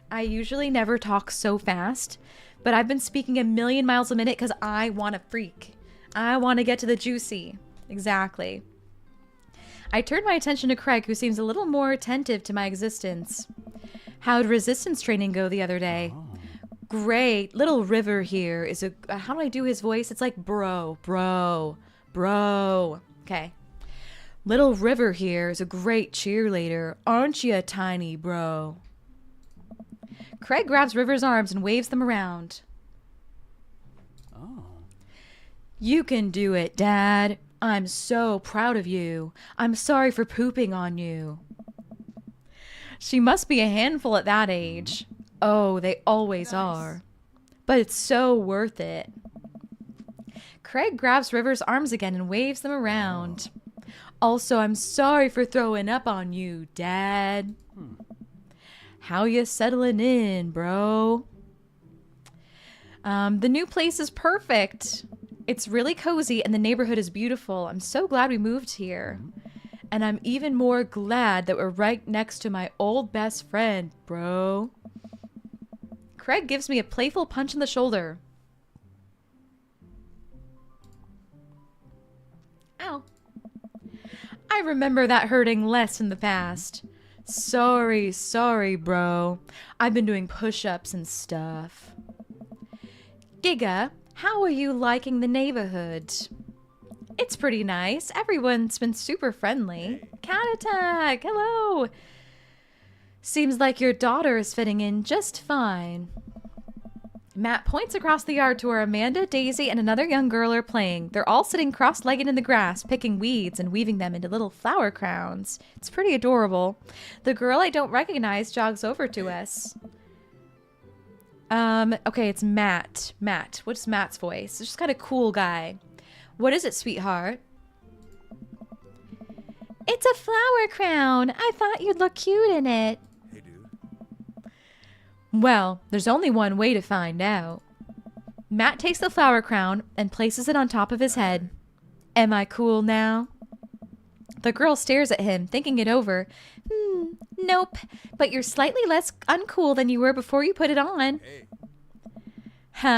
I usually never talk so fast, but I've been speaking a million miles a minute because I want to freak. I want to get to the juicy. Exactly. I turned my attention to Craig, who seems a little more attentive to my existence. How'd resistance training go the other day? Great. Little River here is a... how do I do his voice? It's like bro. Okay. Little River here is a great cheerleader. Aren't you a tiny bro? Craig grabs River's arms and waves them around. Oh. You can do it, Dad. I'm so proud of you. I'm sorry for pooping on you. She must be a handful at that age. Oh, they always are. But it's so worth it. Craig grabs River's arms again and waves them around. Also, I'm sorry for throwing up on you, Dad. How you settling in, bro? The new place is perfect. It's really cozy and the neighborhood is beautiful. I'm so glad we moved here. And I'm even more glad that we're right next to my old best friend, bro. Craig gives me a playful punch in the shoulder. Ow. I remember that hurting less in the past. Sorry, bro. I've been doing push-ups and stuff. Giga, how are you liking the neighborhood? It's pretty nice. Everyone's been super friendly. Cat attack! Hello! Seems like your daughter is fitting in just fine. Matt points across the yard to where Amanda, Daisy, and another young girl are playing. They're all sitting cross-legged in the grass, picking weeds and weaving them into little flower crowns. It's pretty adorable. The girl I don't recognize jogs over to us. Okay, it's Matt. Matt. What's Matt's voice? It's just kind of cool guy. What is it, sweetheart? It's a flower crown. I thought you'd look cute in it. Hey, dude. Well, there's only one way to find out. Matt takes the flower crown and places it on top of his head. Am I cool now? The girl stares at him, thinking it over. Nope, but you're slightly less uncool than you were before you put it on. Hey.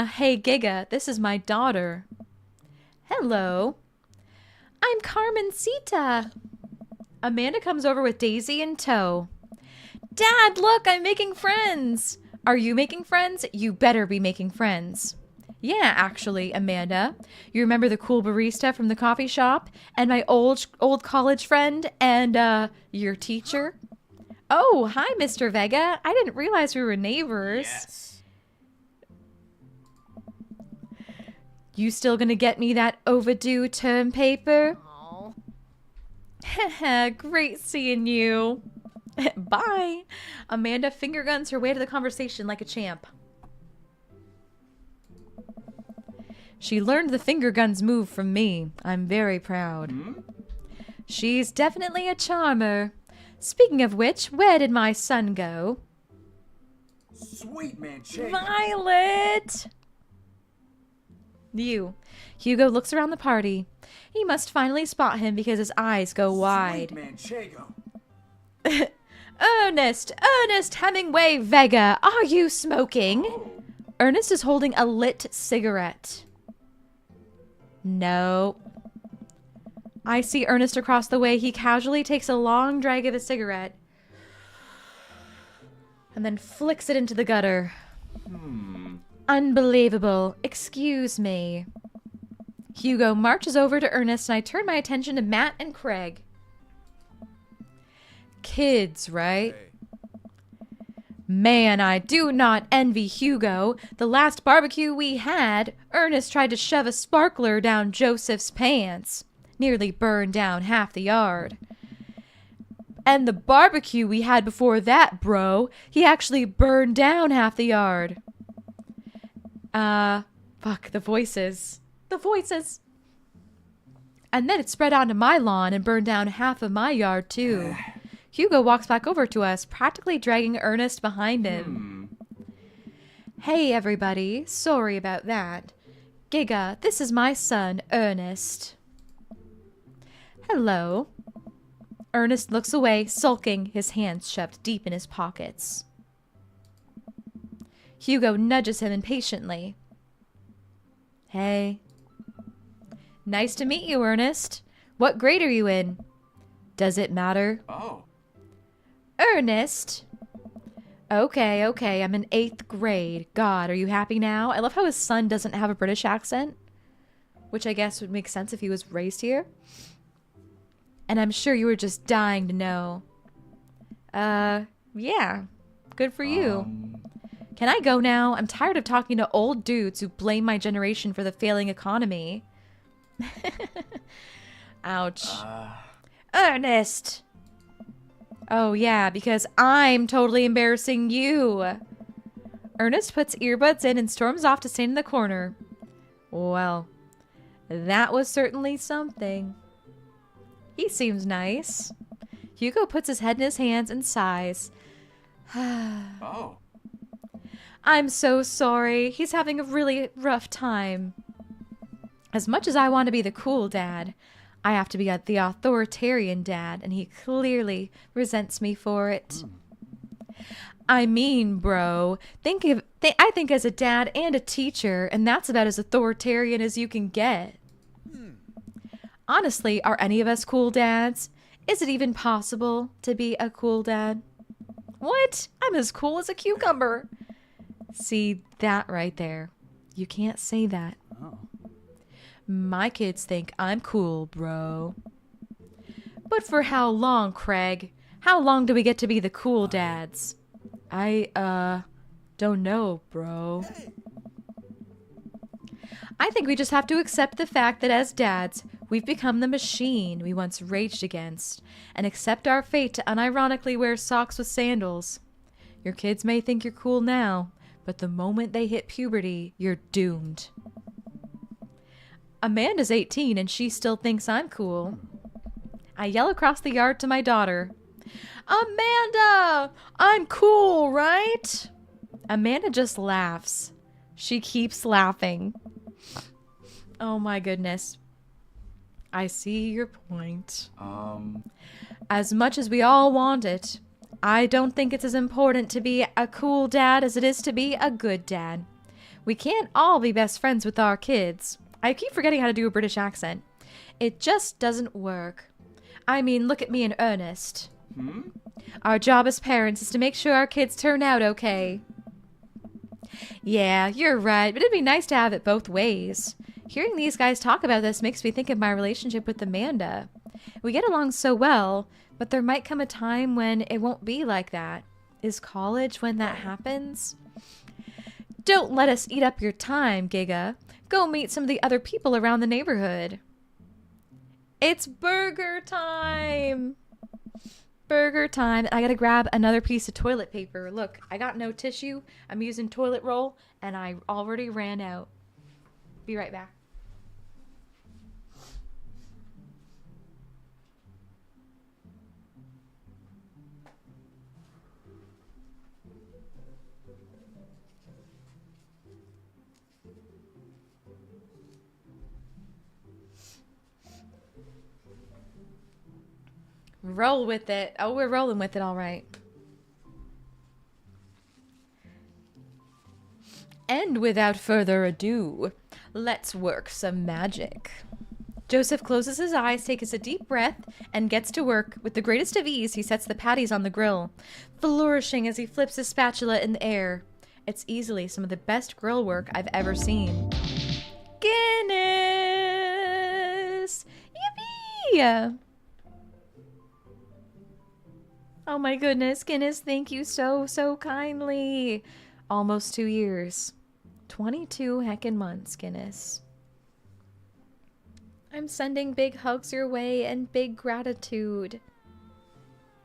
Hey Giga, this is my daughter. Hello. I'm Carmencita. Amanda comes over with Daisy in tow. Dad, look, I'm making friends. Are you making friends? You better be making friends. Yeah, actually, Amanda. You remember the cool barista from the coffee shop? And my old college friend? And, your teacher? Oh, hi, Mr. Vega. I didn't realize we were neighbors. Yes. You still gonna get me that overdue term paper? Haha, great seeing you. Bye. Amanda finger guns her way to the conversation like a champ. She learned the finger guns move from me. I'm very proud. She's definitely a charmer. Speaking of which, where did my son go? Sweet Manchego. Violet! Hugo looks around the party. He must finally spot him because his eyes go wide. Sweet Manchego. Ernest Hemingway Vega, are you smoking? Ernest is holding a lit cigarette. No. I see Ernest across the way. He casually takes a long drag of a cigarette and then flicks it into the gutter. Unbelievable. Excuse me. Hugo marches over to Ernest and I turn my attention to Matt and Craig. Kids, right? Man, I do not envy Hugo. The last barbecue we had, Ernest tried to shove a sparkler down Joseph's pants. Nearly burned down half the yard. And the barbecue we had before that, bro, he actually burned down half the yard. Fuck, the voices. The voices. And then it spread onto my lawn and burned down half of my yard, too. Hugo walks back over to us, practically dragging Ernest behind him. Hey, everybody. Sorry about that. Giga, this is my son, Ernest. Hello. Ernest looks away, sulking, his hands shoved deep in his pockets. Hugo nudges him impatiently. Hey. Nice to meet you, Ernest. What grade are you in? Does it matter? Oh. Ernest! Okay, I'm in 8th grade. God, are you happy now? I love how his son doesn't have a British accent. Which I guess would make sense if he was raised here. And I'm sure you were just dying to know. Yeah. Good for you. Can I go now? I'm tired of talking to old dudes who blame my generation for the failing economy. Ouch. Ernest! Oh yeah, because I'm totally embarrassing you. Ernest puts earbuds in and storms off to stand in the corner. Well, that was certainly something. He seems nice. Hugo puts his head in his hands and sighs. Oh. I'm so sorry. He's having a really rough time. As much as I want to be the cool dad, I have to be the authoritarian dad, and he clearly resents me for it. I mean, bro, I think as a dad and a teacher, and that's about as authoritarian as you can get. Honestly, are any of us cool dads? Is it even possible to be a cool dad? What? I'm as cool as a cucumber. See, that right there. You can't say that. Oh. My kids think I'm cool, bro. But for how long, Craig? How long do we get to be the cool dads? I don't know, bro. I think we just have to accept the fact that as dads, we've become the machine we once raged against, and accept our fate to unironically wear socks with sandals. Your kids may think you're cool now, but the moment they hit puberty, you're doomed. Amanda's 18 and she still thinks I'm cool. I yell across the yard to my daughter. Amanda! I'm cool, right? Amanda just laughs. She keeps laughing. Oh my goodness. I see your point. As much as we all want it, I don't think it's as important to be a cool dad as it is to be a good dad. We can't all be best friends with our kids. I keep forgetting how to do a British accent. It just doesn't work. I mean, look at me in earnest. Our job as parents is to make sure our kids turn out okay. Yeah, you're right, but it'd be nice to have it both ways. Hearing these guys talk about this makes me think of my relationship with Amanda. We get along so well, but there might come a time when it won't be like that. Is college when that happens? Don't let us eat up your time, Giga. Go meet some of the other people around the neighborhood. It's burger time! Burger time. I gotta grab another piece of toilet paper. Look, I got no tissue. I'm using toilet roll, and I already ran out. Be right back. Roll with it. Oh, we're rolling with it, all right. And without further ado, let's work some magic. Joseph closes his eyes, takes a deep breath, and gets to work. With the greatest of ease, he sets the patties on the grill, flourishing as he flips his spatula in the air. It's easily some of the best grill work I've ever seen. Guinness! Yippee! Oh my goodness, Guinness, thank you so kindly. Almost 2 years. 22 heckin' months, Guinness. I'm sending big hugs your way and big gratitude.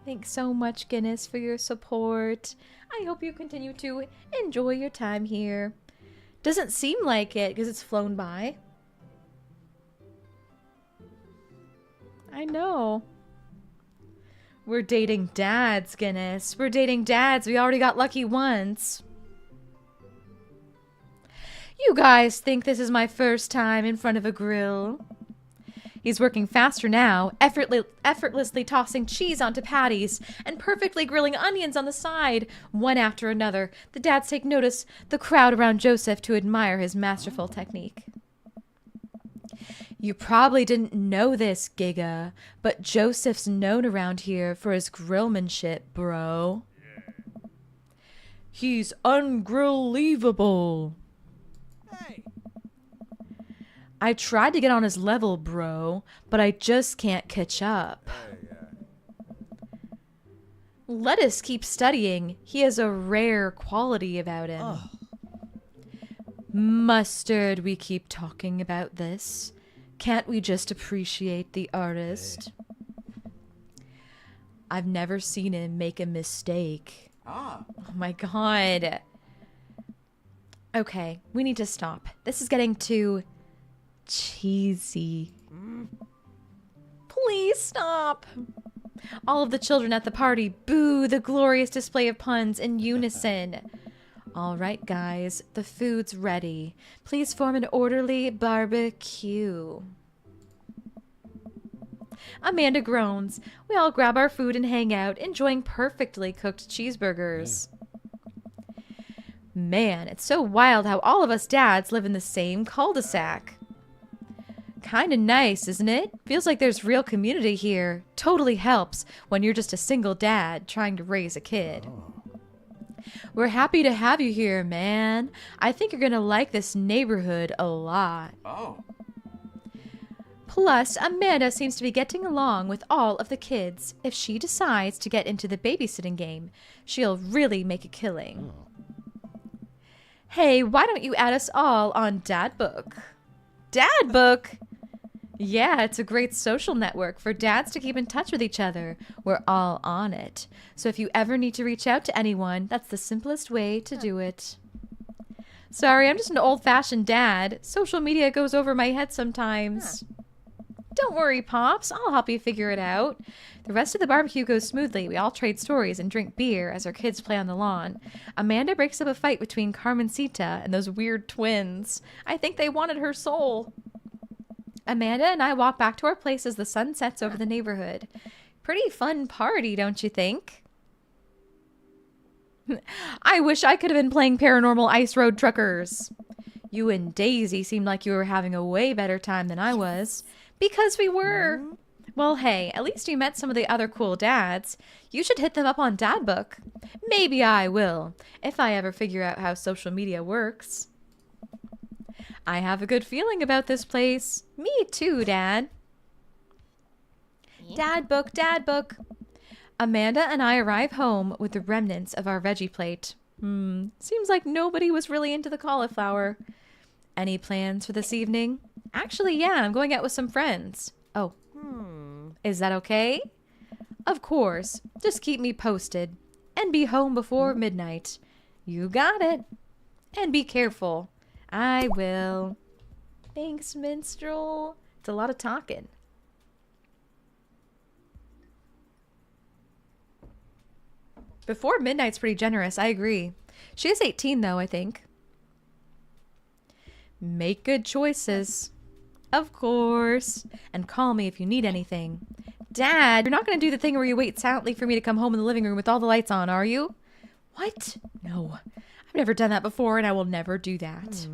Thanks so much, Guinness, for your support. I hope you continue to enjoy your time here. Doesn't seem like it because it's flown by. I know. We're dating dads, Guinness. We're dating dads. We already got lucky once. You guys think this is my first time in front of a grill? He's working faster now, effortlessly tossing cheese onto patties and perfectly grilling onions on the side, one after another. The dads take notice, the crowd around Joseph to admire his masterful technique. You probably didn't know this, Giga, but Joseph's known around here for his grillmanship, bro. He's ungrill-leavable. Hey, I tried to get on his level, bro, but I just can't catch up. Let us keep studying. He has a rare quality about him. Mustard, we keep talking about this. Can't we just appreciate the artist? I've never seen him make a mistake. Oh my god. Okay, we need to stop. This is getting too cheesy. Please stop. All of the children at the party boo the glorious display of puns in unison. All right, guys, the food's ready. Please form an orderly barbecue. Amanda groans. We all grab our food and hang out, enjoying perfectly cooked cheeseburgers. Man, it's so wild how all of us dads live in the same cul-de-sac. Kinda nice, isn't it? Feels like there's real community here. Totally helps when you're just a single dad trying to raise a kid. We're happy to have you here, man. I think you're gonna like this neighborhood a lot. Plus, Amanda seems to be getting along with all of the kids. If she decides to get into the babysitting game, she'll really make a killing. Hey, why don't you add us all on Dadbook? Dadbook? Yeah, it's a great social network for dads to keep in touch with each other. We're all on it. So if you ever need to reach out to anyone, that's the simplest way to do it. Sorry, I'm just an old-fashioned dad. Social media goes over my head sometimes. Don't worry, Pops. I'll help you figure it out. The rest of the barbecue goes smoothly. We all trade stories and drink beer as our kids play on the lawn. Amanda breaks up a fight between Carmencita and those weird twins. I think they wanted her soul. Amanda and I walk back to our place as the sun sets over the neighborhood. Pretty fun party, don't you think? I wish I could have been playing Paranormal Ice Road Truckers. You and Daisy seemed like you were having a way better time than I was. Because we were. Well, hey, at least you met some of the other cool dads. You should hit them up on Dad Book. Maybe I will, if I ever figure out how social media works. I have a good feeling about this place. Me too, Dad. Dad Book, Dad Book. Amanda and I arrive home with the remnants of our veggie plate. Seems like nobody was really into the cauliflower. Any plans for this evening? Actually, yeah, I'm going out with some friends. Oh. Is that okay? Of course. Just keep me posted. And be home before midnight. You got it. And be careful. I will. Thanks, minstrel. It's a lot of talking. Before midnight's pretty generous, I agree. She is 18 though, I think. Make good choices. Of course. And call me if you need anything. Dad, you're not going to do the thing where you wait silently for me to come home in the living room with all the lights on, are you? What? No. I've never done that before, and I will never do that.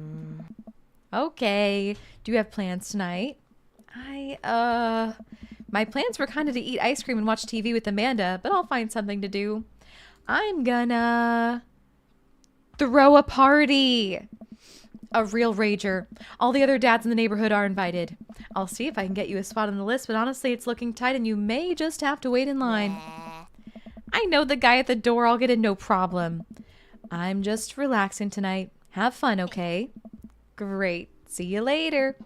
Okay. Do you have plans tonight? My plans were kind of to eat ice cream and watch TV with Amanda, but I'll find something to do. I'm gonna throw a party. A real rager. All the other dads in the neighborhood are invited. I'll see if I can get you a spot on the list, but honestly, it's looking tight and you may just have to wait in line. I know the guy at the door. I'll get in no problem. I'm just relaxing tonight. Have fun, okay? Great. See you later.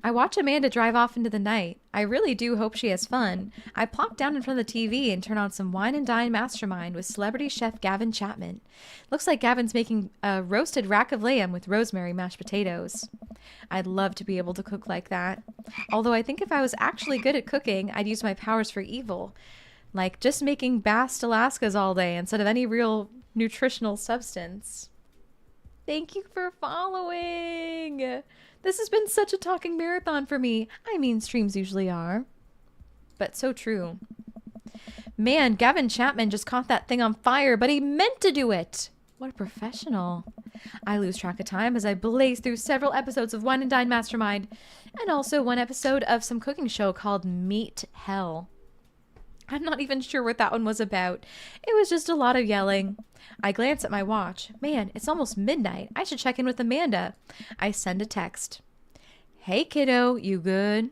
I watch Amanda drive off into the night. I really do hope she has fun. I plop down in front of the TV and turn on some Wine and Dine Mastermind with celebrity chef Gavin Chapman. Looks like Gavin's making a roasted rack of lamb with rosemary mashed potatoes. I'd love to be able to cook like that. Although I think if I was actually good at cooking, I'd use my powers for evil. Like just making Bast Alaskas all day instead of any real nutritional substance. Thank you for following. This has been such a talking marathon for me. I mean, streams usually are. But so true. Man, Gavin Chapman just caught that thing on fire, but he meant to do it. What a professional. I lose track of time as I blaze through several episodes of Wine and Dine Mastermind, and also one episode of some cooking show called Meat Hell. I'm not even sure what that one was about. It was just a lot of yelling. I glance at my watch. Man, it's almost midnight. I should check in with Amanda. I send a text. Hey, kiddo, you good?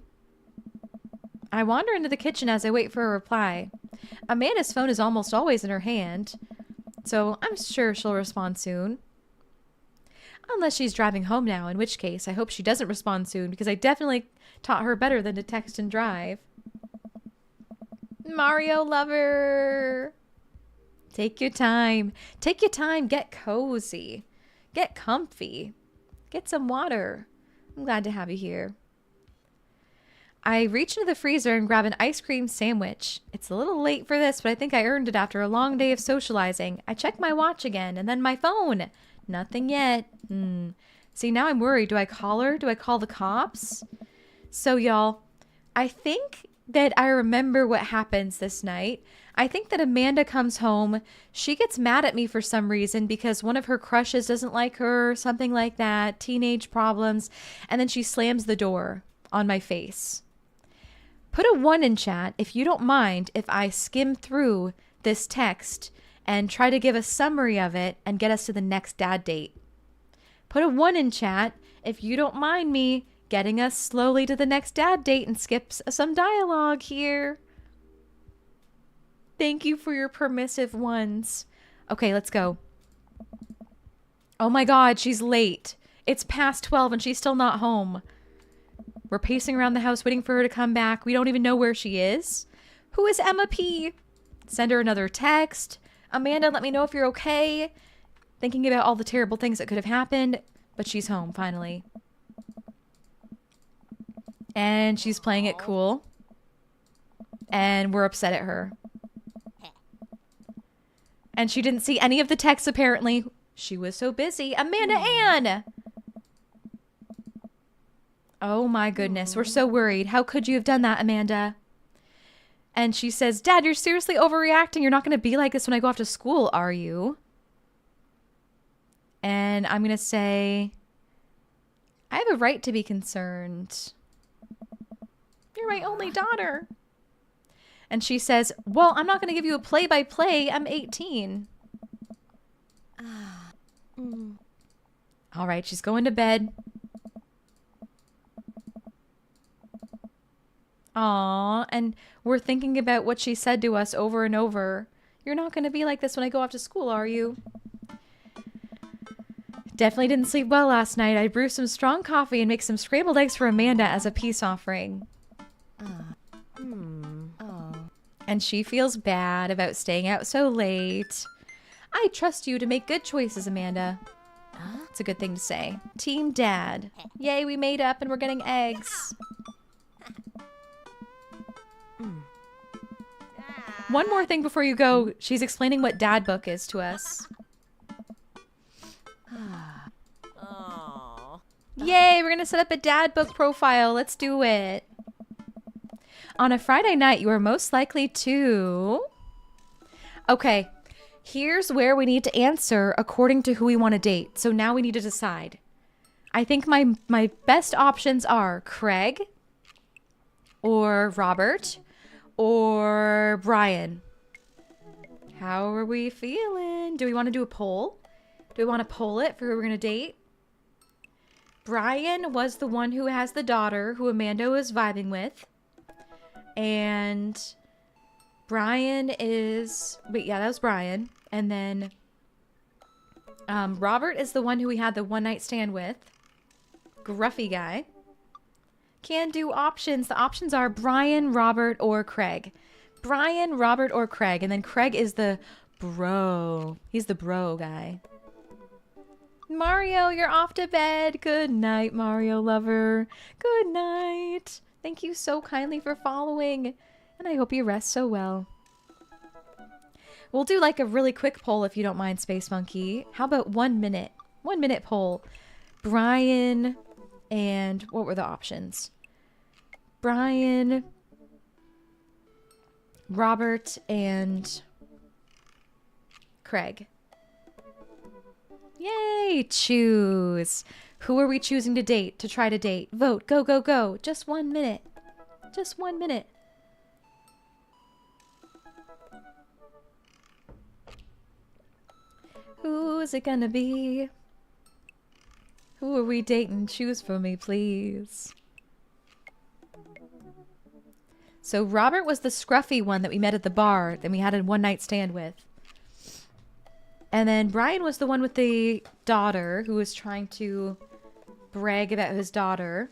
I wander into the kitchen as I wait for a reply. Amanda's phone is almost always in her hand, so I'm sure she'll respond soon. Unless she's driving home now, in which case I hope she doesn't respond soon because I definitely taught her better than to text and drive. Mario lover. Take your time. Take your time. Get cozy. Get comfy. Get some water. I'm glad to have you here. I reach into the freezer and grab an ice cream sandwich. It's a little late for this, but I think I earned it after a long day of socializing. I check my watch again and then my phone. Nothing yet. See, now I'm worried. Do I call her? Do I call the cops? So, y'all, I think that I remember what happens this night. I think that Amanda comes home. She gets mad at me for some reason because one of her crushes doesn't like her, something like that, teenage problems, and then she slams the door on my face. Put a 1 in chat if you don't mind if I skim through this text and try to give a summary of it and get us to the next dad date. Put a 1 in chat if you don't mind me getting us slowly to the next dad date and skips some dialogue here. Thank you for your permissive ones. Okay, let's go. Oh my God, she's late. It's past 12 and she's still not home. We're pacing around the house waiting for her to come back. We don't even know where she is. Who is Emma P? Send her another text. Amanda, let me know if you're okay. Thinking about all the terrible things that could have happened, but she's home finally. And she's playing it cool. And we're upset at her. And she didn't see any of the texts apparently. She was so busy. Amanda Ann! Oh my goodness, we're so worried. How could you have done that, Amanda? And she says, Dad, you're seriously overreacting. You're not going to be like this when I go off to school, are you? And I'm going to say, I have a right to be concerned. You're my only daughter. And she says, well, I'm not going to give you a play-by-play. I'm 18. All right, she's going to bed. Aw, and we're thinking about what she said to us over and over. You're not going to be like this when I go off to school, are you? Definitely didn't sleep well last night. I brew some strong coffee and make some scrambled eggs for Amanda as a peace offering. And she feels bad about staying out so late. I trust you to make good choices, Amanda. It's a good thing to say. Team Dad. Yay, we made up and we're getting eggs. One more thing before you go. She's explaining what Dad Book is to us. Yay, we're going to set up a Dad Book profile. Let's do it. On a Friday night, you are most likely to... Okay, here's where we need to answer according to who we want to date. So now we need to decide. I think my best options are Craig or Robert or Brian. How are we feeling? Do we want to do a poll? Do we want to poll it for who we're going to date? Brian was the one who has the daughter who Amanda was vibing with. And Brian is... Wait, yeah, that was Brian. And then Robert is the one who we had the one-night stand with. Gruffy guy. Can do options. The options are Brian, Robert, or Craig. Brian, Robert, or Craig. And then Craig is the bro. He's the bro guy. Mario, you're off to bed. Good night, Mario lover. Good night. Thank you so kindly for following. And I hope you rest so well. We'll do like a really quick poll if you don't mind, Space Monkey. How about 1 minute? 1 minute poll. Brian and... What were the options? Brian, Robert, and Craig. Yay! Choose. Who are we choosing to date? To try to date? Vote. Go, go, go. Just 1 minute. Just 1 minute. Who is it gonna be? Who are we dating? Choose for me, please. So Robert was the scruffy one that we met at the bar that we had a one-night stand with. And then Brian was the one with the daughter who was trying to brag about his daughter.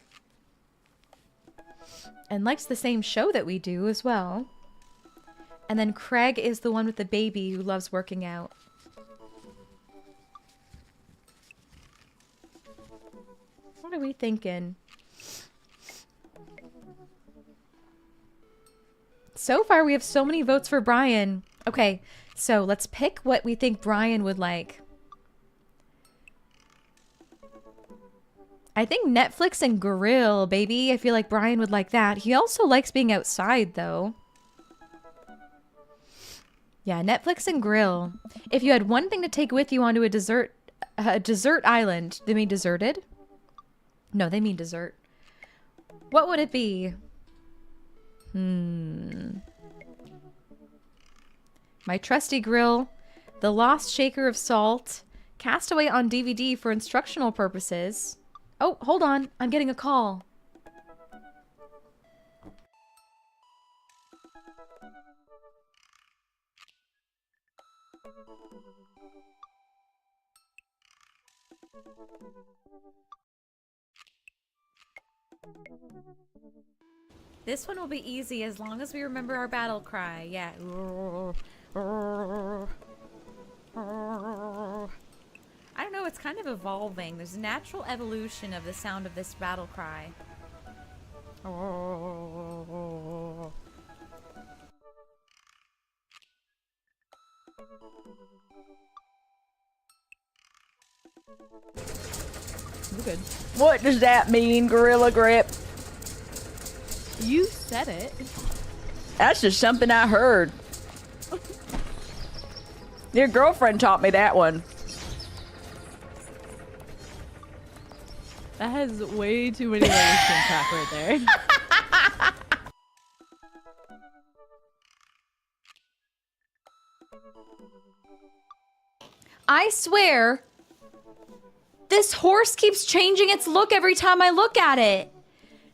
And likes the same show that we do as well. And then Craig is the one with the baby who loves working out. What are we thinking? So far, we have so many votes for Brian. Okay, so let's pick what we think Brian would like. I think Netflix and grill, baby. I feel like Brian would like that. He also likes being outside, though. Yeah, Netflix and grill. If you had one thing to take with you onto a desert island, they mean deserted? No, they mean dessert. What would it be? My trusty grill, the lost shaker of salt, Castaway on DVD for instructional purposes. Oh, hold on. I'm getting a call. This one will be easy as long as we remember our battle cry. Yeah. I don't know, it's kind of evolving. There's a natural evolution of the sound of this battle cry. We're good. What does that mean, Gorilla Grip? You said it. That's just something I heard. Your girlfriend taught me that one. That has way too many layers to unpack right there. I swear, this horse keeps changing its look every time I look at it.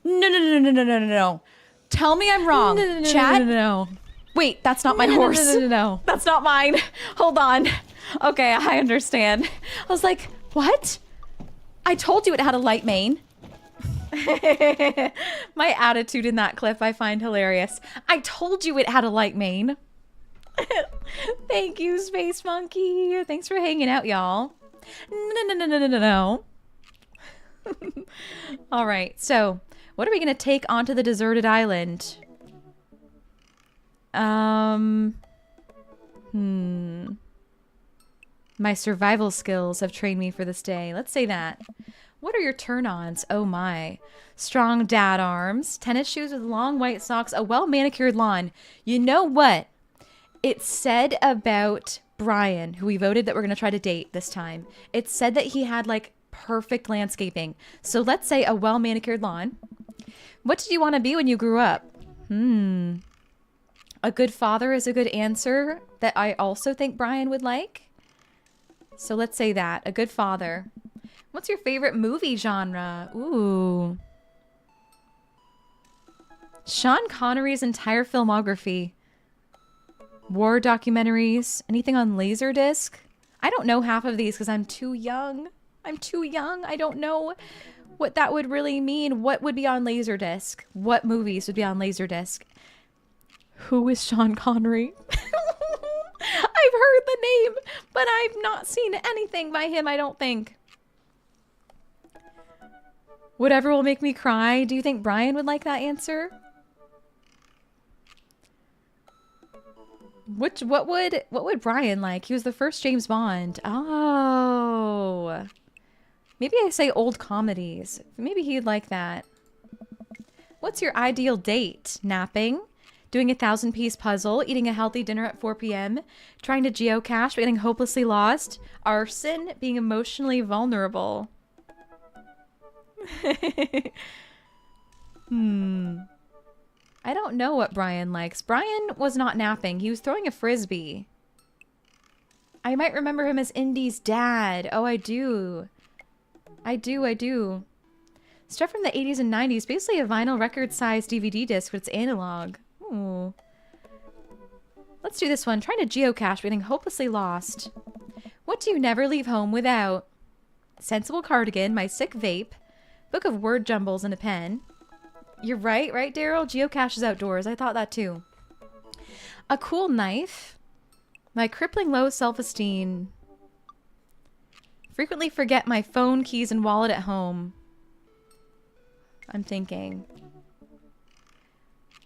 No. Tell me I'm wrong. Chat? No. Wait, that's not my horse. No. That's not mine. Hold on. Okay, I understand. I was like, what? I told you it had a light mane. My attitude in that clip I find hilarious. I told you it had a light mane. Thank you, Space Monkey. Thanks for hanging out, y'all. No. All right, so what are we gonna take onto the deserted island? My survival skills have trained me for this day. Let's say that. What are your turn-ons? Oh my. Strong dad arms, tennis shoes with long white socks, a well-manicured lawn. You know what? It said about Brian, who we voted that we're going to try to date this time. It said that he had like perfect landscaping. So let's say a well-manicured lawn. What did you want to be when you grew up? A good father is a good answer that I also think Brian would like. So let's say that. A good father. What's your favorite movie genre? Ooh. Sean Connery's entire filmography. War documentaries. Anything on Laserdisc? I don't know half of these because I'm too young. I'm too young. I don't know what that would really mean. What would be on Laserdisc? What movies would be on Laserdisc? Who is Sean Connery? I've heard the name, but I've not seen anything by him, I don't think. Whatever will make me cry. Do you think Brian would like that answer? What would Brian like? He was the first James Bond. Oh. Maybe I say old comedies. Maybe he'd like that. What's your ideal date? Napping? Doing a 1,000-piece puzzle? Eating a healthy dinner at 4 p.m.? Trying to geocache but getting hopelessly lost? Arson? Being emotionally vulnerable? I don't know what Brian likes. Brian was not napping. He was throwing a frisbee. I might remember him as Indy's dad. Oh, I do. I do. Stuff from the 80s and 90s. Basically a vinyl record-sized DVD disc, but it's analog. Ooh. Let's do this one. Trying to geocache, getting hopelessly lost. What do you never leave home without? Sensible cardigan, my sick vape, book of word jumbles, and a pen. You're right, Daryl? Geocache is outdoors. I thought that too. A cool knife. My crippling low self-esteem. Frequently forget my phone, keys, and wallet at home. I'm thinking.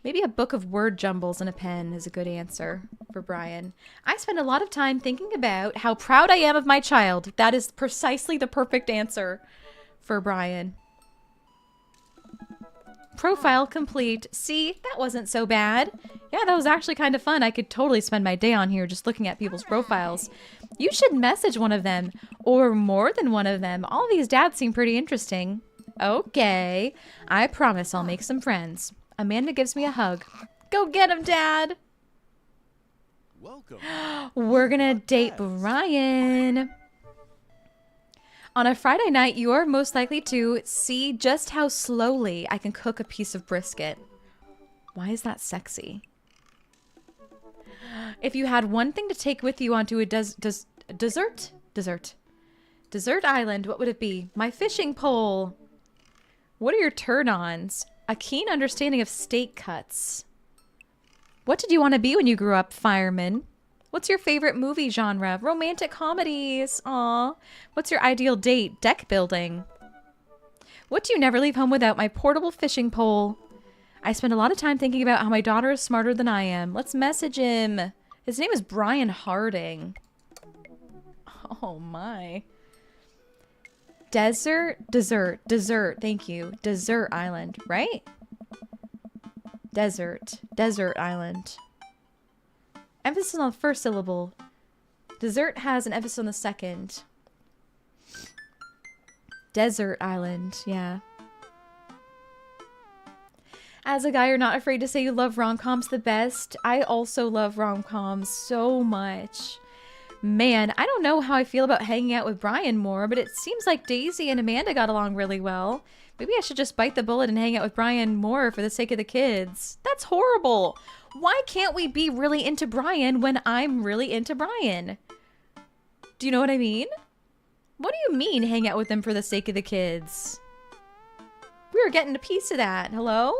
Maybe a book of word jumbles and a pen is a good answer for Brian. I spend a lot of time thinking about how proud I am of my child. That is precisely the perfect answer for Brian. Profile complete. See, that wasn't so bad. Yeah, that was actually kind of fun. I could totally spend my day on here just looking at people's profiles. You should message one of them, or more than one of them. All these dads seem pretty interesting. Okay, I promise I'll make some friends. Amanda gives me a hug. Go get him, Dad! Welcome. We're gonna date Brian. On a Friday night, you are most likely to see just how slowly I can cook a piece of brisket. Why is that sexy? If you had one thing to take with you onto a desert island, what would it be? My fishing pole. What are your turn-ons? A keen understanding of steak cuts. What did you want to be when you grew up, fireman? What's your favorite movie genre? Romantic comedies. Aw. What's your ideal date? Deck building. What do you never leave home without? My portable fishing pole. I spend a lot of time thinking about how my daughter is smarter than I am. Let's message him. His name is Brian Harding. Oh my. Desert. Thank you. Desert island, right? Desert island. Emphasis on the first syllable. Dessert has an emphasis on the second. Desert island, yeah. as a guy, you're not afraid to say you love rom-coms the best. I also love rom-coms so much. Man, I don't know how I feel about hanging out with Brian more, but it seems like Daisy and Amanda got along really well. Maybe I should just bite the bullet and hang out with Brian more for the sake of the kids. That's horrible. Why can't we be really into Brian when I'm really into Brian? Do you know what I mean? What do you mean hang out with them for the sake of the kids? We were getting a piece of that. Hello?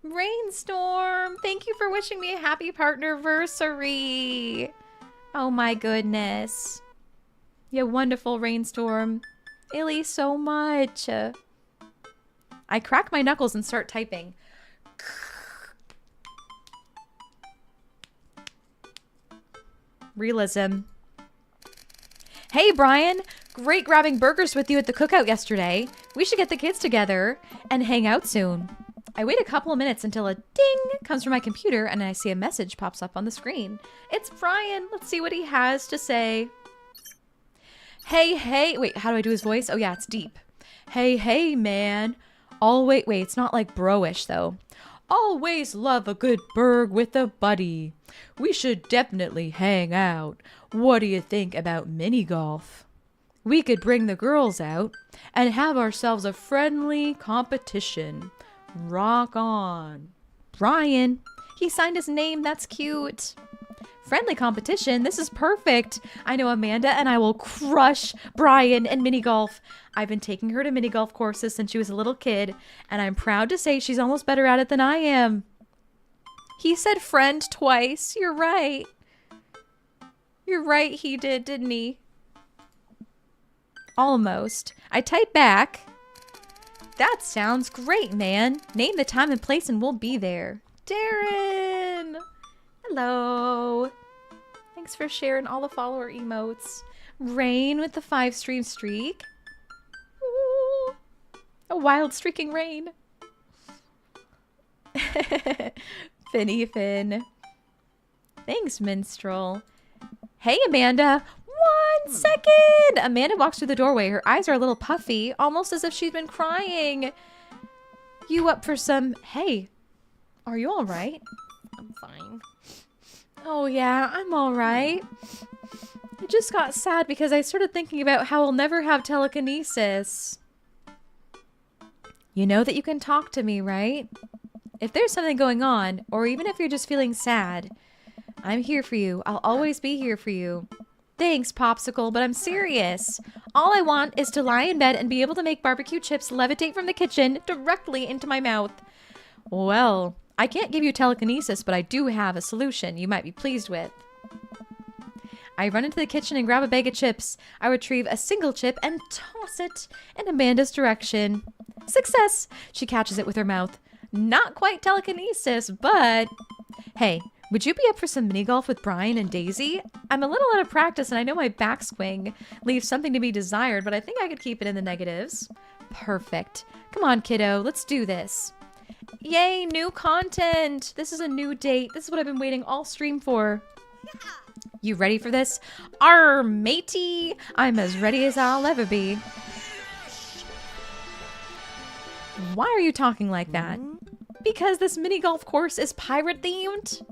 Rainstorm, thank you for wishing me a happy partnerversary. Oh my goodness. You wonderful Rainstorm. Illy so much. I crack my knuckles and start typing. Realism. Hey Brian, great grabbing burgers with you at the cookout yesterday. We should get the kids together and hang out soon. I wait a couple of minutes until a ding comes from my computer and I see a message pops up on the screen. It's Brian. Let's see what he has to say. Hey, wait, how do I do his voice? Oh yeah, it's deep. Hey, man. Wait, it's not like bro-ish though. Always love a good burg with a buddy. We should definitely hang out. What do you think about mini golf? We could bring the girls out and have ourselves a friendly competition. Rock on. Brian. He signed his name. That's cute. Friendly competition. This is perfect. I know Amanda and I will crush Brian in mini golf. I've been taking her to mini golf courses since she was a little kid, and I'm proud to say she's almost better at it than I am. He said friend twice. You're right. You're right, he did, didn't he? Almost. I type back. That sounds great, man. Name the time and place and we'll be there. Darren! Hello. Thanks for sharing all the follower emotes. Rain with the 5-stream streak. Ooh. A wild streaking rain. Finny Finn. Thanks, Minstrel. Hey, Amanda. 1 second. Amanda walks through the doorway. Her eyes are a little puffy, almost as if she's been crying. You up for some... Hey, are you all right? I'm fine. Oh, yeah, I'm all right. I just got sad because I started thinking about how I'll never have telekinesis. You know that you can talk to me, right? If there's something going on, or even if you're just feeling sad, I'm here for you. I'll always be here for you. Thanks, Popsicle, but I'm serious. All I want is to lie in bed and be able to make barbecue chips levitate from the kitchen directly into my mouth. Well, I can't give you telekinesis, but I do have a solution you might be pleased with. I run into the kitchen and grab a bag of chips. I retrieve a single chip and toss it in Amanda's direction. Success! She catches it with her mouth. Not quite telekinesis, but... Hey, would you be up for some mini golf with Brian and Daisy? I'm a little out of practice and I know my backswing leaves something to be desired, but I think I could keep it in the negatives. Perfect. Come on, kiddo, let's do this. Yay, new content! This is a new date. This is what I've been waiting all stream for. You ready for this? Arr, matey! I'm as ready as I'll ever be. Why are you talking like that? Because this mini golf course is pirate themed.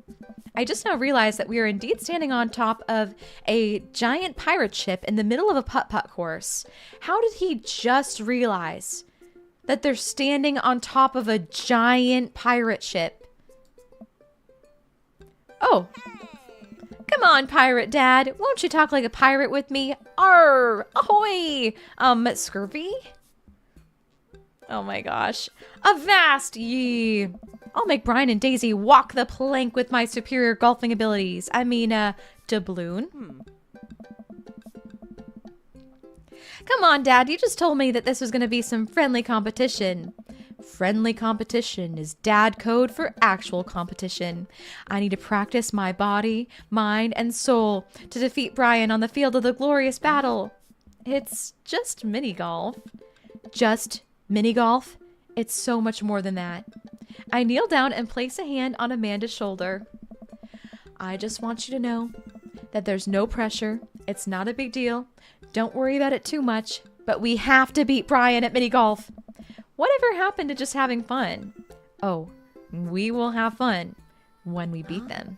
I just now realized that we are indeed standing on top of a giant pirate ship in the middle of a putt-putt course. How did he just realize that they're standing on top of a giant pirate ship? Oh. Come on, Pirate Dad. Won't you talk like a pirate with me? Arr! Ahoy! Scurvy? Oh my gosh. Avast ye! I'll make Brian and Daisy walk the plank with my superior golfing abilities. I mean, doubloon. Come on, Dad. You just told me that this was going to be some friendly competition. Friendly competition is dad code for actual competition. I need to practice my body, mind, and soul to defeat Brian on the field of the glorious battle. It's just mini golf. Just mini golf? It's so much more than that. I kneel down and place a hand on Amanda's shoulder. I just want you to know that there's no pressure. It's not a big deal. Don't worry about it too much, but we have to beat Brian at mini golf. Whatever happened to just having fun? Oh, We will have fun when we beat them.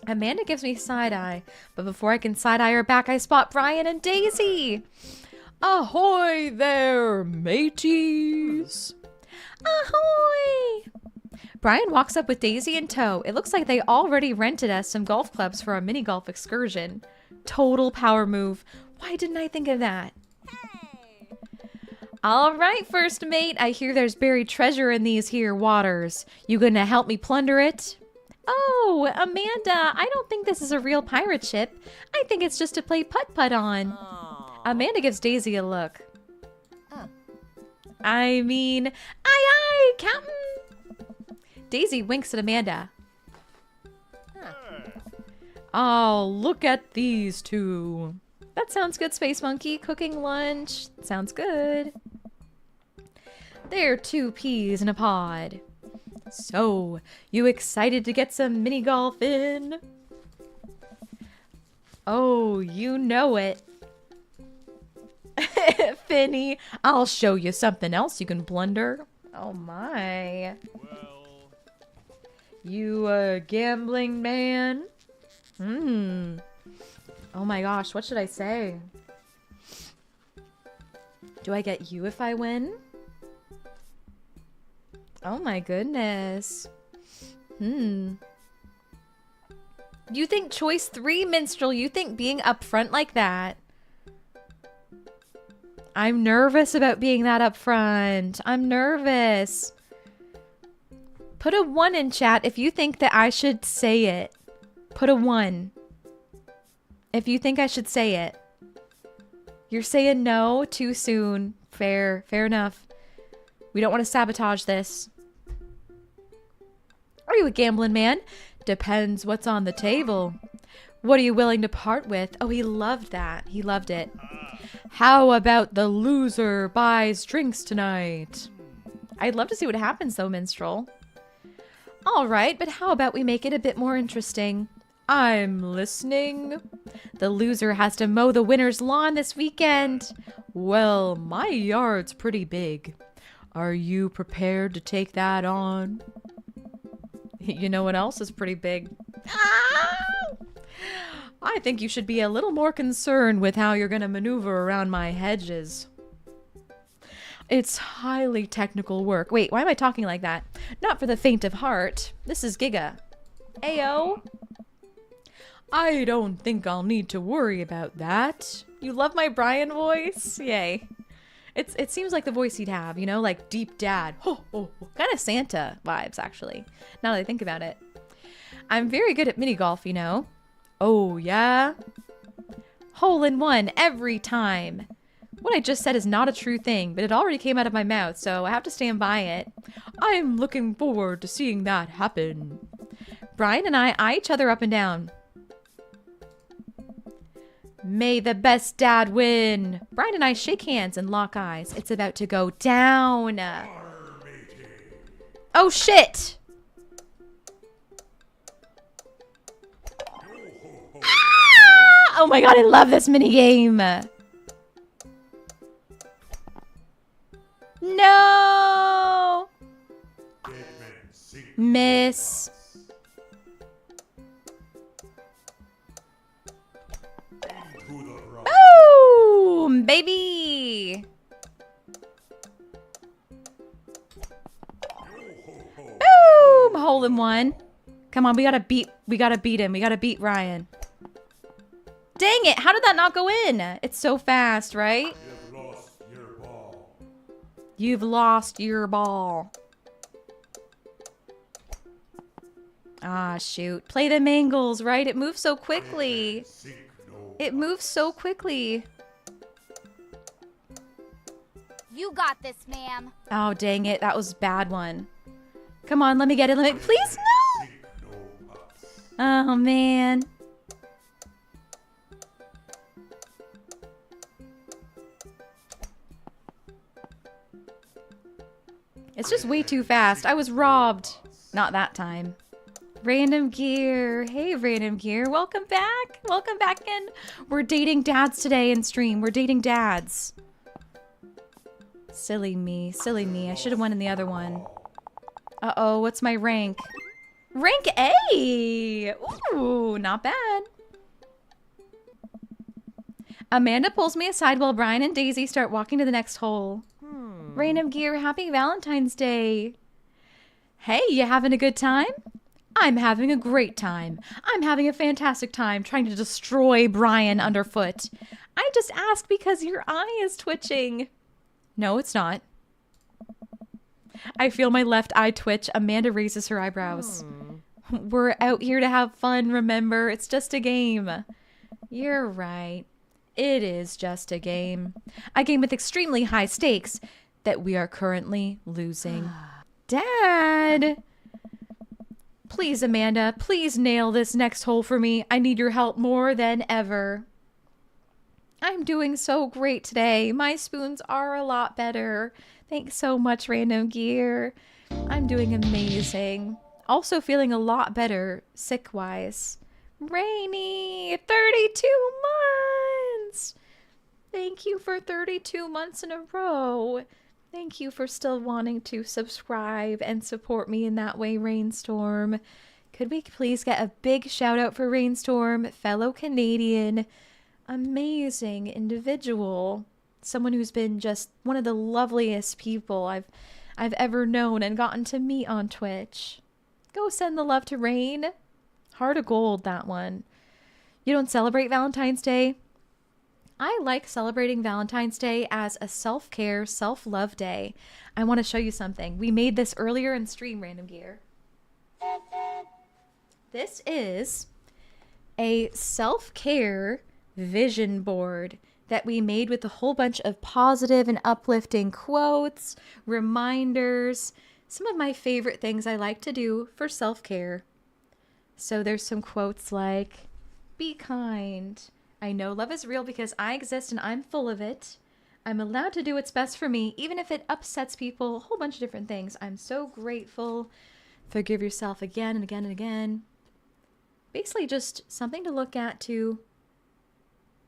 Amanda gives me side-eye, but before I can side-eye her back, I spot Brian and Daisy. Ahoy there, mateys! Ahoy! Brian walks up with Daisy in tow. It looks like they already rented us some golf clubs for our mini golf excursion. Total power move. Why didn't I think of that? All right, first mate. I hear there's buried treasure in these here waters. You gonna help me plunder it? Oh, Amanda, I don't think this is a real pirate ship. I think it's just to play putt-putt on. Amanda gives Daisy a look. I mean, aye aye, Captain. Daisy winks at Amanda. Oh, look at these two. That sounds good, Space Monkey. Cooking lunch. Sounds good. They're 2 peas in a pod. So, you excited to get some mini golf in? Oh, you know it. Finny, I'll show you something else you can blunder. Oh my. Well, You a gambling man? Oh my gosh, what should I say? Do I get you if I win? Oh my goodness. You think choice 3, Minstrel? You think being upfront like that? I'm nervous about being that upfront. I'm nervous. Put a 1 in chat if you think that I should say it. Put a 1. If you think I should say it. You're saying no too soon. Fair enough. We don't want to sabotage this. Are you a gambling man? Depends what's on the table. What are you willing to part with? Oh, he loved that. He loved it. How about the loser buys drinks tonight? I'd love to see what happens though, Minstrel. All right, but how about we make it a bit more interesting? I'm listening. The loser has to mow the winner's lawn this weekend. Well, my yard's pretty big. Are you prepared to take that on? You know what else is pretty big? Ah! I think you should be a little more concerned with how you're going to maneuver around my hedges. It's highly technical work. Wait, why am I talking like that? Not for the faint of heart. This is Giga. Ayo. I don't think I'll need to worry about that. You love my Brian voice? Yay. It seems like the voice he'd have, you know, like deep dad. Kind of Santa vibes, actually, now that I think about it. I'm very good at mini golf, you know. Oh, yeah? Hole in one every time. What I just said is not a true thing, but it already came out of my mouth, so I have to stand by it. I'm looking forward to seeing that happen. Brian and I eye each other up and down. May the best dad win. Brian and I shake hands and lock eyes. It's about to go down. Oh, shit. Ah! Oh my god, I love this mini game. No. Miss. Boom, baby. Boom, hole in one. Come on, we gotta beat him. We gotta beat Ryan. Dang it, how did that not go in? It's so fast, right? You've lost your ball. Ah, shoot. Play the mangles, right? It moves so quickly. It moves so quickly. You got this, ma'am. Oh, dang it. That was a bad one. Come on, let me get it. Please, no! Oh, man. It's just way too fast. I was robbed. Not that time. Random Gear. Hey, Random Gear. Welcome back. Welcome back in. We're dating dads today in stream. We're dating dads. Silly me. Silly me. I should have won in the other one. Uh-oh, what's my rank? Rank A! Ooh, not bad. Amanda pulls me aside while Brian and Daisy start walking to the next hole. Random Gear, happy Valentine's Day. Hey, you having a good time? I'm having a great time. I'm having a fantastic time trying to destroy Brian underfoot. I just asked because your eye is twitching. No, it's not. I feel my left eye twitch. Amanda raises her eyebrows. We're out here to have fun, remember? It's just a game. You're right. It is just a game. A game with extremely high stakes that we are currently losing. Dad! Please, Amanda, please nail this next hole for me. I need your help more than ever. I'm doing so great today. My spoons are a lot better. Thanks so much, Random Gear. I'm doing amazing. Also feeling a lot better, sick-wise. Rainy, 32 months! Thank you for 32 months in a row. Thank you for still wanting to subscribe and support me in that way, Rainstorm. Could we please get a big shout out for Rainstorm, fellow Canadian, amazing individual, someone who's been just one of the loveliest people I've ever known and gotten to meet on Twitch. Go send the love to Rain. Heart of gold, that one. You don't celebrate Valentine's Day? I like celebrating Valentine's Day as a self-care, self-love day. I want to show you something. We made this earlier in stream, Random Gear. This is a self-care vision board that we made with a whole bunch of positive and uplifting quotes, reminders, some of my favorite things I like to do for self-care. So there's some quotes like, be kind. I know love is real because I exist and I'm full of it. I'm allowed to do what's best for me, even if it upsets people, a whole bunch of different things. I'm so grateful. Forgive yourself again and again and again. Basically just something to look at to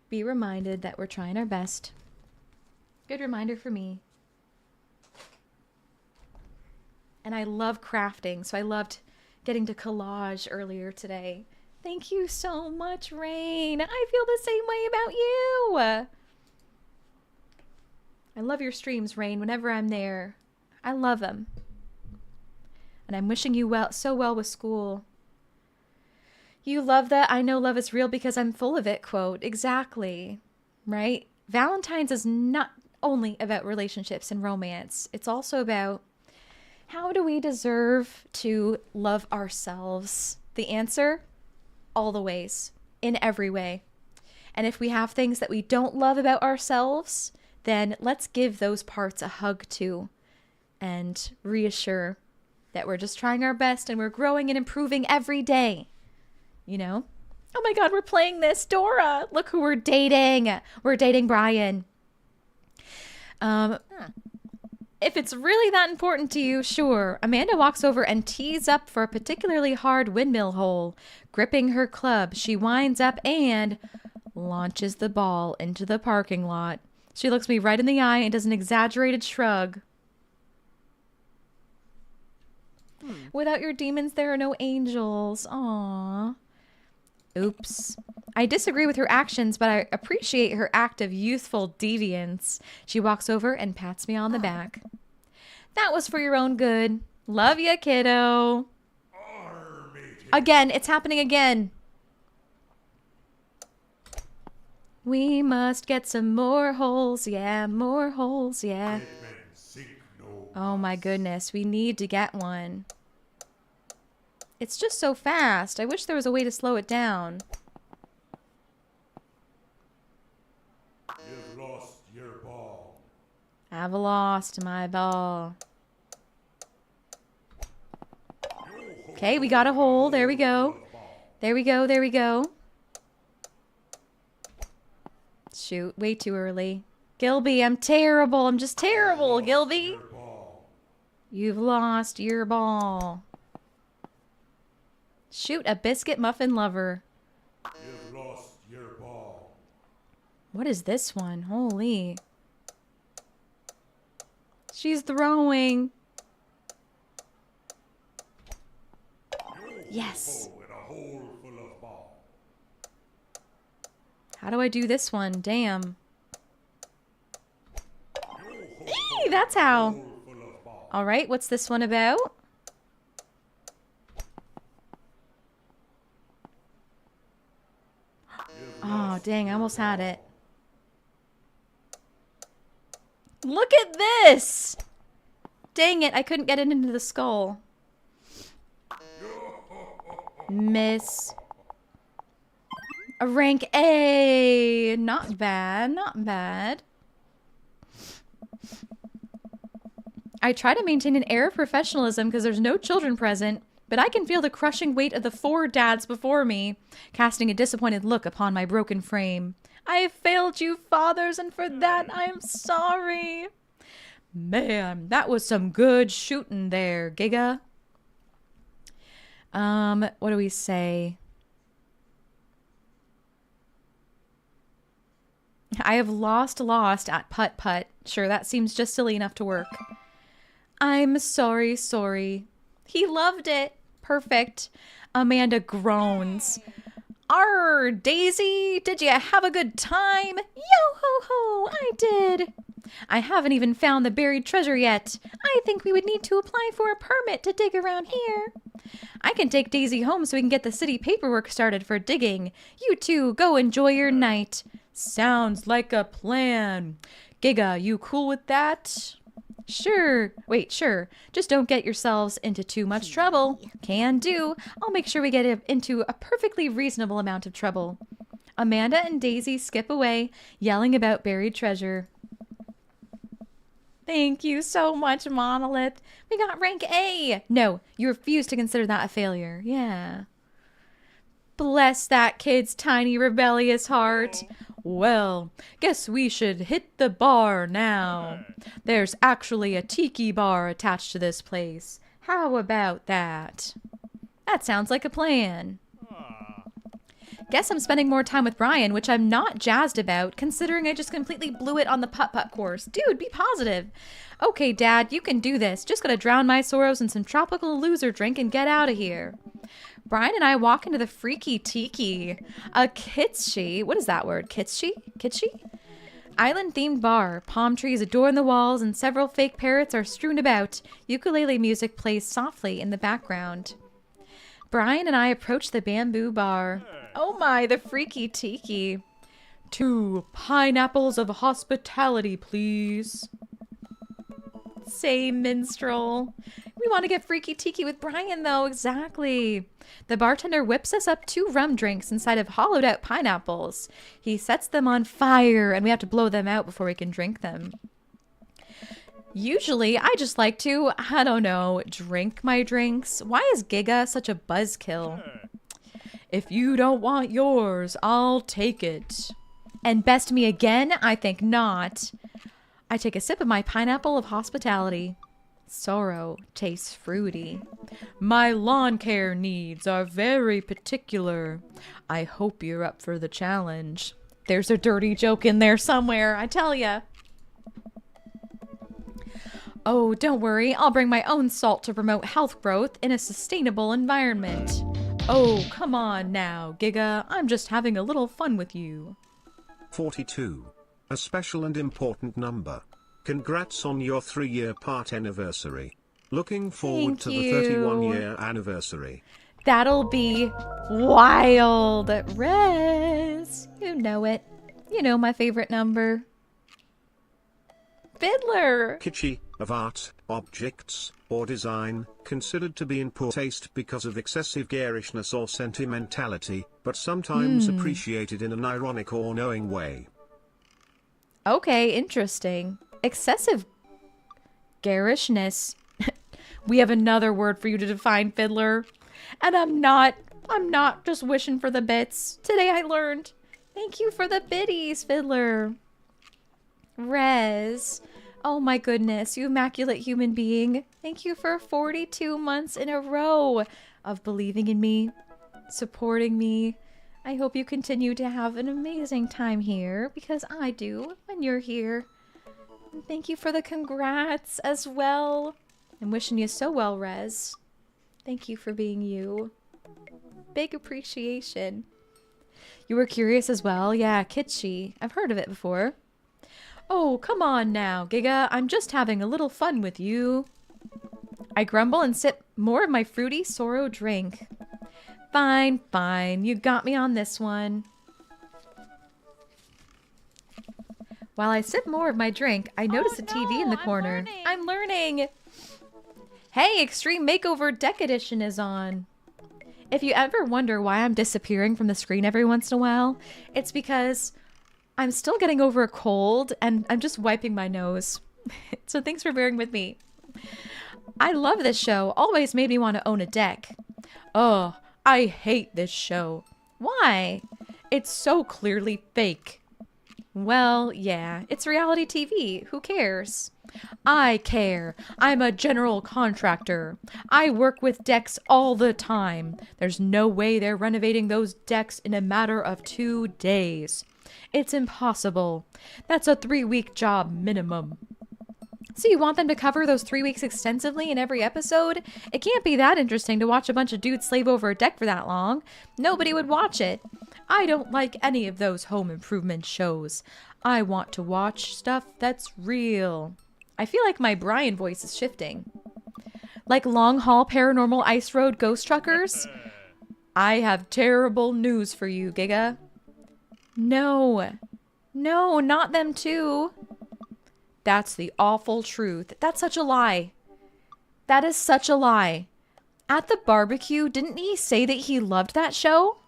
be reminded that we're trying our best. Good reminder for me. And I love crafting, so I loved getting to collage earlier today. Thank you so much, Rain. I feel the same way about you. I love your streams, Rain, whenever I'm there. I love them. And I'm wishing you so well with school. You love that I know love is real because I'm full of it quote. Exactly. Right? Valentine's is not only about relationships and romance. It's also about how do we deserve to love ourselves? The answer? All the ways. In every way. And if we have things that we don't love about ourselves, then let's give those parts a hug too. And reassure that we're just trying our best and we're growing and improving every day. You know? Oh my god, we're playing this. Dora! Look who we're dating. We're dating Brian. If it's really that important to you, sure. Amanda walks over and tees up for a particularly hard windmill hole. Gripping her club, she winds up and launches the ball into the parking lot. She looks me right in the eye and does an exaggerated shrug. Without your demons, there are no angels. Aww. Oops. I disagree with her actions, but I appreciate her act of youthful deviance. She walks over and pats me on the back. That was for your own good. Love ya, kiddo. Again, it's happening again. We must get some more holes, yeah, more holes, yeah. Oh my goodness, we need to get one. It's just so fast. I wish there was a way to slow it down. You've lost your ball. I've lost my ball. Okay, we got a hole. There we go. There we go, there we go. Shoot, way too early. Gilby, I'm terrible. I'm just terrible, Gilby. You've lost your ball. Shoot, a biscuit muffin lover. You've lost your ball. What is this one? Holy. She's throwing. Yes. in a hole full of ball. How do I do this one? Damn. Eee, that's how. All right, what's this one about? Oh, dang, I almost had it. Look at this! Dang it, I couldn't get it into the skull. Miss. A rank A. Not bad, not bad. I try to maintain an air of professionalism because there's no children present, but I can feel the crushing weight of the 4 dads before me, casting a disappointed look upon my broken frame. I have failed you, fathers, and for that I am sorry. Man, that was some good shooting there, Giga. What do we say? I have lost at putt-putt. Sure, that seems just silly enough to work. I'm sorry. He loved it. Perfect. Amanda groans. Arr, Daisy, did you have a good time? Yo-ho-ho, I did. I haven't even found the buried treasure yet. I think we would need to apply for a permit to dig around here. I can take Daisy home so we can get the city paperwork started for digging. You two go enjoy your night. Sounds like a plan. Giga, you cool with that? Sure. Wait, sure. Just don't get yourselves into too much trouble. Can do. I'll make sure we get into a perfectly reasonable amount of trouble. Amanda and Daisy skip away, yelling about buried treasure. Thank you so much, Monolith. We got rank A. No, you refuse to consider that a failure. Yeah. Bless that kid's tiny rebellious heart. Well, guess we should hit the bar now. There's actually a tiki bar attached to this place. How about that? That sounds like a plan. Guess I'm spending more time with Brian, which I'm not jazzed about, considering I just completely blew it on the putt-putt course. Dude, be positive. Okay, Dad, you can do this. Just gotta drown my sorrows in some tropical loser drink and get out of here. Brian and I walk into the freaky tiki. A Cutesy. What is that word? Cutesy? Island-themed bar. Palm trees adorn the walls and several fake parrots are strewn about. Ukulele music plays softly in the background. Brian and I approach the bamboo bar. Oh my, the freaky tiki. 2 pineapples of hospitality, please. Say, minstrel. We want to get freaky tiki with Brian, though. Exactly. The bartender whips us up 2 rum drinks inside of hollowed out pineapples. He sets them on fire, and we have to blow them out before we can drink them. Usually, I just like to, I don't know, drink my drinks. Why is Giga such a buzzkill? If you don't want yours, I'll take it. And best me again? I think not. I take a sip of my pineapple of hospitality. Sorrow tastes fruity. My lawn care needs are very particular. I hope you're up for the challenge. There's a dirty joke in there somewhere, I tell ya. Oh, don't worry. I'll bring my own salt to promote health growth in a sustainable environment. Oh, come on now, Giga. I'm just having a little fun with you. 42. A special and important number. Congrats on your 3-year part anniversary. Looking forward to the 31-year anniversary. That'll be wild. Rez, you know it. You know my favorite number. Fiddler. Kitschy, of art, objects, or design, considered to be in poor taste because of excessive garishness or sentimentality, but sometimes appreciated in an ironic or knowing way. Okay, interesting. Excessive garishness. We have another word for you to define, Fiddler. And I'm not just wishing for the bits. Today I learned. Thank you for the biddies, Fiddler. Rez. Oh my goodness, you immaculate human being. Thank you for 42 months in a row of believing in me, supporting me. I hope you continue to have an amazing time here, because I do when you're here. And thank you for the congrats as well. I'm wishing you so well, Rez. Thank you for being you. Big appreciation. You were curious as well? Yeah, Cutesy. I've heard of it before. Oh, come on now, Giga. I'm just having a little fun with you. I grumble and sip more of my fruity sorrow drink. Fine, fine. You got me on this one. While I sip more of my drink, I notice a TV in the corner. I'm learning! Hey, Extreme Makeover Deck Edition is on. If you ever wonder why I'm disappearing from the screen every once in a while, it's because I'm still getting over a cold and I'm just wiping my nose. So thanks for bearing with me. I love this show. Always made me want to own a deck. Oh, I hate this show. Why? It's so clearly fake. Well, yeah, it's reality TV. Who cares? I care. I'm a general contractor. I work with decks all the time. There's no way they're renovating those decks in a matter of 2 days. It's impossible. That's a 3-week job minimum. So you want them to cover those 3 weeks extensively in every episode? It can't be that interesting to watch a bunch of dudes slave over a deck for that long. Nobody would watch it. I don't like any of those home improvement shows. I want to watch stuff that's real. I feel like my Brian voice is shifting. Like long haul paranormal ice road ghost truckers? I have terrible news for you, Giga. No. No, not them too. That's the awful truth. That's such a lie. That is such a lie. At the barbecue, didn't he say that he loved that show?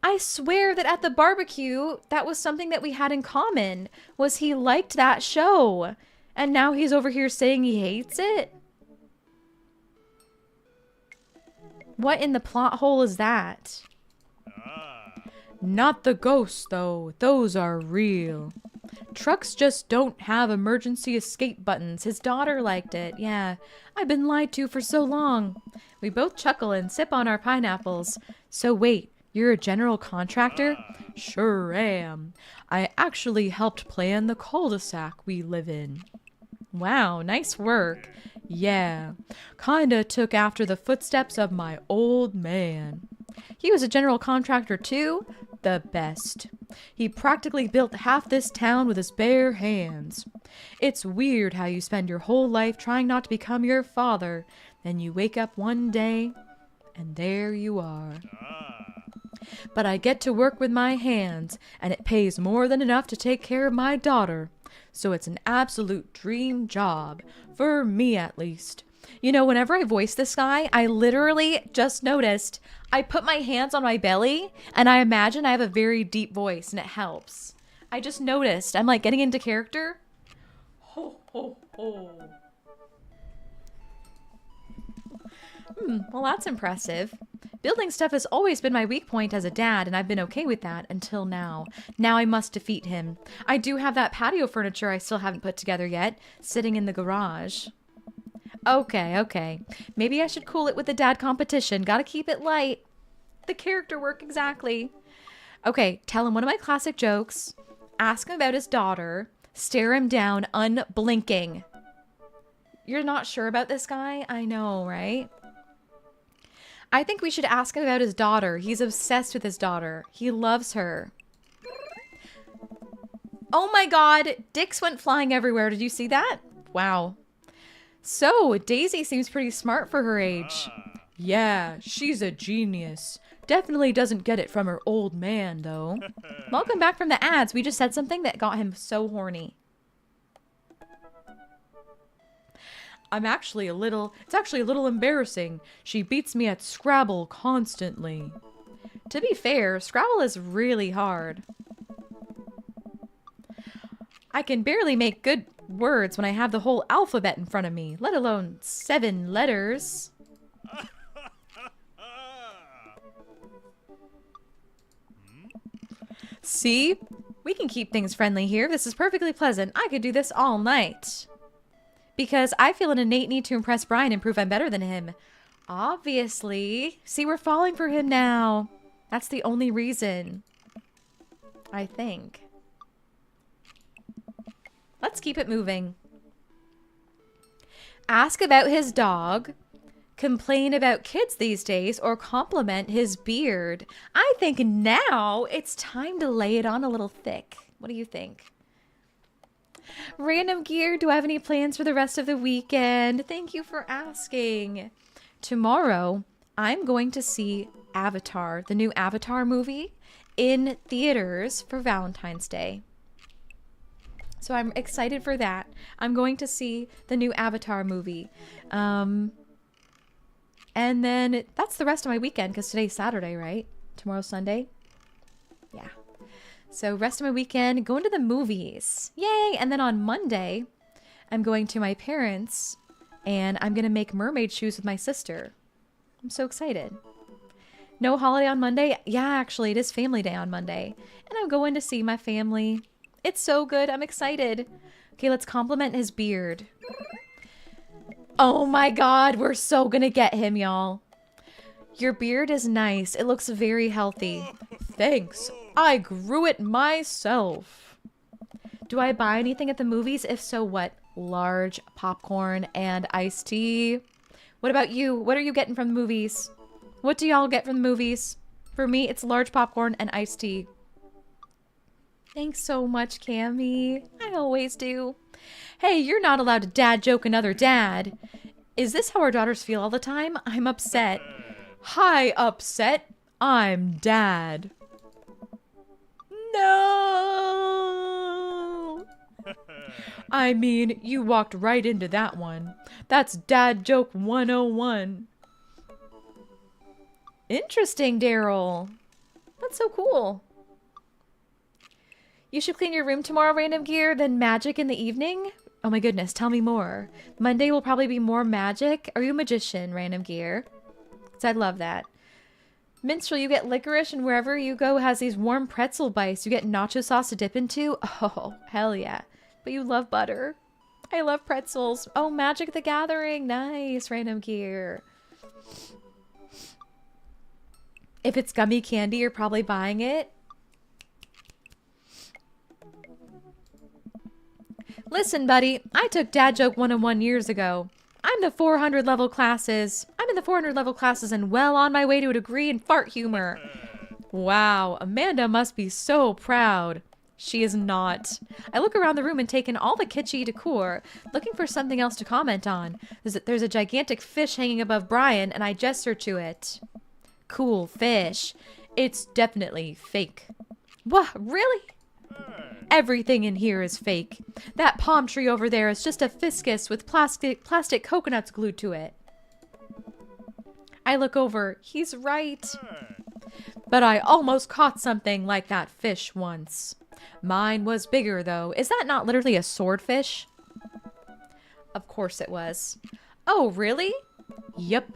I swear that at the barbecue, that was something that we had in common, was he liked that show. And now he's over here saying he hates it? What in the plot hole is that? Not the ghosts, though. Those are real. Trucks just don't have emergency escape buttons. His daughter liked it. Yeah, I've been lied to for so long. We both chuckle and sip on our pineapples. So wait. You're a general contractor? Sure am. I actually helped plan the cul-de-sac we live in. Wow, nice work. Yeah, kinda took after the footsteps of my old man. He was a general contractor too? The best. He practically built half this town with his bare hands. It's weird how you spend your whole life trying not to become your father, then you wake up one day, and there you are. But I get to work with my hands, and it pays more than enough to take care of my daughter. So it's an absolute dream job. For me, at least. You know, whenever I voice this guy, I literally just noticed I put my hands on my belly, and I imagine I have a very deep voice, and it helps. I just noticed. I'm, like, getting into character. Ho, ho, ho. Well, that's impressive. Building stuff has always been my weak point as a dad, and I've been okay with that until now. Now I must defeat him. I do have that patio furniture I still haven't put together yet, sitting in the garage. Okay. Maybe I should cool it with the dad competition. Gotta keep it light. The character work, exactly. Okay, tell him one of my classic jokes. Ask him about his daughter. Stare him down, unblinking. You're not sure about this guy? I know, right? I think we should ask him about his daughter. He's obsessed with his daughter. He loves her. Oh my god! Dicks went flying everywhere. Did you see that? Wow. So, Daisy seems pretty smart for her age. Yeah, she's a genius. Definitely doesn't get it from her old man, though. Welcome back from the ads. We just said something that got him so horny. It's actually a little embarrassing. She beats me at Scrabble constantly. To be fair, Scrabble is really hard. I can barely make good words when I have the whole alphabet in front of me, let alone 7 letters. See? We can keep things friendly here. This is perfectly pleasant. I could do this all night. Because I feel an innate need to impress Brian and prove I'm better than him. Obviously. See, we're falling for him now. That's the only reason. I think. Let's keep it moving. Ask about his dog. complain about kids these days or compliment his beard. I think now it's time to lay it on a little thick. What do you think? Random Gear, do I have any plans for the rest of the weekend? Thank you for asking. Tomorrow, I'm going to see Avatar, the new Avatar movie, in theaters for Valentine's Day. So I'm excited for that. I'm going to see the new Avatar movie. And then that's the rest of my weekend because today's Saturday, right? Tomorrow's Sunday. Yeah. So rest of my weekend, going to the movies. Yay! And then on Monday, I'm going to my parents and I'm going to make mermaid shoes with my sister. I'm so excited. No holiday on Monday? Yeah, actually, it is family day on Monday. And I'm going to see my family. It's so good. I'm excited. Okay, let's compliment his beard. Oh my god, we're so gonna get him, y'all. Your beard is nice. It looks very healthy. Thanks. I grew it myself. Do I buy anything at the movies? If so, what? Large popcorn and iced tea. What about you? What are you getting from the movies? What do y'all get from the movies? For me, it's large popcorn and iced tea. Thanks so much, Cammy. I always do. Hey, you're not allowed to dad joke another dad. Is this how our daughters feel all the time? I'm upset. Hi, upset. I'm dad. No! I mean, you walked right into that one. That's dad joke 101. Interesting, Daryl. That's so cool. You should clean your room tomorrow, Random Gear, then magic in the evening? Oh my goodness, tell me more. Monday will probably be more magic. Are you a magician, Random Gear? Because I'd love that. Minstrel, you get licorice and wherever you go has these warm pretzel bites. You get nacho sauce to dip into? Oh, hell yeah. But you love butter. I love pretzels. Oh, Magic the Gathering. Nice, Random Gear. If it's gummy candy, you're probably buying it. Listen, buddy, I took Dad Joke 101 years ago. I'm in the 400 level classes and well on my way to a degree in fart humor. Wow, Amanda must be so proud. She is not. I look around the room and take in all the kitschy decor, looking for something else to comment on. There's a gigantic fish hanging above Brian, and I gesture to it. Cool fish. It's definitely fake. What? Really? Everything in here is fake. That palm tree over there is just a fiscus with plastic coconuts glued to it. I look over. He's right. But I almost caught something like that fish once. Mine was bigger, though. Is that not literally a swordfish? Of course it was. Oh, really? Yep.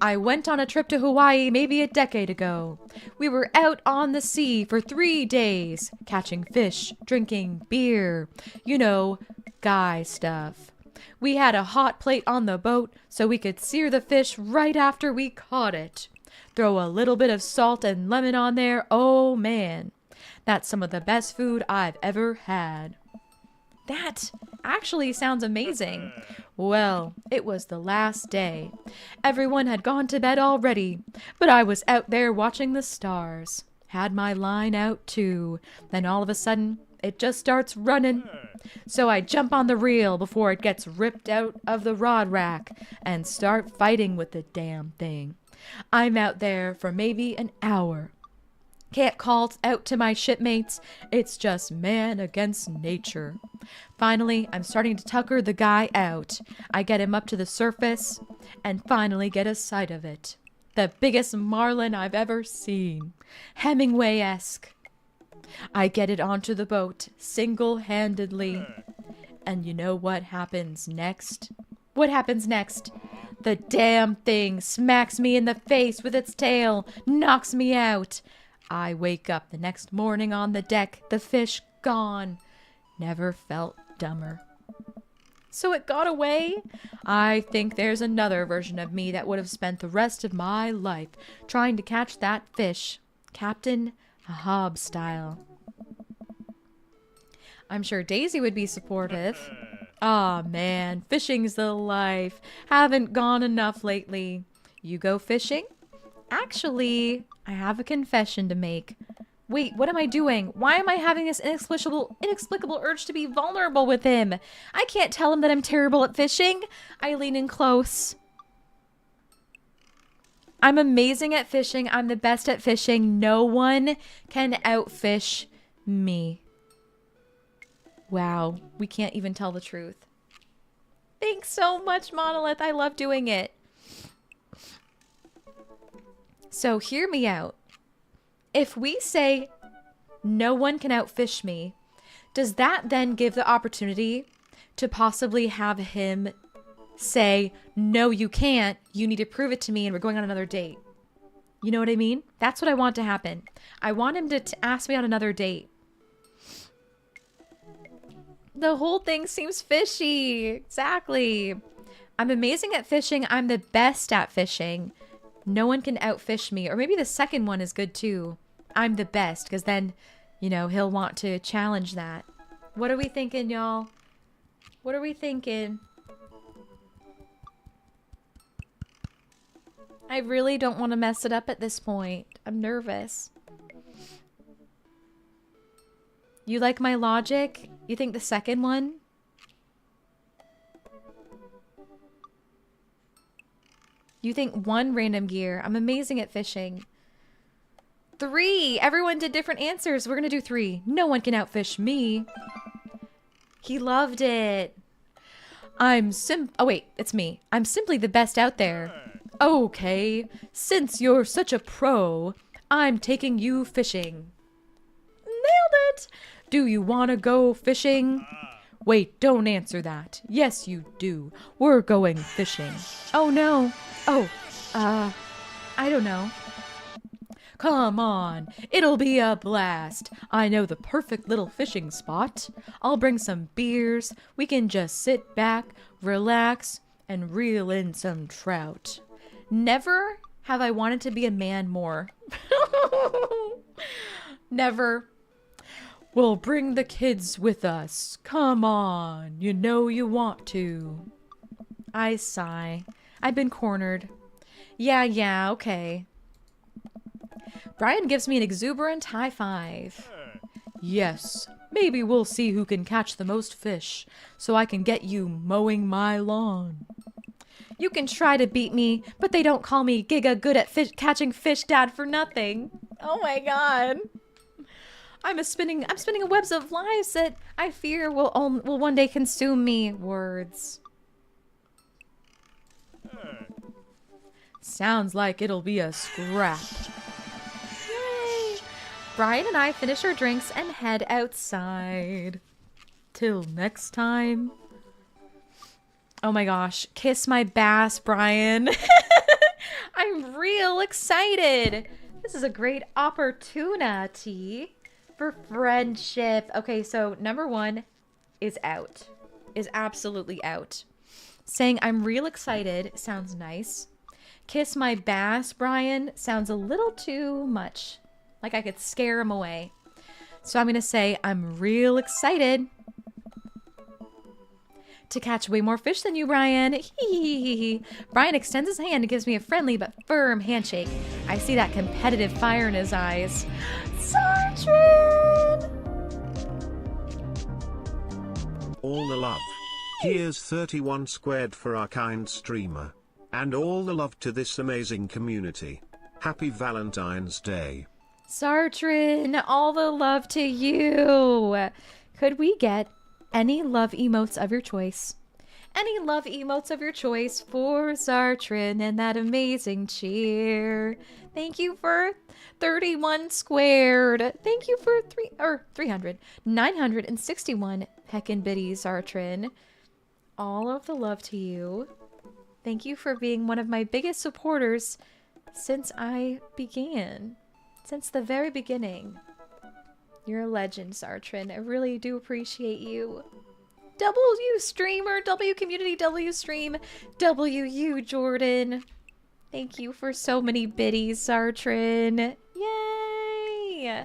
I went on a trip to Hawaii maybe a decade ago. We were out on the sea for 3 days, catching fish, drinking beer. You know, guy stuff. We had a hot plate on the boat so we could sear the fish right after we caught it. Throw a little bit of salt and lemon on there. Oh, man. That's some of the best food I've ever had. That actually sounds amazing. Well, it was the last day. Everyone had gone to bed already, but I was out there watching the stars. Had my line out too. Then all of a sudden, it just starts running. So I jump on the reel before it gets ripped out of the rod rack and start fighting with the damn thing. I'm out there for maybe an hour. Can't call out to my shipmates. It's just man against nature. Finally, I'm starting to tucker the guy out. I get him up to the surface and finally get a sight of it. The biggest marlin I've ever seen. Hemingway-esque. I get it onto the boat single-handedly. And you know what happens next? What happens next? The damn thing smacks me in the face with its tail, knocks me out. I wake up the next morning on the deck, the fish gone. Never felt dumber. So it got away? I think there's another version of me that would have spent the rest of my life trying to catch that fish, Captain Ahab style. I'm sure Daisy would be supportive. Aw, man, fishing's the life. Haven't gone enough lately. You go fishing? Actually, I have a confession to make. Wait, what am I doing? Why am I having this inexplicable urge to be vulnerable with him? I can't tell him that I'm terrible at fishing. I lean in close. I'm amazing at fishing. I'm the best at fishing. No one can outfish me. Wow, we can't even tell the truth. Thanks so much, Monolith. I love doing it. So hear me out. If we say no one can outfish me, does that then give the opportunity to possibly have him say, no, you can't. You need to prove it to me and we're going on another date. You know what I mean? That's what I want to happen. I want him to ask me on another date. The whole thing seems fishy. Exactly. I'm amazing at fishing. I'm the best at fishing. No one can outfish me. Or maybe the second one is good too. I'm the best, because then, you know, he'll want to challenge that. What are we thinking, y'all? What are we thinking? I really don't want to mess it up at this point. I'm nervous. You like my logic? You think the second one? You think one random gear? I'm amazing at fishing. 3! Everyone did different answers. We're gonna do 3. No one can outfish me. He loved it. Oh wait, it's me. I'm simply the best out there. Okay, since you're such a pro, I'm taking you fishing. Nailed it! Do you want to go fishing? Wait, don't answer that. Yes, you do. We're going fishing. Oh, no. Oh, I don't know. Come on. It'll be a blast. I know the perfect little fishing spot. I'll bring some beers. We can just sit back, relax, and reel in some trout. Never have I wanted to be a man more. Never. We'll bring the kids with us. Come on. You know you want to. I sigh. I've been cornered. Yeah, okay. Brian gives me an exuberant high five. Yes, maybe we'll see who can catch the most fish, so I can get you mowing my lawn. You can try to beat me, but they don't call me Giga good at catching fish dad for nothing. Oh my god. I'm spinning a webs of lies that I fear will one day consume me. Words. Sounds like it'll be a scrap. Yay! Brian and I finish our drinks and head outside. Till next time. Oh my gosh. Kiss my bass, Brian. I'm real excited. This is a great opportunity for friendship. Okay, so number 1 is out. Is absolutely out. Saying I'm real excited sounds nice. Kiss my bass, Brian, sounds a little too much. Like I could scare him away. So I'm going to say I'm real excited to catch way more fish than you, Brian. Brian extends his hand and gives me a friendly but firm handshake. I see that competitive fire in his eyes. Sartrin! All the love. Here's 31 squared for our kind streamer. And all the love to this amazing community. Happy Valentine's Day. Sartrin, all the love to you. Could we get any love emotes of your choice? Any love emotes of your choice for Sartrin and that amazing cheer. Thank you for 31 squared. Thank you for 961 heckin' biddies, Sartrin. All of the love to you. Thank you for being one of my biggest supporters since I began. Since the very beginning. You're a legend, Sartrin. I really do appreciate you. W streamer, W community, W stream, W you, Jordan. Thank you for so many biddies, Sartrin. Yay!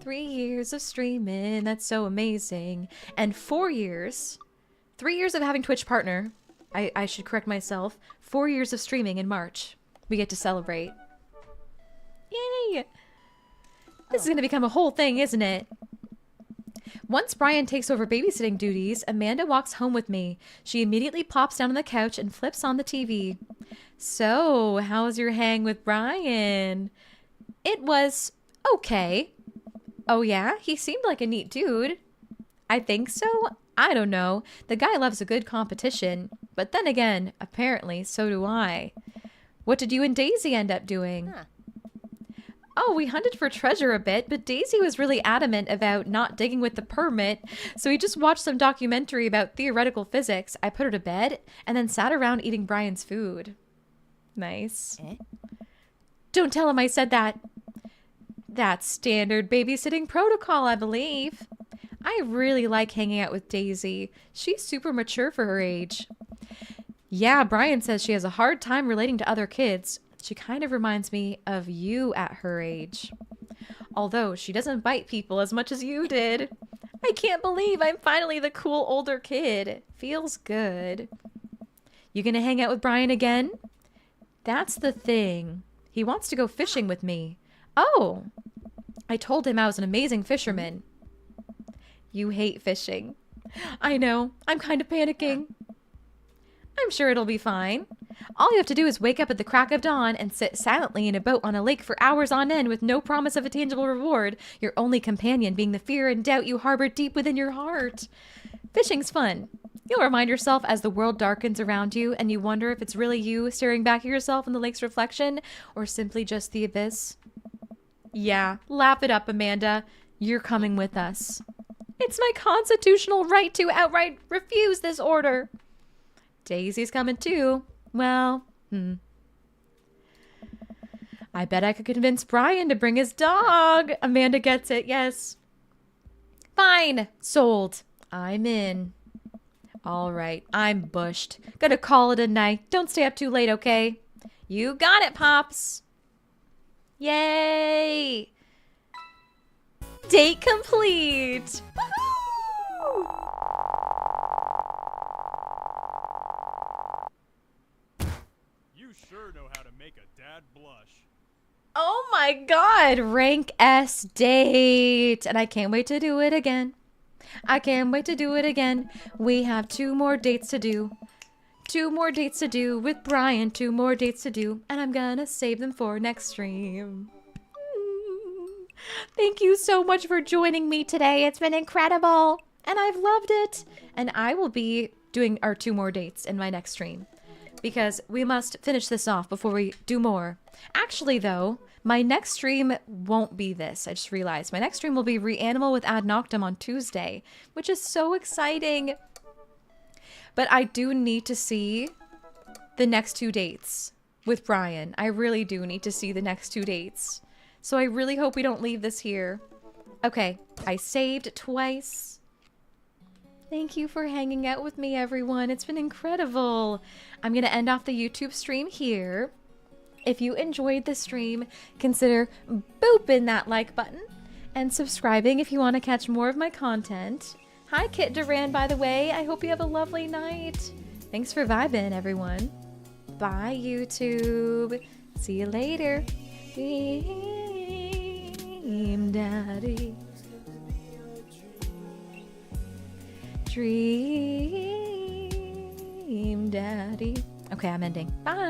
3 years of streaming. That's so amazing. And 4 years 3 years of having Twitch partner. I should correct myself. 4 years of streaming in March. We get to celebrate. Yay! This is going to become a whole thing, isn't it? Once Brian takes over babysitting duties, Amanda walks home with me. She immediately plops down on the couch and flips on the TV. So, how's your hang with Brian? It was okay. Oh yeah? He seemed like a neat dude. I think so. I don't know. The guy loves a good competition. But then again, apparently, so do I. What did you and Daisy end up doing? Oh, we hunted for treasure a bit, but Daisy was really adamant about not digging with the permit, so we just watched some documentary about theoretical physics. I put her to bed, and then sat around eating Brian's food. Nice. Don't tell him I said that. That's standard babysitting protocol, I believe. I really like hanging out with Daisy. She's super mature for her age. Yeah, Brian says she has a hard time relating to other kids. She kind of reminds me of you at her age. Although she doesn't bite people as much as you did. I can't believe I'm finally the cool older kid. Feels good. You gonna hang out with Brian again? That's the thing. He wants to go fishing with me. Oh! I told him I was an amazing fisherman. You hate fishing. I know. I'm kind of panicking. I'm sure it'll be fine. All you have to do is wake up at the crack of dawn and sit silently in a boat on a lake for hours on end with no promise of a tangible reward, your only companion being the fear and doubt you harbor deep within your heart. Fishing's fun. You'll remind yourself as the world darkens around you and you wonder if it's really you staring back at yourself in the lake's reflection or simply just the abyss. Yeah, laugh it up, Amanda. You're coming with us. It's my constitutional right to outright refuse this order. Daisy's coming too. Well, I bet I could convince Brian to bring his dog. Amanda gets it, yes. Fine. Sold. I'm in. All right. I'm bushed. Gonna call it a night. Don't stay up too late, okay? You got it, Pops. Yay. Date complete. Woohoo! You sure know how to make a dad blush. Oh my god, rank S date. And I can't wait to do it again. I can't wait to do it again. We have 2 more dates to do. 2 more dates to do with Brian. 2 more dates to do. And I'm gonna save them for next stream. Thank you so much for joining me today. It's been incredible. And I've loved it. And I will be doing our 2 more dates in my next stream. Because we must finish this off before we do more. Actually, though, my next stream won't be this. I just realized. My next stream will be Reanimal with Ad Noctem on Tuesday, which is so exciting. But I do need to see the next 2 dates with Brian. I really do need to see the next 2 dates. So I really hope we don't leave this here. Okay, I saved twice. Thank you for hanging out with me, everyone. It's been incredible. I'm going to end off the YouTube stream here. If you enjoyed the stream, consider booping that like button and subscribing if you want to catch more of my content. Hi, Kit Duran, by the way. I hope you have a lovely night. Thanks for vibing, everyone. Bye, YouTube. See you later. Dream Daddy. Dream Daddy. Okay, I'm ending. Bye.